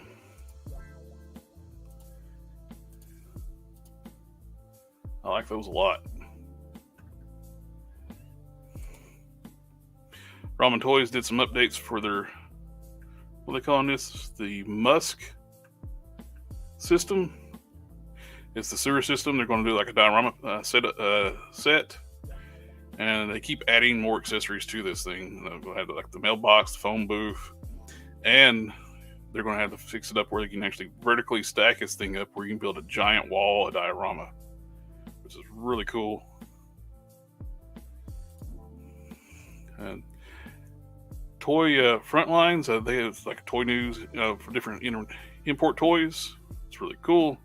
I like those a lot. Ramen Toys did some updates for their, what are they calling this? The Musk system. It's the sewer system. They're going to do like a diorama set. And they keep adding more accessories to this thing. They're going to have like the mailbox, the phone booth. And they're going to have to fix it up where they can actually vertically stack this thing up where you can build a giant wall, a diorama. Which is really cool. And toy front lines, they have like toy news for different import toys. It's really cool.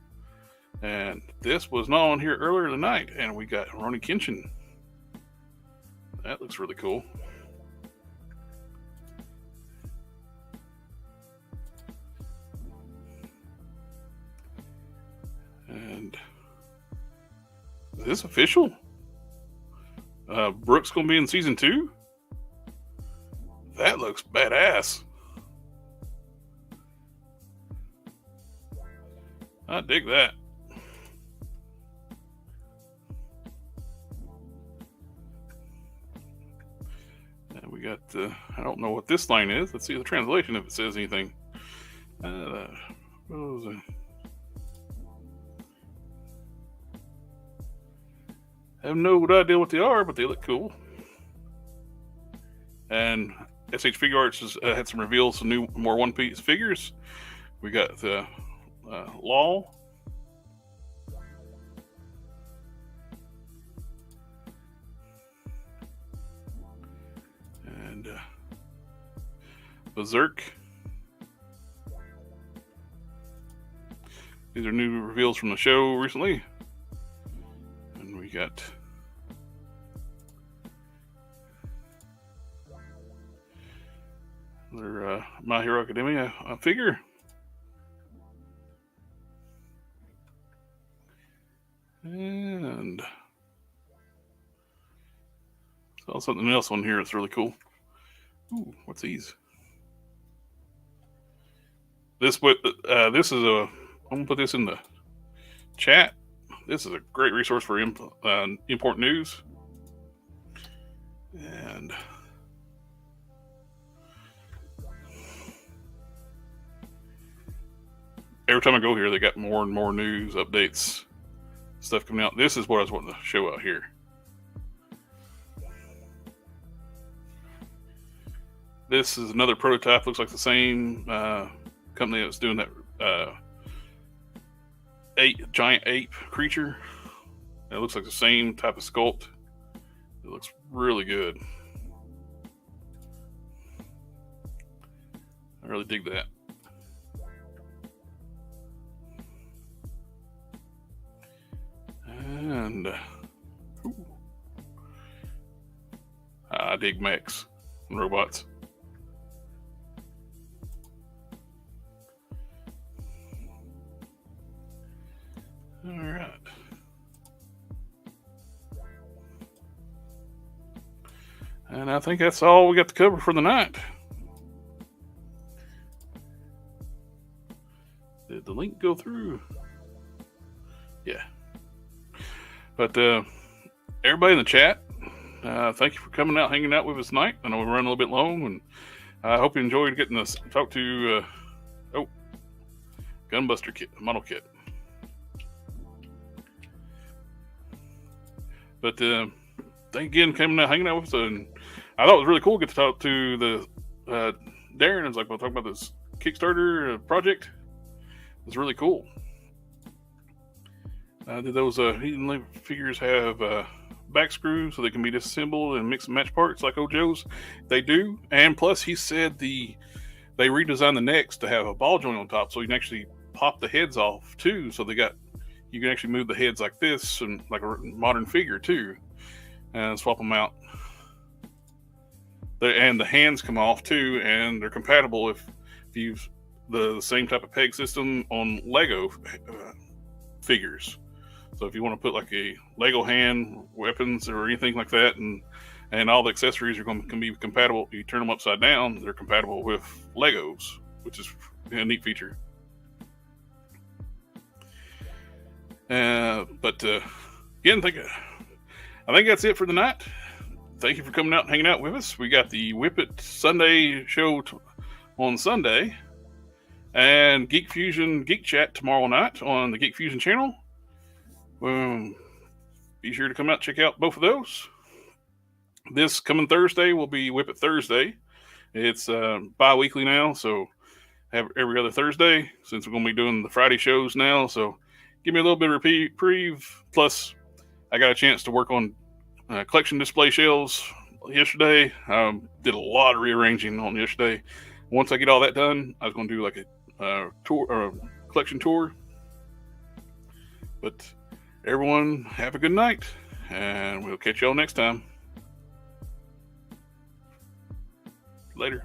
And this was not on here earlier tonight, and we got Rurouni Kenshin. That looks really cool. And is this official? Brooke's gonna be in season 2? That looks badass. I dig that. And we got, I don't know what this line is. Let's see the translation if it says anything. What was it? I have no idea what they are, but they look cool. And SH Figure Arts has had some reveals, some more One Piece figures. We got the Law. And Berserk. These are new reveals from the show recently. And we got their My Hero Academia figure. And saw something else on here that's really cool. Ooh, what's these? This is a, I'm gonna put this in the chat. This is a great resource for import news. And every time I go here, they got more and more news, updates, stuff coming out. This is what I was wanting to show out here. This is another prototype. Looks like the same company that's doing that giant ape creature. It looks like the same type of sculpt. It looks really good. I really dig that. And I dig mechs and robots. All right. And I think that's all we got to cover for the night. Did the link go through? Yeah. But everybody in the chat, thank you for coming out, hanging out with us tonight. I know we're running a little bit long, and I hope you enjoyed getting to talk to Gunbuster Kit, model kit. But thank you again for coming out, hanging out with us. And I thought it was really cool to get to talk to the Darren. It was like, we'll talk about this Kickstarter project. It's really cool. Did those Heathen figures have back screws so they can be disassembled and mix and match parts like old Joe's? They do. And plus, he said they redesigned the necks to have a ball joint on top, so you can actually pop the heads off too. So you can actually move the heads like this, and like a modern figure too, and swap them out. And the hands come off too, and they're compatible if you use the same type of peg system on Lego figures. So if you want to put like a Lego hand, weapons, or anything like that, and all the accessories can be compatible, you turn them upside down, they're compatible with Legos, which is a neat feature. But again, I think that's it for the night. Thank you for coming out and hanging out with us. We got the Whip It Sunday show on Sunday, and Geek Fusion Geek Chat tomorrow night on the Geek Fusion channel. Be sure to come out and check out both of those. This coming Thursday will be Whip It Thursday. It's bi-weekly now, so have every other Thursday since we're going to be doing the Friday shows now. So give me a little bit of reprieve. Plus, I got a chance to work on collection display shelves yesterday. Did a lot of rearranging on yesterday. Once I get all that done, I was going to do like a tour or a collection tour. But everyone, have a good night, and we'll catch y'all next time. Later.